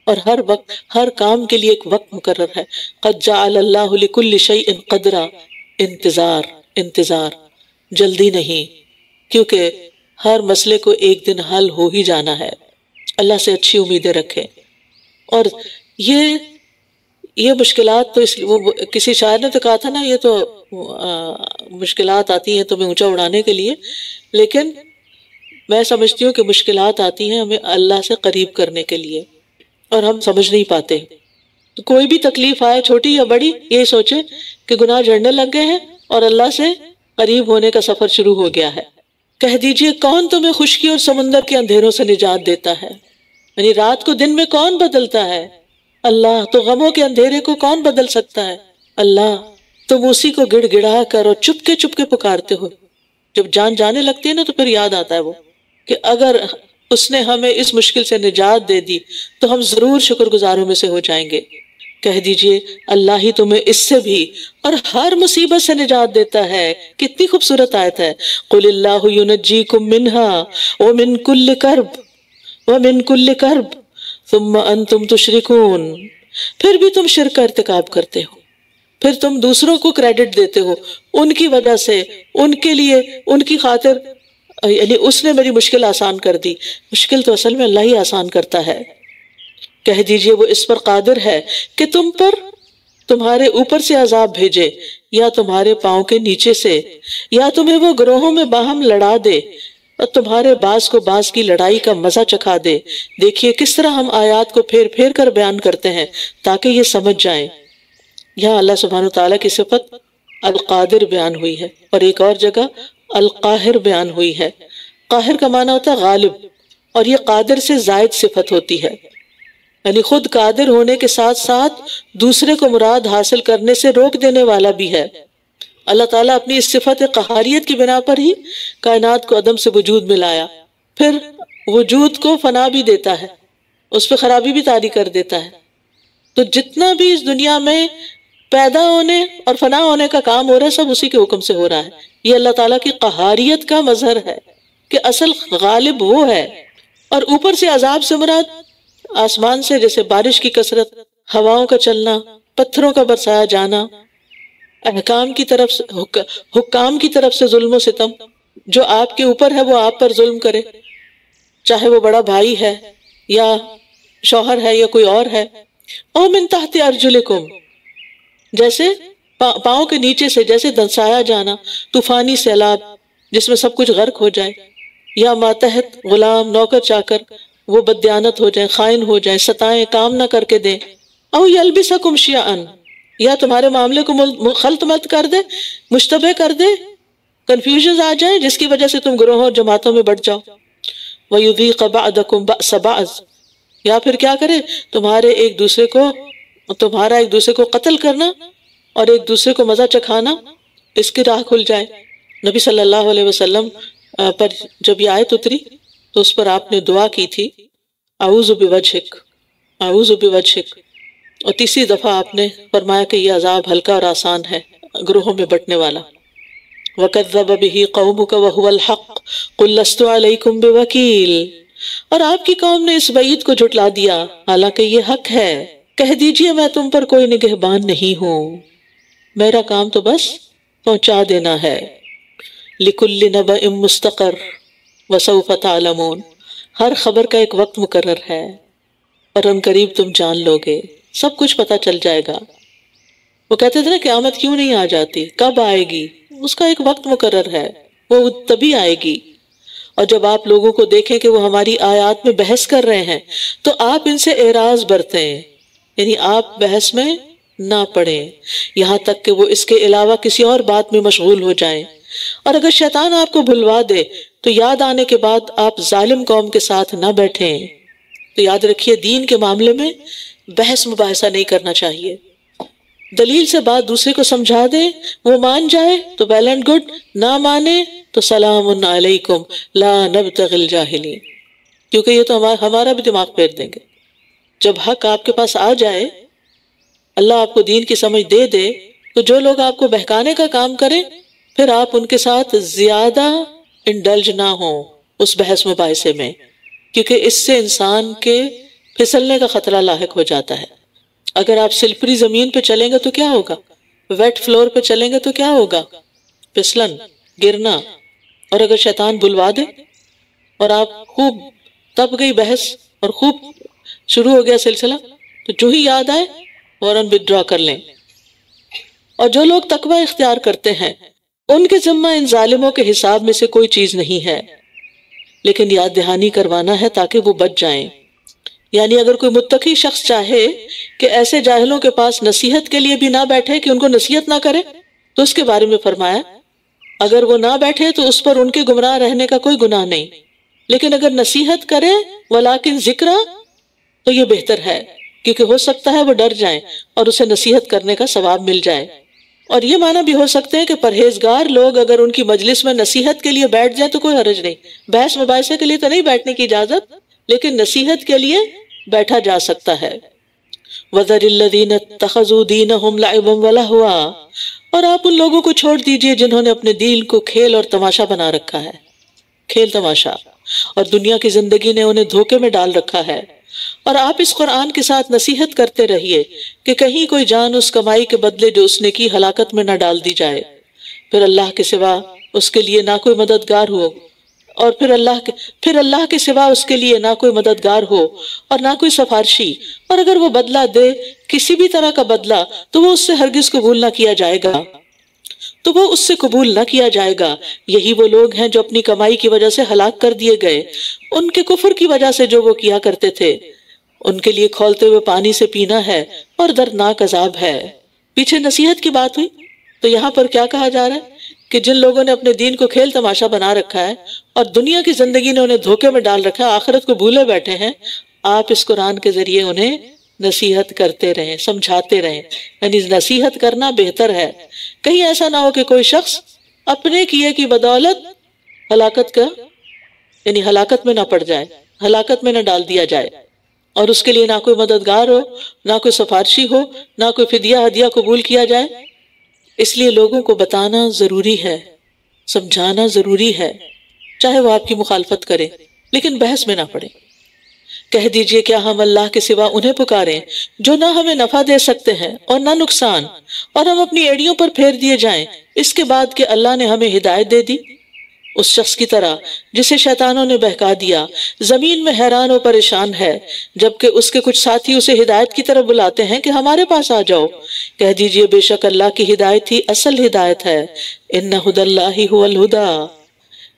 اور ہر وقت ہر کام کے لیے ایک وقت مقرر ہے. قد جعل اللہ لکل شیء قدرا. انتظار جلدی نہیں، کیونکہ ہر مسئلے کو ایک دن حل ہو ہی جانا ہے. اللہ سے اچھی امیدیں رکھیں. اور یہ مشکلات تو کسی شاعر نے تو کہا تھا نا، یہ تو مشکلات آتی ہیں تمہیں اونچا اڑانے کے لیے، لیکن میں سمجھتی ہوں کہ مشکلات آتی ہیں ہمیں اللہ سے قریب کرنے کے لیے، اور ہم سمجھ نہیں پاتے. تو کوئی بھی تکلیف آئے چھوٹی یا بڑی، یہی سوچیں کہ گناہ جھڑنے لگ گئے ہیں اور اللہ سے قریب ہونے کا سفر شروع ہو گیا ہے. کہہ دیجئے کون تمہیں خشکی اور سمندر کے اندھیروں سے نجات دیتا ہے؟ یعنی رات کو دن میں کون بدلتا ہے؟ اللہ. تو غموں کے اندھیرے کو کون بدل سکتا ہے؟ اللہ. تم اسی کو گڑ گڑا کر اور چپکے چپکے پکارتے ہو. جب جان جانے لگتی ہے نا تو پھر یاد آتا ہے وہ کہ اگر اس نے ہمیں اس مشکل سے نجات دے دی تو ہم ضرور شکر گزاروں میں سے ہو جائیں گے. کہہ دیجئے اللہ ہی تمہیں اس سے بھی اور ہر مصیبت سے نجات دیتا ہے. کتنی خوبصورت آیت ہے. قل اللہ ینجیکم منہا ومن کل کرب ثم انتم تشرکون. پھر بھی تم شرک کا ارتکاب کرتے ہو، پھر تم دوسروں کو کریڈٹ دیتے ہو ان کی وجہ سے، ان کے لیے، ان کی خاطر، یعنی اس نے میری مشکل آسان کر دی. مشکل تو اصل میں اللہ ہی آسان کرتا ہے. کہہ دیجئے وہ اس پر قادر ہے کہ تم پر تمہارے اوپر سے عذاب بھیجے یا تمہارے پاؤں کے نیچے سے، یا تمہیں وہ گروہوں میں باہم لڑا دے اور تمہارے باز کو باز کی لڑائی کا مزہ چکھا دے. دیکھیے کس طرح ہم آیات کو پھیر پھیر کر بیان کرتے ہیں تاکہ یہ سمجھ جائیں. یہاں اللہ سبحانہ وتعالیٰ کی صفت القادر بیان ہوئی ہے، اور ایک اور جگہ القاہر بیان ہوئی ہے۔ قاہر کا معنی ہوتا ہے غالب، اور یہ قادر سے زائد صفت ہوتی ہے، یعنی خود قادر ہونے کے ساتھ ساتھ دوسرے کو مراد حاصل کرنے سے روک دینے والا بھی ہے۔ اللہ تعالیٰ اپنی اس صفت قہاریت کی بنا پر ہی کائنات کو عدم سے وجود میں لایا، پھر وجود کو فنا بھی دیتا ہے، اس پہ خرابی بھی طاری کر دیتا ہے۔ تو جتنا بھی اس دنیا میں پیدا ہونے اور فنا ہونے کا کام ہو رہا ہے سب اسی کے حکم سے ہو رہا ہے۔ یہ اللہ تعالیٰ کی قہاریت کا مظہر ہے کہ اصل غالب وہ ہے۔ اور اوپر سے عذاب سے مراد آسمان سے جیسے بارش کی کثرت، ہواؤں کا چلنا، پتھروں کا برسایا جانا، حکام کی طرف سے ظلم و ستم، جو آپ کے اوپر ہے وہ آپ پر ظلم کرے، چاہے وہ بڑا بھائی ہے یا شوہر ہے یا کوئی اور ہے۔ او من تحت ارجلکم، جیسے پاؤں کے نیچے سے جیسے دنسایا جانا، طوفانی سیلاب جس میں سب کچھ غرق ہو جائے، یا ماتحت غلام نوکر چاکر وہ بددیانت ہو جائیں، خائن ہو جائیں، ستائیں، کام نہ کر کے دیں، او یلبسکم شیعن، یا تمہارے معاملے کو خلط ملط کر دے، مشتبہ کر دے، کنفیوژنز آ جائیں جس کی وجہ سے تم گروہوں اور جماعتوں میں بٹ جاؤ۔ وَيُذِيقَ بَعْضَكُمْ بَأْسَ بَعْضٍ، یا پھر کیا کرے تمہارا ایک دوسرے کو قتل کرنا اور ایک دوسرے کو مزہ چکھانا، اس کی راہ کھل جائے۔ نبی صلی اللہ علیہ وسلم پر جب یہ آیت اتری تو اس پر آپ نے دعا کی تھی، اعوذ بوجہک، اعوذ بوجہک، اور تیسری دفعہ آپ نے فرمایا کہ یہ عذاب ہلکا اور آسان ہے گروہوں میں بٹنے والا۔ وَكَذَّبَ بِهِ قَوْمُكَ وَهُوَ الْحَقُّ قُلْ لَسْتُ عَلَيْكُمْ بِوَكِيلٍ، اور آپ کی قوم نے اس وعید کو جھٹلا دیا حالانکہ یہ حق ہے، کہہ دیجئے میں تم پر کوئی نگہبان نہیں ہوں، میرا کام تو بس پہنچا دینا ہے۔ لِكُلِّ نَبَإٍ مُسْتَقَرٌّ وَسَوْفَ تَعْلَمُونَ، ہر خبر کا ایک وقت مقرر ہے اور ان قریب تم جان لو گے، سب کچھ پتہ چل جائے گا۔ وہ کہتے تھے نا قیامت کیوں نہیں آ جاتی، کب آئے گی؟ اس کا ایک وقت مقرر ہے، وہ تبھی آئے گی۔ اور جب آپ لوگوں کو دیکھیں کہ وہ ہماری آیات میں بحث کر رہے ہیں تو آپ ان سے اعراض برتیں، یعنی آپ بحث میں نہ پڑیں یہاں تک کہ وہ اس کے علاوہ کسی اور بات میں مشغول ہو جائیں۔ اور اگر شیطان آپ کو بھلوا دے تو یاد آنے کے بعد آپ ظالم قوم کے ساتھ نہ بیٹھیں۔ تو یاد رکھیے دین کے معاملے میں بحث مباحثہ نہیں کرنا چاہیے، دلیل سے بات دوسرے کو سمجھا دے، وہ مان جائے تو ویل اینڈ گڈ، نہ مانے تو سلام علیکم لا نبتغی الجاہلین، کیونکہ یہ تو ہمارا بھی دماغ پھیر دیں گے۔ جب حق آپ کے پاس آ جائے، اللہ آپ کو دین کی سمجھ دے دے، تو جو لوگ آپ کو بہکانے کا کام کریں پھر آپ ان کے ساتھ زیادہ انڈلج نہ ہوں اس بحث مباحثے میں، کیونکہ اس سے انسان کے پھسلنے کا خطرہ لاحق ہو جاتا ہے۔ اگر آپ سلپری زمین پہ چلیں گے تو کیا ہوگا؟ ویٹ فلور پہ چلیں گے تو کیا ہوگا؟ پھسلن، گرنا۔ اور اگر شیطان بلوا دے اور آپ خوب تب گئی بحث اور خوب شروع ہو گیا سلسلہ، تو جو ہی یاد آئے فوراً وِدڈرا کر لیں۔ اور جو لوگ تقوی اختیار کرتے ہیں ان کے ذمہ ان ظالموں کے حساب میں سے کوئی چیز نہیں ہے، لیکن یاد دہانی کروانا ہے تاکہ وہ بچ جائیں۔ یعنی اگر کوئی متقی شخص چاہے کہ ایسے جاہلوں کے پاس نصیحت کے لیے بھی نہ بیٹھے کہ ان کو نصیحت نہ کرے، تو اس کے بارے میں فرمایا اگر وہ نہ بیٹھے تو اس پر ان کے گمراہ رہنے کا کوئی گناہ نہیں، لیکن اگر نصیحت کرے ولیکن ذکرہ تو یہ بہتر ہے، کیونکہ ہو سکتا ہے وہ ڈر جائیں اور اسے نصیحت کرنے کا ثواب مل جائے۔ اور یہ معنی بھی ہو سکتے ہیں کہ پرہیزگار لوگ اگر ان کی مجلس میں نصیحت کے لیے بیٹھ جائیں تو کوئی حرج نہیں، بحث مباحثے کے لیے تو نہیں بیٹھنے کی اجازت، لیکن نصیحت کے لیے بیٹھا جا سکتا ہے۔ وَذَرِ الَّذِينَ اتَّخَذُوا دِينَهُمْ لَعِبًا وَلَهْوًا، اور آپ ان لوگوں کو چھوڑ دیجئے جنہوں نے اپنے دین کو کھیل اور تماشا بنا رکھا ہے، کھیل تماشا، اور دنیا کی زندگی نے انہیں دھوکے میں ڈال رکھا ہے۔ اور آپ اس قرآن کے ساتھ نصیحت کرتے رہیے کہ کہیں کوئی جان اس کمائی کے بدلے جو اس نے کی ہلاکت میں نہ ڈال دی جائے، پھر اللہ کے سوا اس کے لیے نہ کوئی مددگار ہو، اور پھر اللہ کے سوا اس کے لیے نہ کوئی مددگار ہو اور نہ کوئی سفارشی، اور اگر وہ بدلہ دے کسی بھی طرح کا بدلہ تو وہ اس سے ہرگز قبول نہ کیا جائے گا، یہی وہ لوگ ہیں جو اپنی کمائی کی وجہ سے ہلاک کر دیے گئے، ان کے کفر کی وجہ سے جو وہ کیا کرتے تھے، ان کے لیے کھولتے ہوئے پانی سے پینا ہے اور دردناک عذاب ہے۔ پیچھے نصیحت کی بات ہوئی تو یہاں پر کیا کہا جا رہا ہے کہ جن لوگوں نے اپنے دین کو کھیل تماشا بنا رکھا ہے اور دنیا کی زندگی نے انہیں دھوکے میں ڈال رکھا ہے، آخرت کو بھولے بیٹھے ہیں، آپ اس قرآن کے ذریعے انہیں نصیحت کرتے رہیں، سمجھاتے رہیں. یعنی نصیحت کرنا بہتر ہے. کہیں ایسا نہ ہو کہ کوئی شخص اپنے کیے کی بدولت ہلاکت میں نہ پڑ جائے، ہلاکت میں نہ ڈال دیا جائے، اور اس کے لیے نہ کوئی مددگار ہو، نہ کوئی سفارشی ہو، نہ کوئی فدیہ ہدیہ قبول کیا جائے. اس لیے لوگوں کو بتانا ضروری ہے، سمجھانا ضروری ہے، چاہے وہ آپ کی مخالفت کرے، لیکن بحث میں نہ پڑے. کہہ دیجئے کیا ہم اللہ کے سوا انہیں پکاریں جو نہ ہمیں نفع دے سکتے ہیں اور نہ نقصان، اور ہم اپنی ایڑیوں پر پھیر دیے جائیں اس کے بعد کہ اللہ نے ہمیں ہدایت دے دی. اس شخص کی طرح جسے شیطانوں نے بہکا دیا، زمین میں حیران و پریشان ہے، جبکہ اس کے کچھ ساتھی اسے ہدایت کی طرف بلاتے ہیں کہ ہمارے پاس آ جاؤ. کہہ دیجئے بے شک اللہ کی ہدایت ہی اصل ہدایت ہے. ان ھدی اللہ ھو الھدی.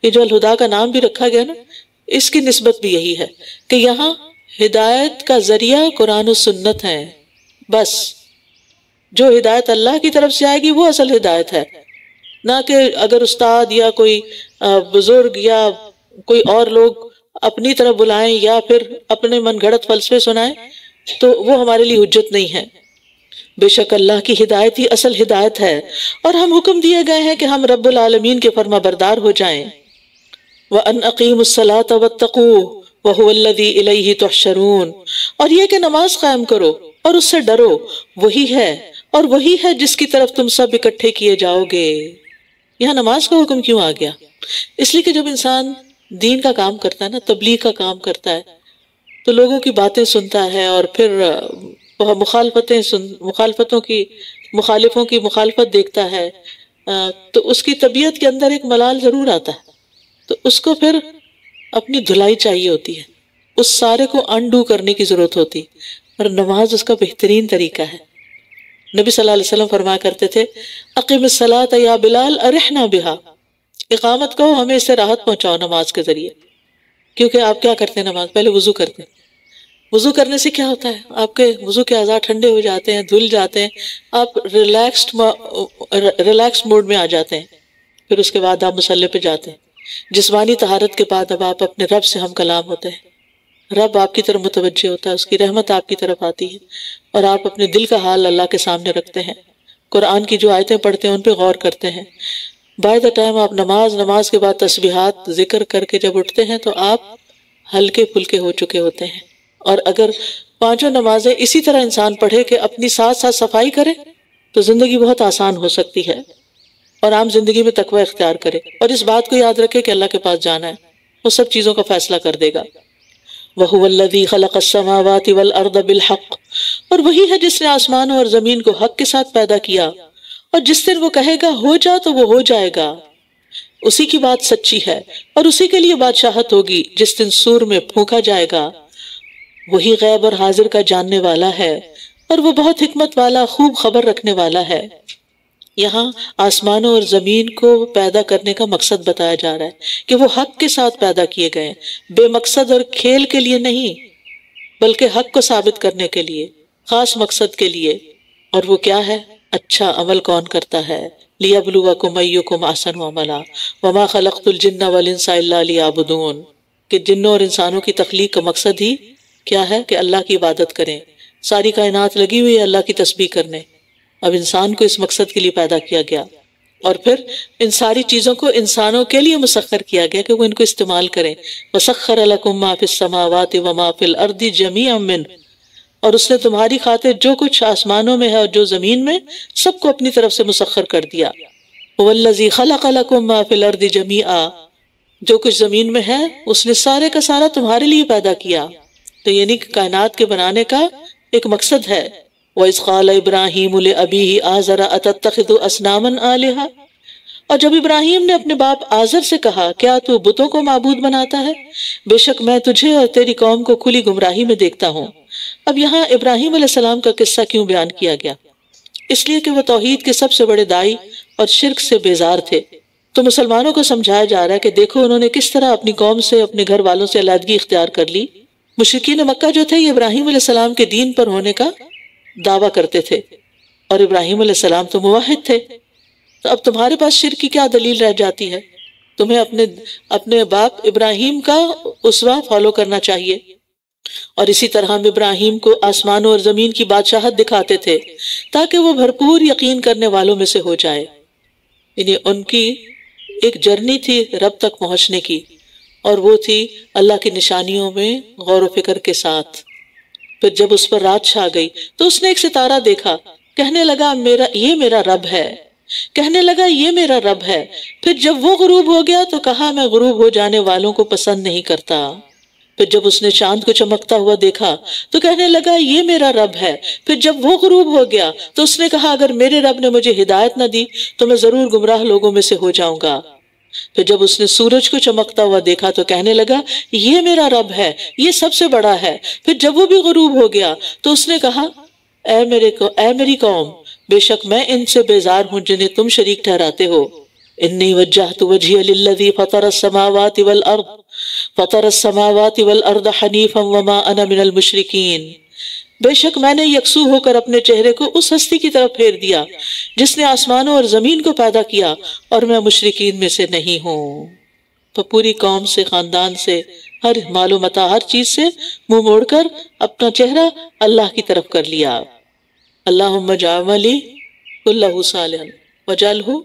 یہ جو الہدا کا نام بھی رکھا گیا نا، اس کی نسبت بھی یہی ہے کہ یہاں ہدایت کا ذریعہ قرآن و سنت ہے. بس جو ہدایت اللہ کی طرف سے آئے گی وہ اصل ہدایت ہے، نہ کہ اگر استاد یا کوئی بزرگ یا کوئی اور لوگ اپنی طرف بلائیں یا پھر اپنے من گھڑت فلسفے سنائیں تو وہ ہمارے لیے حجت نہیں ہے. بے شک اللہ کی ہدایت ہی اصل ہدایت ہے، اور ہم حکم دیے گئے ہیں کہ ہم رب العالمین کے فرما بردار ہو جائیں. وَأَنْ أَقِيمُوا الصَّلَاةَ وَاتَّقُوهُ وَهُوَ الَّذِي إِلَيْهِ تُحْشَرُونَ. اور یہ کہ نماز قائم کرو اور اس سے ڈرو، وہی ہے اور وہی ہے جس کی طرف تم سب اکٹھے کیے جاؤ گے. یہاں نماز کا حکم کیوں آ گیا؟ اس لیے کہ جب انسان دین کا کام کرتا ہے نا، تبلیغ کا کام کرتا ہے، تو لوگوں کی باتیں سنتا ہے اور پھر مخالفوں کی مخالفت دیکھتا ہے، تو اس کی طبیعت کے اندر ایک ملال ضرور آتا ہے. تو اس کو پھر اپنی دھلائی چاہیے ہوتی ہے، اس سارے کو انڈو کرنے کی ضرورت ہوتی، اور نماز اس کا بہترین طریقہ ہے. نبی صلی اللہ علیہ وسلم فرمایا کرتے تھے اقیم الصلاۃ یا بلال ارحنا بہا. اقامت کہو، ہمیں اس سے راحت پہنچاؤ نماز کے ذریعے. کیونکہ آپ کیا کرتے ہیں نماز پہلے وضو کرتے ہیں. وضو کرنے سے کیا ہوتا ہے؟ آپ کے وضو کے اعضاء ٹھنڈے ہو جاتے ہیں، دھل جاتے ہیں، آپ ریلیکس موڈ میں آ جاتے ہیں. پھر اس کے بعد آپ مصلی پہ جاتے ہیں. جسمانی طہارت کے بعد اب آپ اپنے رب سے ہم کلام ہوتے ہیں، رب آپ کی طرف متوجہ ہوتا ہے، اس کی رحمت آپ کی طرف آتی ہے، اور آپ اپنے دل کا حال اللہ کے سامنے رکھتے ہیں، قرآن کی جو آیتیں پڑھتے ہیں ان پہ غور کرتے ہیں. بائی دا ٹائم آپ نماز کے بعد تسبیحات ذکر کر کے جب اٹھتے ہیں تو آپ ہلکے پھلکے ہو چکے ہوتے ہیں. اور اگر 5 نمازیں اسی طرح انسان پڑھے کہ اپنی ساتھ ساتھ صفائی کرے تو زندگی بہت آسان ہو سکتی ہے، اور عام زندگی میں تقوی اختیار کرے، اور اس بات کو یاد رکھے کہ اللہ کے پاس جانا ہے، وہ سب چیزوں کا فیصلہ کر دے گا. وَهُوَ الَّذِي خَلَقَ السَّمَاوَاتِ وَالْأَرْضَ بِالْحَقِّ. اور وہی ہے جس نے آسمانوں اور زمین کو حق کے ساتھ پیدا کیا، اور جس دن وہ کہے گا ہو جا تو وہ ہو جائے گا. اسی کی بات سچی ہے، اور اسی کے لیے بادشاہت ہوگی جس دن سور میں پھونکا جائے گا. وہی غیب اور حاضر کا جاننے والا ہے، اور وہ بہت حکمت والا، خوب خبر رکھنے والا ہے. یہاں آسمانوں اور زمین کو پیدا کرنے کا مقصد بتایا جا رہا ہے کہ وہ حق کے ساتھ پیدا کیے گئے، بے مقصد اور کھیل کے لیے نہیں، بلکہ حق کو ثابت کرنے کے لیے، خاص مقصد کے لیے. اور وہ کیا ہے؟ اچھا عمل کون کرتا ہے؟ لِيَبْلُوَكُمْ أَيُّكُمْ أَحْسَنُ عَمَلًا وَمَا خَلَقْتُ الْجِنَّ وَالْإِنسَ إِلَّا لِيَعْبُدُونِ. کہ جنوں اور انسانوں کی تخلیق کا مقصد ہی کیا ہے؟ کہ اللہ کی عبادت کریں. ساری کائنات لگی ہوئی ہے اللہ کی تسبیح کرنے. اب انسان کو اس مقصد کے لیے پیدا کیا گیا، اور پھر ان ساری چیزوں کو انسانوں کے لیے مسخر کیا گیا کہ وہ ان کو استعمال کریں. وَسَخَّرَ لَكُم مَّا فِي السَّمَاوَاتِ وَمَا فِي الْأَرْضِ جَمِيعًا مِّنْهُ. اور اس نے تمہاری خاطر جو کچھ آسمانوں میں ہے اور جو زمین میں، سب کو اپنی طرف سے مسخر کر دیا. وَالَّذِي خَلَقَ لَكُم مَّا فِي الْأَرْضِ جَمِيعًا. جو کچھ زمین میں ہے اس نے سارے کا سارا تمہارے لیے پیدا کیا. تو یعنی کہ کائنات کے بنانے کا ایک مقصد ہے. وَإِذْ قَالَ إِبْرَاهِيمُ لِأَبِيهِ آزَرَ أَتَتَّخِذُ أَصْنَامًا آلِهَةً. اور جب ابراہیم نے اپنے باپ آزر سے کہا کیا تو بتوں کو معبود بناتا ہے؟ بے شک میں تجھے اور تیری قوم کو کھلی گمراہی میں دیکھتا ہوں. اب یہاں ابراہیم علیہ السلام کا قصہ کیوں بیان کیا گیا؟ اس لیے کہ وہ توحید کے سب سے بڑے دائی اور شرک سے بیزار تھے. تو مسلمانوں کو سمجھایا جا رہا ہے کہ دیکھو انہوں نے کس طرح اپنی قوم سے، اپنے گھر والوں سے علیحدگی اختیار کر لی. مشرکین مکہ جو تھے یہ ابراہیم علیہ السلام کے دین پر ہونے کا دعویٰ کرتے تھے، اور ابراہیم علیہ السلام تو موحد تھے. تو اب تمہارے پاس شرک کی کیا دلیل رہ جاتی ہے؟ تمہیں اپنے باپ ابراہیم کا اسوہ فالو کرنا چاہیے. اور اسی طرح ہم ابراہیم کو آسمانوں اور زمین کی بادشاہت دکھاتے تھے تاکہ وہ بھرپور یقین کرنے والوں میں سے ہو جائے. یعنی ان کی ایک جرنی تھی رب تک پہنچنے کی، اور وہ تھی اللہ کی نشانیوں میں غور و فکر کے ساتھ. پھر جب اس پر رات چھا گئی تو اس نے ایک ستارہ دیکھا، کہنے لگا یہ میرا رب ہے، کہنے لگا یہ میرا رب ہے. پھر جب وہ غروب ہو گیا تو کہا میں غروب ہو جانے والوں کو پسند نہیں کرتا. پھر جب اس نے چاند کو چمکتا ہوا دیکھا تو کہنے لگا یہ میرا رب ہے. پھر جب وہ غروب ہو گیا تو اس نے کہا اگر میرے رب نے مجھے ہدایت نہ دی تو میں ضرور گمراہ لوگوں میں سے ہو جاؤں گا. پھر جب اس نے سورج کو چمکتا ہوا دیکھا تو کہنے لگا یہ میرا رب ہے، یہ سب سے بڑا ہے. پھر جب وہ بھی غروب ہو گیا تو اس نے کہا اے میری قوم، بے شک میں ان سے بیزار ہوں جنہیں تم شریک ٹھہراتے ہو. انی وجہت وجہی للذی فطر السماوات والارض حنیفا وما انا من المشرکین. بے شک میں نے یکسو ہو کر اپنے چہرے کو اس ہستی کی طرف پھیر دیا جس نے آسمانوں اور زمین کو پیدا کیا، اور میں مشرکین میں سے نہیں ہوں. تو پوری قوم سے، خاندان سے، ہر مال و متاع، ہر چیز سے منہ موڑ کر اپنا چہرہ اللہ کی طرف کر لیا. اللہم اجعل عملی کلہ صالحا واجعلہ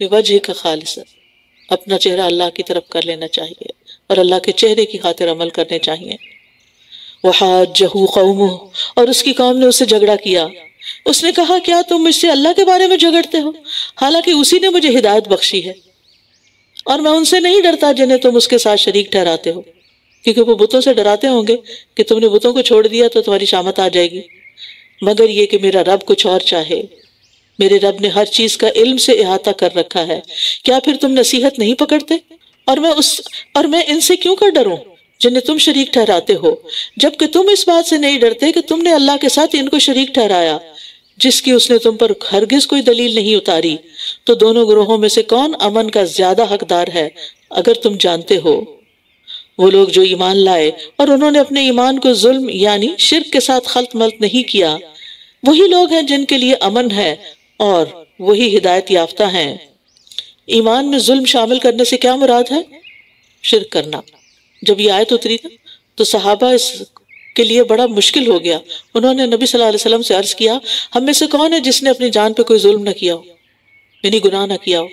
لوجہک خالصا. اپنا چہرہ اللہ کی طرف کر لینا چاہیے اور اللہ کے چہرے کی خاطر عمل کرنے چاہیے. وحاجہ قومہ، اور اس کی قوم نے اس سے جھگڑا کیا. اس نے کہا کیا تم مجھ سے اللہ کے بارے میں جھگڑتے ہو، حالانکہ اسی نے مجھے ہدایت بخشی ہے، اور میں ان سے نہیں ڈرتا جنہیں تم اس کے ساتھ شریک ٹھہراتے ہو. کیونکہ وہ بتوں سے ڈراتے ہوں گے کہ تم نے بتوں کو چھوڑ دیا تو تمہاری شامت آ جائے گی، مگر یہ کہ میرا رب کچھ اور چاہے. میرے رب نے ہر چیز کا علم سے احاطہ کر رکھا ہے. کیا پھر تم نصیحت نہیں پکڑتے؟ اور میں ان سے کیوں کر ڈروں جنہیں تم شریک ٹھہراتے ہو، جبکہ تم اس بات سے نہیں ڈرتے کہ تم نے اللہ کے ساتھ ان کو شریک ٹھہرایا جس کی اس نے تم پر ہرگز کوئی دلیل نہیں اتاری. تو دونوں گروہوں میں سے کون امن کا زیادہ حقدار ہے اگر تم جانتے ہو؟ وہ لوگ جو ایمان لائے اور انہوں نے اپنے ایمان کو ظلم یعنی شرک کے ساتھ خلط ملط نہیں کیا، وہی لوگ ہیں جن کے لیے امن ہے اور وہی ہدایت یافتہ ہیں. ایمان میں ظلم شامل کرنے سے کیا مراد ہے؟ شرک کرنا. جب یہ آیت اتری نا تو صحابہ اس کے لیے بڑا مشکل ہو گیا. انہوں نے نبی صلی اللہ علیہ وسلم سے عرض کیا ہم میں سے کون ہے جس نے اپنی جان پہ کوئی ظلم نہ کیا ہو، یعنی گناہ نہ کیا ہو؟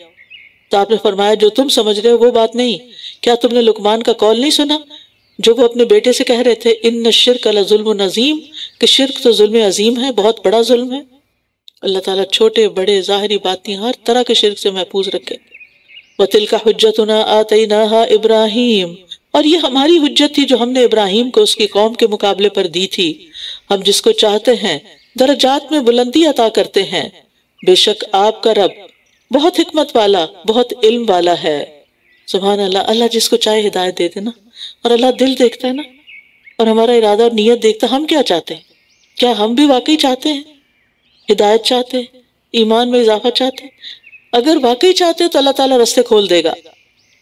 تو آپ نے فرمایا جو تم سمجھ رہے ہو وہ بات نہیں. کیا تم نے لقمان کا قول نہیں سنا جو وہ اپنے بیٹے سے کہہ رہے تھے ان الشرک لظلم عظیم، کہ شرک تو ظلم عظیم ہے، بہت بڑا ظلم ہے. اللہ تعالیٰ چھوٹے بڑے ظاہری باطنی ہر طرح کے شرک سے محفوظ رکھے. وَتِلْكَ حُجَّتُنَا آتَيْنَاهَا إِبْرَاهِيمَ، اور یہ ہماری حجت تھی جو ہم نے ابراہیم کو اس کی قوم کے مقابلے پر دی تھی. ہم جس کو چاہتے ہیں درجات میں بلندی عطا کرتے ہیں. بے شک آپ کا رب بہت حکمت والا، بہت علم والا ہے. سبحان اللہ. اللہ جس کو چاہے ہدایت دے دینا، اور اللہ دل دیکھتا ہے نا، اور ہمارا ارادہ اور نیت دیکھتا ہے. ہم کیا چاہتے ہیں؟ کیا ہم بھی واقعی چاہتے ہیں ہدایت چاہتے ہیں، ایمان میں اضافہ چاہتے ہیں؟ اگر واقعی چاہتے ہیں تو اللہ تعالیٰ راستے کھول دے گا.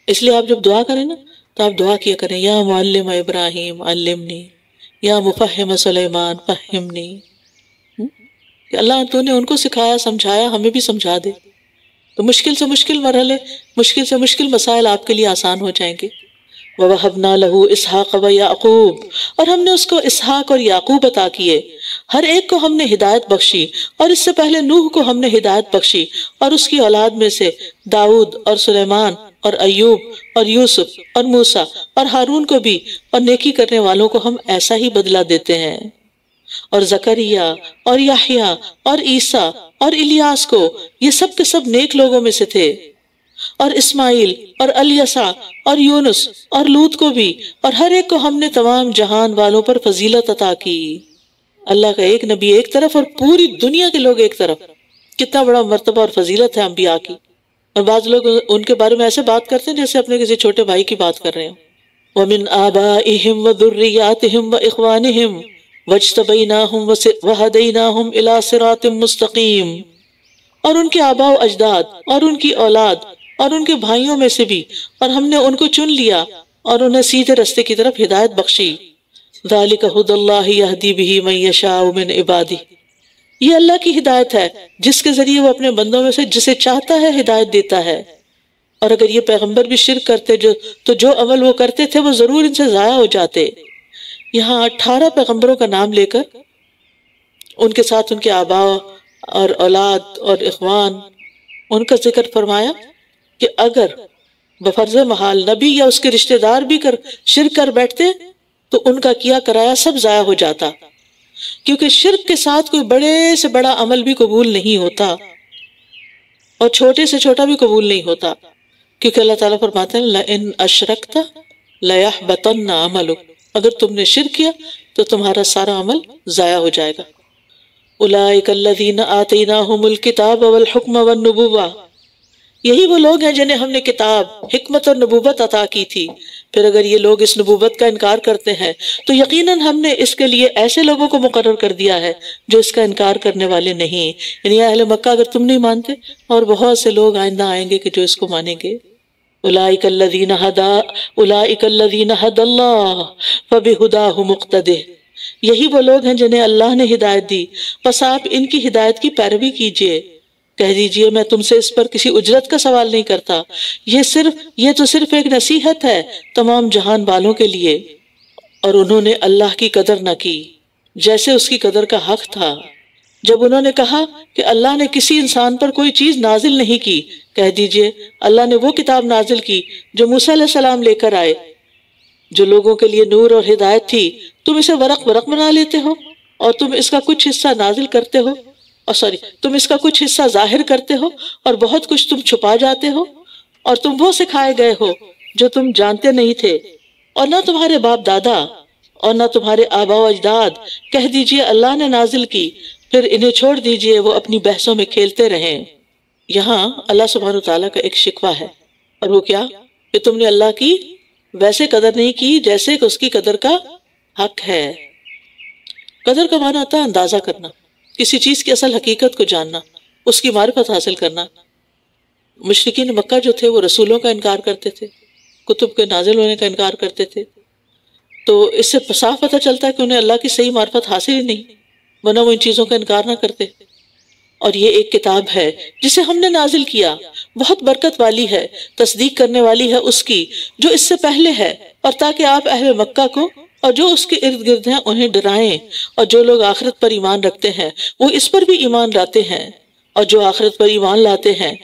اس لیے آپ جب دعا کریں نا تو آپ دعا کیا کریں یا معلم ابراہیم علمنی، یا مفہم سلیمان فہمنی، کہ اللہ تو نے ان کو سکھایا سمجھایا، ہمیں بھی سمجھا دے. تو مشکل سے مشکل مرحلے، مشکل سے مشکل مسائل آپ کے لیے آسان ہو جائیں گے. وَوَهَبْنَا لَهُ إِسْحَاقَ وَيَعْقُوبَ، اور ہم نے اس کو اسحاق اور یعقوب عطا کیے. ہر ایک کو ہم نے ہدایت بخشی، اور اس سے پہلے نوح کو ہم نے ہدایت بخشی، اور اس کی اولاد میں سے داؤد اور سلیمان اور ایوب اور یوسف اور موسیٰ اور ہارون کو بھی، اور نیکی کرنے والوں کو ہم ایسا ہی بدلہ دیتے ہیں. اور زکریا اور یحییٰ اور عیسیٰ اور الیاس کو، یہ سب کے سب نیک لوگوں میں سے تھے. اور اسماعیل اور الیسع اور یونس اور لوط کو بھی، اور ہر ایک کو ہم نے تمام جہان والوں پر فضیلت عطا کی. اللہ کا ایک نبی ایک طرف اور پوری دنیا کے لوگ ایک طرف، کتنا بڑا مرتبہ اور فضیلت ہے انبیاء کی. اور بعض لوگ ان کے بارے میں ایسے بات کرتے ہیں جیسے اپنے کسی چھوٹے بھائی کی بات کر رہے ہیں. وَمِنْ آبَائِهِمْ وَذُرِّيَّاتِهِمْ وَإِخْوَانِهِمْ وَاجْتَبَيْنَاهُمْ وَهَدَيْنَاهُمْ إِلَىٰ صِرَاطٍ مُسْتَقِيمٍ، اور ان کے آباء و اجداد اور ان کی اولاد اور ان کے بھائیوں میں سے بھی، اور ہم نے ان کو چن لیا اور انہیں سیدھے رستے کی طرف ہدایت بخشی. ذَلِكَ هُدَى اللَّهِ يَهْدِي بِهِ مَن يَشَاءُ مِنْ عِبَادِهِ، یہ اللہ کی ہدایت ہے جس کے ذریعے وہ اپنے بندوں میں سے جسے چاہتا ہے ہدایت دیتا ہے۔ اور اگر یہ پیغمبر بھی شرک کرتے تو جو عمل وہ کرتے تھے وہ ضرور ان سے ضائع ہو جاتے۔ یہاں 18 پیغمبروں کا نام لے کر ان کے ساتھ ان کے آبا اور اولاد اور اخوان ان کا ذکر فرمایا کہ اگر بفرض محال نبی یا اس کے رشتہ دار بھی شرک کر بیٹھتے تو ان کا کیا کرایا سب ضائع ہو جاتا، کیونکہ شرک کے ساتھ کوئی بڑے سے بڑا عمل بھی قبول نہیں ہوتا اور چھوٹے سے چھوٹا بھی قبول نہیں ہوتا، کیونکہ اللہ تعالیٰ فرماتے ہیں لَإِنْ أَشْرَكْتَ لَيَحْبَطَنَّ عَمَلُكَ، اگر تم نے شرک کیا تو تمہارا سارا عمل ضائع ہو جائے گا۔ أُولَئِكَ الَّذِينَ آتَيْنَاهُمُ الْكِتَابَ وَالْحُكْمَ وَالنُّبُوَّةَ، یہی وہ لوگ ہیں جنہیں ہم نے کتاب، حکمت اور نبوت عطا کی تھی۔ پھر اگر یہ لوگ اس نبوت کا انکار کرتے ہیں تو یقیناً ہم نے اس کے لیے ایسے لوگوں کو مقرر کر دیا ہے جو اس کا انکار کرنے والے نہیں، یعنی اہل مکہ اگر تم نہیں مانتے، اور بہت سے لوگ آئندہ آئیں گے کہ جو اس کو مانیں گے۔ اولئک الذین ھدی اللہ فبہداہ مقتدہ، یہی وہ لوگ ہیں جنہیں اللہ نے ہدایت دی، پس آپ ان کی ہدایت کی پیروی کیجئے۔ کہہ دیجئے میں تم سے اس پر کسی اجرت کا سوال نہیں کرتا، یہ تو صرف ایک نصیحت ہے تمام جہان والوں کے لیے۔ اور انہوں نے اللہ کی قدر نہ کی جیسے اس کی قدر کا حق تھا۔ جب انہوں نے کہا کہ اللہ نے کسی انسان پر کوئی چیز نازل نہیں کی، کہہ دیجئے اللہ نے وہ کتاب نازل کی جو موسیٰ علیہ السلام لے کر آئے، جو لوگوں کے لیے نور اور ہدایت تھی۔ تم اسے ورق بنا لیتے ہو اور تم اس کا کچھ حصہ نازل کرتے ہو، تم اس کا کچھ حصہ ظاہر کرتے ہو اور بہت کچھ تم چھپا جاتے ہو، اور تم وہ سکھائے گئے ہو جو تم جانتے نہیں تھے، اور نہ تمہارے باپ دادا اور نہ تمہارے آبا و اجداد۔ کہہ دیجئے اللہ نے نازل کی، پھر انہیں چھوڑ دیجئے وہ اپنی بحثوں میں کھیلتے رہیں۔ یہاں اللہ سبحانہ وتعالیٰ کا ایک شکوہ ہے، اور وہ کیا کہ تم نے اللہ کی ویسے قدر نہیں کی جیسے کہ اس کی قدر کا حق ہے۔ قدر کا معنی ہوتا ہے اندازہ کرنا، کسی چیز کی اصل حقیقت کو جاننا، اس کی معرفت حاصل کرنا۔ مشرکین مکہ جو تھے وہ رسولوں کا انکار کرتے تھے، کتب کے نازل ہونے کا انکار کرتے تھے، تو اس سے صاف پتہ چلتا ہے کہ انہیں اللہ کی صحیح معرفت حاصل ہی نہیں، ورنہ وہ ان چیزوں کا انکار نہ کرتے۔ اور یہ ایک کتاب ہے جسے ہم نے نازل کیا، بہت برکت والی ہے، تصدیق کرنے والی ہے اس کی جو اس سے پہلے ہے، اور تاکہ آپ اہل مکہ کو اور جو اس کے ارد گرد ہیں انہیں ڈرائیں، اور جو لوگ آخرت پر ایمان رکھتے ہیں وہ اس پر بھی ایمان لاتے ہیں، اور جو آخرت پر ایمان لاتے ہیں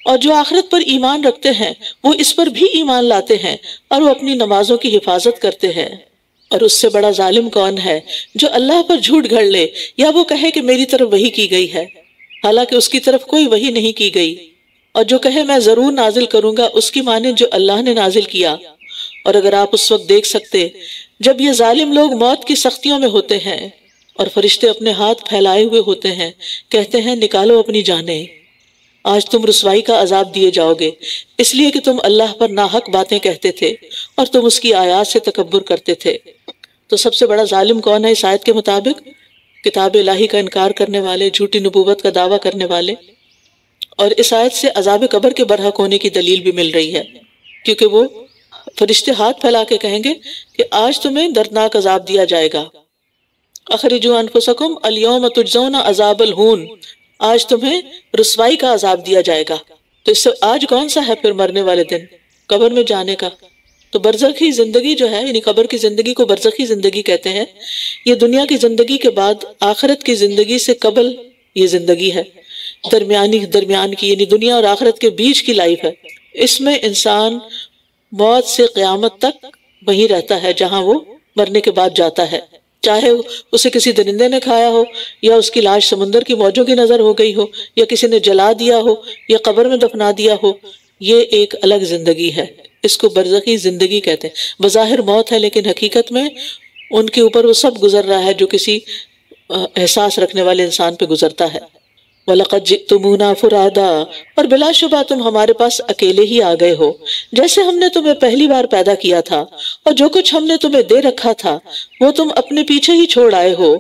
اور جو آخرت پر ایمان رکھتے ہیں وہ اس پر بھی ایمان لاتے ہیں، اور وہ اپنی نمازوں کی حفاظت کرتے ہیں۔ اور اس سے بڑا ظالم کون ہے جو اللہ پر جھوٹ گھڑ لے یا وہ کہے کہ میری طرف وحی کی گئی ہے، حالانکہ اس کی طرف کوئی وحی نہیں کی گئی، اور جو کہے میں ضرور نازل کروں گا اس کی مانے جو اللہ نے نازل کیا۔ اور اگر آپ اس وقت دیکھ سکتے جب یہ ظالم لوگ موت کی سختیوں میں ہوتے ہیں اور فرشتے اپنے ہاتھ پھیلائے ہوئے ہوتے ہیں، کہتے ہیں نکالو اپنی جانیں، آج تم رسوائی کا عذاب دیے جاؤ گے، اس لیے کہ تم اللہ پر ناحق باتیں کہتے تھے اور تم اس کی آیات سے تکبر کرتے تھے۔ تو سب سے بڑا ظالم کون ہے اس آیت کے مطابق؟ کتاب الہی کا انکار کرنے والے، جھوٹی نبوت کا دعویٰ کرنے والے۔ اور اس آیت سے عذاب قبر کے برحق ہونے کی دلیل بھی مل رہی ہے، کیونکہ وہ فرشتے ہاتھ پھیلا کے کہیں گے کہ آج تمہیں دردناک عذاب دیا جائے گا، اخرجوا انفسکم الیوم تجزون عذاب الہون، آج تمہیں رسوائی کا عذاب دیا جائے گا۔ تو اس سے آج کون سا ہے پھر مرنے والے دن؟ قبر میں جانے کا۔ تو برزخی زندگی جو ہے، یعنی قبر کی زندگی کو برزخی زندگی کہتے ہیں، یہ دنیا کی زندگی کے بعد آخرت کی زندگی سے قبل یہ زندگی ہے، درمیان کی، یعنی دنیا اور آخرت کے بیچ کی لائف ہے۔ اس میں انسان موت سے قیامت تک وہیں رہتا ہے جہاں وہ مرنے کے بعد جاتا ہے، چاہے اسے کسی درندے نے کھایا ہو، یا اس کی لاش سمندر کی موجوں کی نظر ہو گئی ہو، یا کسی نے جلا دیا ہو، یا قبر میں دفنا دیا ہو، یہ ایک الگ زندگی ہے، اس کو برزخی زندگی کہتے ہیں۔ بظاہر موت ہے لیکن حقیقت میں ان کے اوپر وہ سب گزر رہا ہے جو کسی احساس رکھنے والے انسان پہ گزرتا ہے۔ وَلَقَدْ جِئْتُمُونَا فُرَادَا، اور بلا شبہ تم ہمارے پاس اکیلے ہی آ گئے ہو، جیسے ہم نے تمہیں پہلی بار پیدا کیا تھا، اور جو کچھ ہم نے تمہیں دے رکھا تھا وہ تم اپنے پیچھے ہی چھوڑ آئے ہو،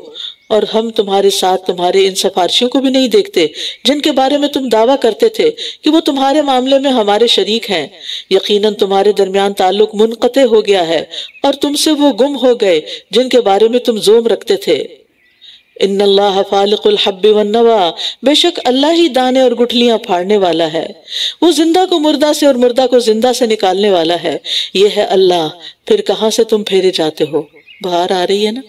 اور ہم تمہارے ساتھ تمہارے ان سفارشیوں کو بھی نہیں دیکھتے جن کے بارے میں تم دعویٰ کرتے تھے کہ وہ تمہارے معاملے میں ہمارے شریک ہیں۔ یقیناً تمہارے درمیان تعلق منقطع ہو گیا ہے، اور تم سے وہ گم ہو گئے جن کے بارے میں تم زوم رکھتے تھے۔ ان اللہ فالق الحب والنوا، بے شک اللہ ہی دانے اور گٹھلیاں پھاڑنے والا ہے، وہ زندہ کو مردہ سے اور مردہ کو زندہ سے نکالنے والا ہے، یہ ہے اللہ، پھر کہاں سے تم پھیرے جاتے ہو۔ بہار آ رہی ہے نا،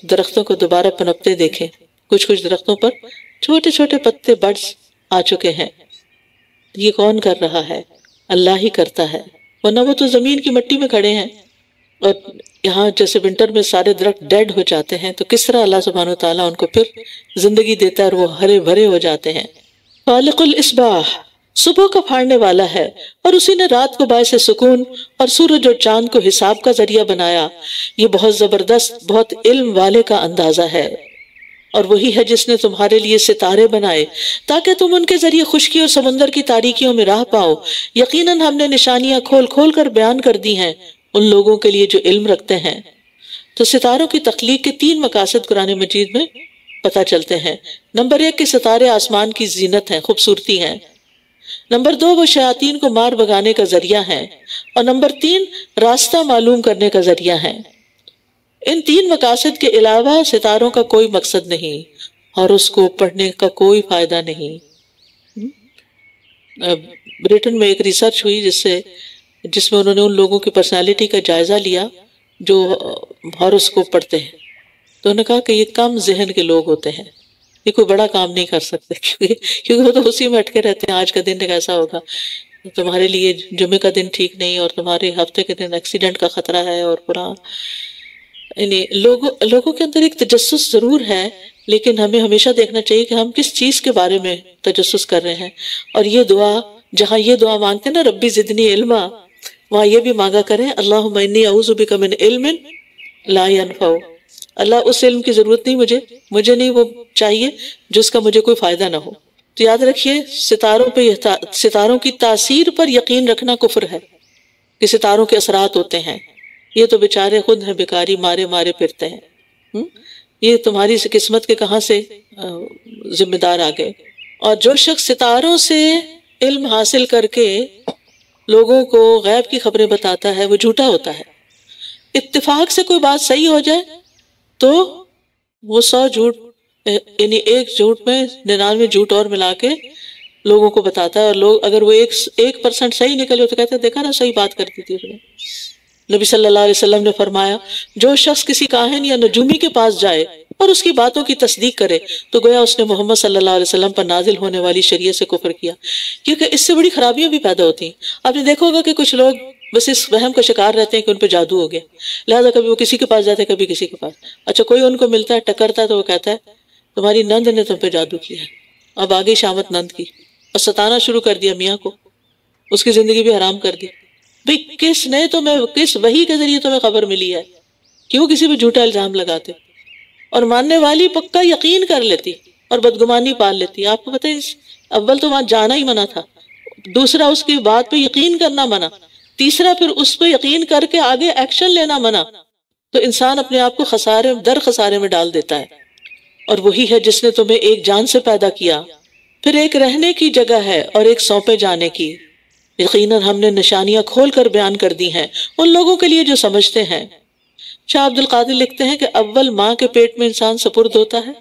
درختوں کو دوبارہ پنپتے دیکھیں، کچھ درختوں پر چھوٹے چھوٹے پتے بڈز آ چکے ہیں۔ یہ کون کر رہا ہے؟ اللہ ہی کرتا ہے، ورنہ وہ تو زمین کی مٹی میں کھڑے ہیں۔ اور یہاں جیسے ونٹر میں سارے درخت ڈیڈ ہو جاتے ہیں، تو کس طرح اللہ سبحانہ وتعالیٰ ان کو پھر زندگی دیتا ہے اور وہ ہرے بھرے ہو جاتے ہیں۔ خالق الاصباح، صبح کا پھاڑنے والا ہے، اور اسی نے رات کو باعث سکون اور سورج اور چاند کو حساب کا ذریعہ بنایا۔ یہ بہت زبردست، بہت علم والے کا اندازہ ہے۔ اور وہی ہے جس نے تمہارے لیے ستارے بنائے تاکہ تم ان کے ذریعے خشکی اور سمندر کی تاریکیوں میں راہ پاؤ۔ یقیناً ہم نے نشانیاں کھول کھول کر بیان کر دی ہیں ان لوگوں کے لیے جو علم رکھتے ہیں۔ تو ستاروں کی تخلیق کے 3 مقاصد قرآن مجید میں پتہ چلتے ہیں۔ نمبر 1 کہ ستارے آسمان کی زینت ہیں، خوبصورتی ہیں۔ نمبر 2 وہ شیاطین کو مار بھگانے کا ذریعہ ہیں۔ اور نمبر 3 راستہ معلوم کرنے کا ذریعہ ہیں۔ ان 3 مقاصد کے علاوہ ستاروں کا کوئی مقصد نہیں اور اس کو پڑھنے کا کوئی فائدہ نہیں۔ بریٹن میں ایک ریسرچ ہوئی جس میں انہوں نے ان لوگوں کی پرسنالٹی کا جائزہ لیا جو ہاروسکوپ پڑھتے ہیں، تو انہوں نے کہا کہ یہ کم ذہن کے لوگ ہوتے ہیں، یہ کوئی بڑا کام نہیں کر سکتے، کیونکہ وہ تو اسی میں اٹکے رہتے ہیں۔ آج کا دن کیسا ہوگا، تمہارے لیے جمعے کا دن ٹھیک نہیں اور تمہارے ہفتے کے دن ایکسیڈنٹ کا خطرہ ہے، اور پورا یعنی لوگوں کے اندر ایک تجسس ضرور ہے، لیکن ہمیں ہمیشہ دیکھنا چاہیے کہ ہم کس چیز کے بارے میں تجسس کر رہے ہیں۔ اور یہ دعا، جہاں یہ دعا مانگتے ہیں نا ربی زدنی علما، وہاں یہ بھی مانگا کریں اللہم انی اعوذ بک من علم لا ینفع۔ اللہ اس علم کی ضرورت نہیں مجھے نہیں وہ چاہیے جس کا مجھے کوئی فائدہ نہ ہو۔ تو یاد رکھیے ستاروں کی تاثیر پر یقین رکھنا کفر ہے، کہ ستاروں کے اثرات ہوتے ہیں، یہ تو بیچارے خود ہیں بیکاری مارے پھرتے ہیں، یہ تمہاری قسمت کے کہاں سے ذمہ دار آ گئے۔ اور جو شخص ستاروں سے علم حاصل کر کے لوگوں کو غیب کی خبریں بتاتا ہے وہ جھوٹا ہوتا ہے۔ اتفاق سے کوئی بات صحیح ہو جائے تو وہ 100 جھوٹ، یعنی ایک جھوٹ میں 99 جھوٹ اور ملا کے لوگوں کو بتاتا ہے، اور لوگ اگر وہ 1% صحیح نکلے تو کہتے ہیں دیکھا نا صحیح بات کر دی تھی اس نے۔ نبی صلی اللہ علیہ وسلم نے فرمایا جو شخص کسی کاہن یا نجومی کے پاس جائے اور اس کی باتوں کی تصدیق کرے تو گویا اس نے محمد صلی اللہ علیہ وسلم پر نازل ہونے والی شریعت سے کفر کیا، کیونکہ اس سے بڑی خرابیاں بھی پیدا ہوتی ہیں۔ آپ نے دیکھا ہوگا کہ کچھ لوگ بس اس وہم کا شکار رہتے ہیں کہ ان پہ جادو ہو گیا، لہٰذا کبھی وہ کسی کے پاس جاتے ہیں کبھی کسی کے پاس۔ اچھا کوئی ان کو ملتا ہے ٹکرتا ہے تو وہ کہتا ہے تمہاری نند نے تم پہ جادو کیا ہے، اب آگے شامت نند کی، اور ستانا شروع کر دیا میاں کو، اس کی زندگی بھی حرام کر دی۔ بھئی کس وحی کے ذریعے تمہیں خبر ملی ہے؟ کیوں کسی پہ جھوٹا الزام لگاتے؟ اور ماننے والی پکا یقین کر لیتی اور بدگمانی پال لیتی۔ آپ کو پتہ ہے اول تو وہاں جانا ہی منع تھا، دوسرا اس کی بات پہ یقین کرنا منع، تیسرا پھر اس پہ یقین کر کے آگے ایکشن لینا منع۔ تو انسان اپنے آپ کو خسارے میں ڈال دیتا ہے۔ اور وہی ہے جس نے تمہیں ایک جان سے پیدا کیا، پھر ایک رہنے کی جگہ ہے اور ایک سونپے جانے کی۔ یقیناً ہم نے نشانیاں کھول کر بیان کر دی ہیں ان لوگوں کے لیے جو سمجھتے ہیں۔ شاہ عبد القادر لکھتے ہیں کہ اول ماں کے پیٹ میں انسان سپرد ہوتا ہے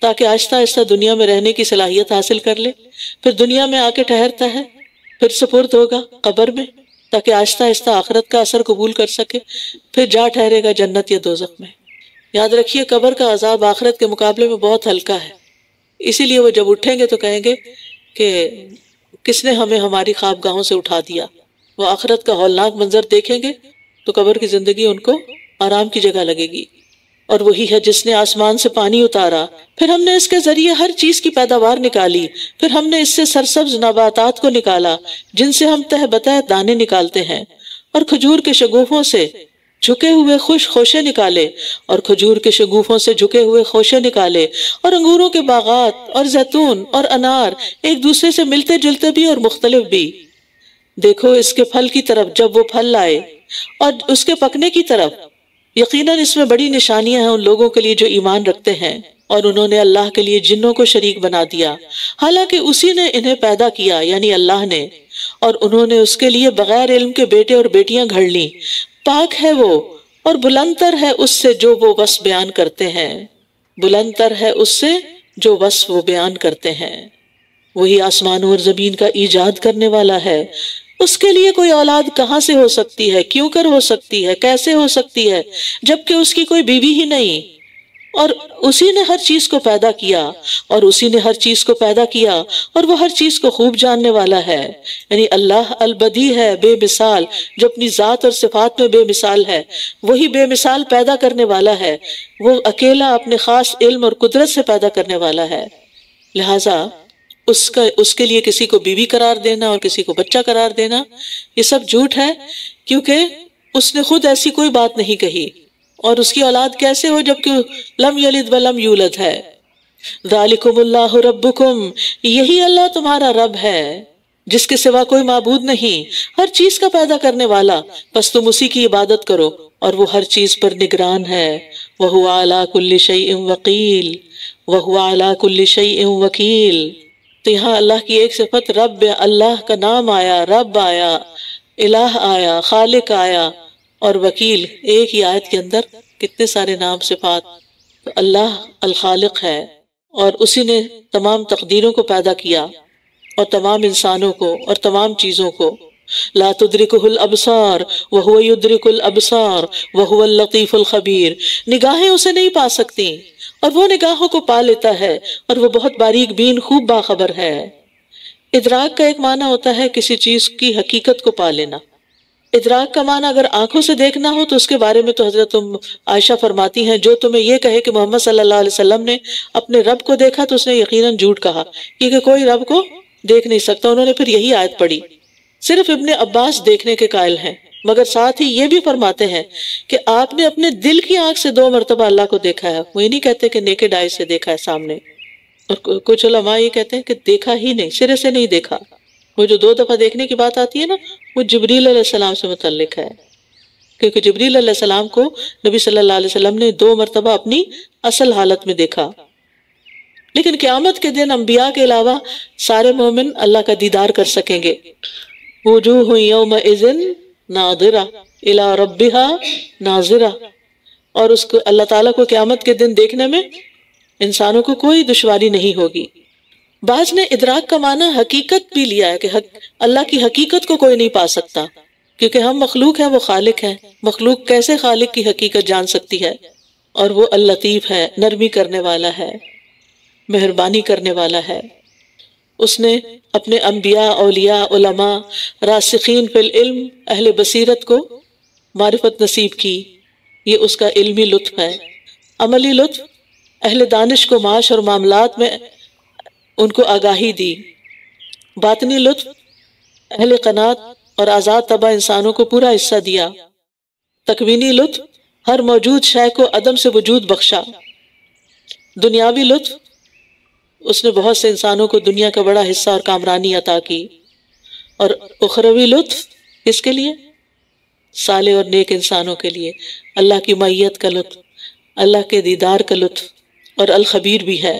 تاکہ آہستہ آہستہ دنیا میں رہنے کی صلاحیت حاصل کر لے، پھر دنیا میں آ کے ٹھہرتا ہے، پھر سپرد ہوگا قبر میں تاکہ آہستہ آہستہ آخرت کا اثر قبول کر سکے، پھر جا ٹھہرے گا جنت یا دوزخ میں۔ یاد رکھیے قبر کا عذاب آخرت کے مقابلے میں بہت ہلکا ہے، اسی لیے وہ جب اٹھیں گے تو کہیں گے کہ کس نے ہمیں ہماری خوابگاہوں سے اٹھا دیا۔ وہ آخرت کا ہولناک منظر دیکھیں گے تو قبر کی زندگی ان کو آرام کی جگہ لگے گی۔ اور وہی ہے جس نے آسمان سے پانی اتارا، پھر ہم نے اس کے ذریعے ہر چیز کی پیداوار نکالی، پھر ہم نے اس سے سرسبز نباتات کو نکالا جن سے ہم تہ بتہ دانے نکالتے ہیں، اور کھجور کے شگوفوں سے جھکے ہوئے خوشے نکالے، اور کھجور کے شگوفوں سے جھکے ہوئے خوشے نکالے، اور انگوروں کے باغات اور زیتون اور انار ایک دوسرے سے ملتے جلتے بھی اور مختلف بھی۔ دیکھو اس کے پھل کی طرف جب وہ پھل لائے، اور اس کے پکنے کی طرف، یقیناً اس میں بڑی نشانیاں ہیں ان لوگوں کے لیے جو ایمان رکھتے ہیں۔ اور انہوں نے اللہ کے لیے جنوں کو شریک بنا دیا حالانکہ اسی نے انہیں پیدا کیا، یعنی اللہ نے، اور انہوں نے اس کے لیے بغیر علم کے بیٹے اور بیٹیاں گھڑ لیں۔ پاک ہے وہ اور بلند تر ہے اس سے جو وہ بس بیان کرتے ہیں۔ بلند تر ہے اس سے جو وصف وہ بیان کرتے ہیں۔ وہی آسمانوں اور زمین کا ایجاد کرنے والا ہے۔ اس کے لیے کوئی اولاد کہاں سے ہو سکتی ہے، کیوں کر ہو سکتی ہے، کیسے ہو سکتی ہے، جبکہ اس کی کوئی بیوی ہی نہیں، اور اسی نے ہر چیز کو پیدا کیا، اور اسی نے ہر چیز کو پیدا کیا، اور وہ ہر چیز کو خوب جاننے والا ہے۔ یعنی اللہ البدی ہے، بے مثال، جو اپنی ذات اور صفات میں بے مثال ہے، وہی بے مثال پیدا کرنے والا ہے، وہ اکیلا اپنے خاص علم اور قدرت سے پیدا کرنے والا ہے۔ لہٰذا اس کے لیے کسی کو بیوی قرار دینا اور کسی کو بچہ قرار دینا، یہ سب جھوٹ ہے، کیونکہ اس نے خود ایسی کوئی بات نہیں کہی، اور اس کی اولاد کیسے ہو جبکہ لم یلد ولم یولد ہے۔ ذالکم اللہ ربکم، یہی اللہ تمہارا رب ہے جس کے سوا کوئی معبود نہیں، ہر چیز کا پیدا کرنے والا، بس تم اسی کی عبادت کرو، اور وہ ہر چیز پر نگران ہے۔ وَهُوَ عَلَى كُلِّ شَيْءٍ وَقِيلٌ وَهُوَ عَلَى كُلِّ شَيْءٍ وَكِيلٌ۔ تو یہاں اللہ کی ایک صفت رب، اللہ کا نام آیا، رب آیا، الہ آیا، خالق آیا، اور وکیل۔ ایک ہی آیت کے اندر کتنے سارے نام صفات۔ تو اللہ الخالق ہے، اور اسی نے تمام تقدیروں کو پیدا کیا، اور تمام انسانوں کو اور تمام چیزوں کو۔ لا تدرکہ الابصار وہو یدرک الابصار وہو اللطیف الخبیر، نگاہیں اسے نہیں پا سکتی اور وہ نگاہوں کو پا لیتا ہے، اور وہ بہت باریک بین، خوب باخبر ہے۔ ادراک کا ایک معنی ہوتا ہے کسی چیز کی حقیقت کو پا لینا۔ ادراک کا معنی اگر آنکھوں سے دیکھنا ہو تو اس کے بارے میں تو حضرت عائشہ فرماتی ہیں، جو تمہیں یہ کہے کہ محمد صلی اللہ علیہ وسلم نے اپنے رب کو دیکھا تو اس نے یقیناً جھوٹ کہا، کیونکہ کوئی رب کو دیکھ نہیں سکتا۔ انہوں نے پھر یہی آیت پڑھی۔ صرف ابن عباس دیکھنے کے قائل ہیں، مگر ساتھ ہی یہ بھی فرماتے ہیں کہ آپ نے اپنے دل کی آنکھ سے 2 مرتبہ اللہ کو دیکھا ہے۔ وہ یہ نہیں کہتے کہ نیکڈ آئی سے دیکھا ہے سامنے، اور کچھ علماء یہ کہتے ہیں کہ دیکھا ہی نہیں، سرے سے نہیں دیکھا۔ وہ جو 2 دفعہ دیکھنے کی بات آتی ہے نا، وہ جبریل علیہ السلام سے متعلق ہے، کیونکہ جبریل علیہ السلام کو نبی صلی اللہ علیہ وسلم نے 2 مرتبہ اپنی اصل حالت میں دیکھا۔ لیکن قیامت کے دن انبیاء کے علاوہ سارے مومن اللہ کا دیدار کر سکیں گے۔ وجوہ یومئذ ناظرہ الی ربہا ناظرہ، اور اس کو اللہ تعالیٰ کو قیامت کے دن دیکھنے میں انسانوں کو کوئی دشواری نہیں ہوگی۔ بعض نے ادراک کا معنی حقیقت بھی لیا ہے کہ اللہ کی حقیقت کو کوئی نہیں پا سکتا، کیونکہ ہم مخلوق ہیں، وہ خالق ہیں، مخلوق کیسے خالق کی حقیقت جان سکتی ہے؟ اور وہ اللطیف ہے، نرمی کرنے والا ہے، مہربانی کرنے والا ہے۔ اس نے اپنے انبیاء، اولیاء، علماء، راسخین فی العلم، اہل بصیرت کو معرفت نصیب کی، یہ اس کا علمی لطف ہے۔ عملی لطف، اہل دانش کو معاش اور معاملات میں ان کو آگاہی دی۔ باطنی لطف، اہل قناعت اور آزاد طبع انسانوں کو پورا حصہ دیا۔ تکوینی لطف، ہر موجود شے کو عدم سے وجود بخشا۔ دنیاوی لطف، اس نے بہت سے انسانوں کو دنیا کا بڑا حصہ اور کامرانی عطا کی۔ اور اخروی لطف کس کے لیے؟ صالح اور نیک انسانوں کے لیے، اللہ کی معیت کا لطف، اللہ کے دیدار کا لطف، اور الخبیر بھی ہے۔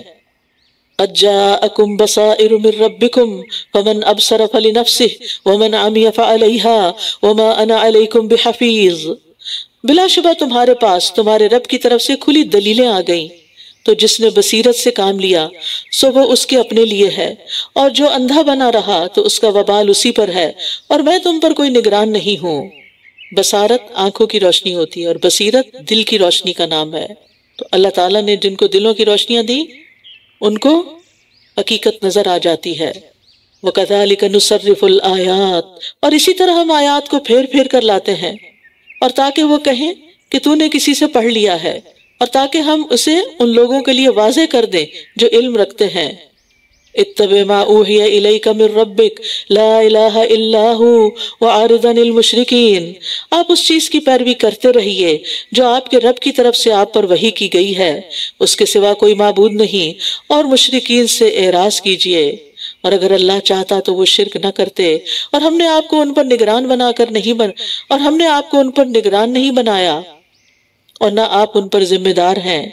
قد جاءکم بصائر من ربکم فمن ابصر فلنفسه ومن عمی فعلیها وما انا علیکم بحفیظ۔ بلا شبہ تمہارے پاس تمہارے رب کی طرف سے کھلی دلیلیں آ گئیں، تو جس نے بصیرت سے کام لیا سو وہ اس کے اپنے لیے ہے، اور جو اندھا بنا رہا تو اس کا وبال اسی پر ہے، اور میں تم پر کوئی نگران نہیں ہوں۔ بصارت آنکھوں کی روشنی ہوتی ہے، اور بصیرت دل کی روشنی کا نام ہے۔ تو اللہ تعالیٰ نے جن کو دلوں کی روشنیاں دی ان کو حقیقت نظر آ جاتی ہے۔ وَكَذَلِكَ نُصَرِّفُ الْآيَاتِ، اور اسی طرح ہم آیات کو پھیر پھیر کر لاتے ہیں، اور تاکہ وہ کہیں کہ تو نے کسی سے پڑھ لیا ہے، اور تاکہ ہم اسے ان لوگوں کے لیے واضح کر دیں جو علم رکھتے ہیں۔ اتبع ما اوحی الیک من ربک لا الہ الا ہو وعارض عن المشرکین، آپ اس چیز کی پیروی کرتے رہیے جو آپ کے رب کی طرف سے آپ پر وحی کی گئی ہے، اس کے سوا کوئی معبود نہیں، اور مشرکین سے اعراض کیجیے۔ اور اگر اللہ چاہتا تو وہ شرک نہ کرتے، اور ہم نے آپ کو ان پر نگران نہیں بنایا، اور نہ آپ ان پر ذمہ دار ہیں۔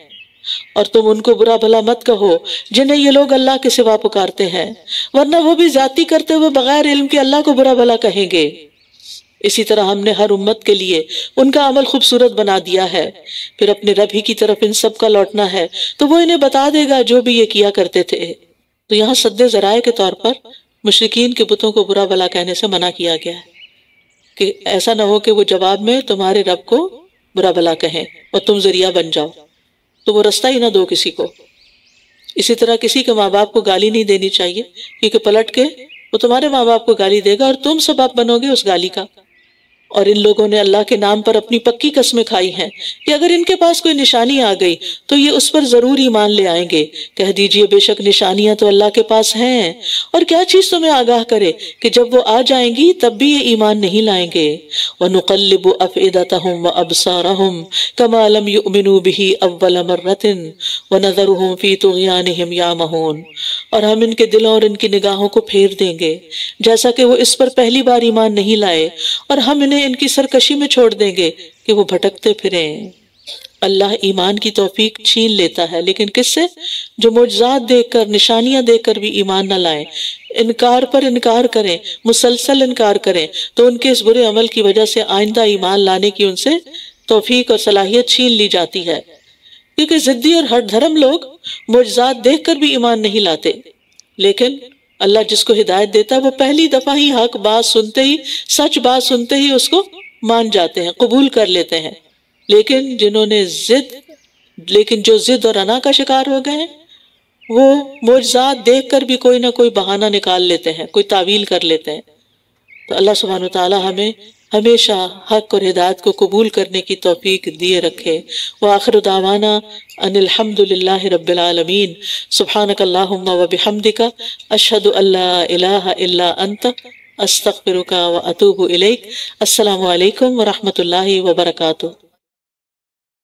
اور تم ان کو برا بھلا مت کہو جنہیں یہ لوگ اللہ کے سوا پکارتے ہیں، ورنہ وہ بھی ذاتی کرتے ہوئے بغیر علم کے اللہ کو برا بھلا کہیں گے۔ اسی طرح ہم نے ہر امت کے لیے ان کا عمل خوبصورت بنا دیا ہے، پھر اپنے رب ہی کی طرف ان سب کا لوٹنا ہے تو وہ انہیں بتا دے گا جو بھی یہ کیا کرتے تھے۔ تو یہاں سد ذرائع کے طور پر مشرکین کے بتوں کو برا بھلا کہنے سے منع کیا گیا ہے کہ ایسا نہ ہو کہ وہ جواب میں تمہارے رب کو برا بھلا کہیں اور تم ذریعہ بن جاؤ، تو وہ رستہ ہی نہ دو کسی کو۔ اسی طرح کسی کے ماں باپ کو گالی نہیں دینی چاہیے، کیونکہ پلٹ کے وہ تمہارے ماں باپ کو گالی دے گا اور تم سبب بنو گے اس گالی کا۔ اور ان لوگوں نے اللہ کے نام پر اپنی پکی قسمیں کھائی ہیں کہ اگر ان کے پاس کوئی نشانی آ گئی تو یہ اس پر ضرور ایمان لے آئیں گے۔ کہہ دیجئے بے شک نشانیاں تو اللہ کے پاس ہیں، اور کیا چیز تمہیں آگاہ کرے کہ جب وہ آ جائیں گی تب بھی یہ ایمان نہیں لائیں گے۔ وَنُقَلِّبُ أَفْئِدَتَهُمْ وَأَبْصَارَهُمْ كَمَا لَمْ يُؤْمِنُوا بِهِ أَوَّلَ مَرَّةٍ وَنَذَرُهُمْ فِي طُغْيَانِهِمْ يَعْمَهُونَ، اور ہم ان کے دلوں اور ان کی نگاہوں کو پھیر دیں گے جیسا کہ وہ اس پر پہلی بار ایمان نہیں لائے، اور ہم انہیں ان کی سرکشی میں چھوڑ دیں گے کہ وہ بھٹکتے پھریں۔ اللہ ایمان کی توفیق چھین لیتا ہے، لیکن کس سے؟ جو معجزات دیکھ کر، نشانیاں دیکھ کر بھی ایمان نہ لائیں، انکار پر انکار کریں، مسلسل انکار کریں، تو ان کے اس برے عمل کی وجہ سے آئندہ ایمان لانے کی ان سے توفیق اور صلاحیت چھین لی جاتی ہے۔ کیونکہ ضدی اور ہٹ دھرم لوگ معجزات دیکھ کر بھی ایمان نہیں لاتے، لیکن اللہ جس کو ہدایت دیتا ہے وہ پہلی دفعہ ہی حق بات سنتے ہی، سچ بات سنتے ہی اس کو مان جاتے ہیں، قبول کر لیتے ہیں۔ لیکن جو ضد اور انا کا شکار ہو گئے ہیں، وہ معجزات دیکھ کر بھی کوئی نہ کوئی بہانہ نکال لیتے ہیں، کوئی تعویل کر لیتے ہیں۔ تو اللہ سبحانہ وتعالی ہمیں ہمیشہ حق اور ہدایت کو قبول کرنے کی توفیق دیے رکھے۔ وآخر دعوانا ان الحمد للہ رب العالمین۔ سبحانک اللہم وبحمدک، اشہد ان لا الہ الا انت، استغفرک واتوب الیک۔ السلام علیکم ورحمۃ اللہ وبرکاتہ۔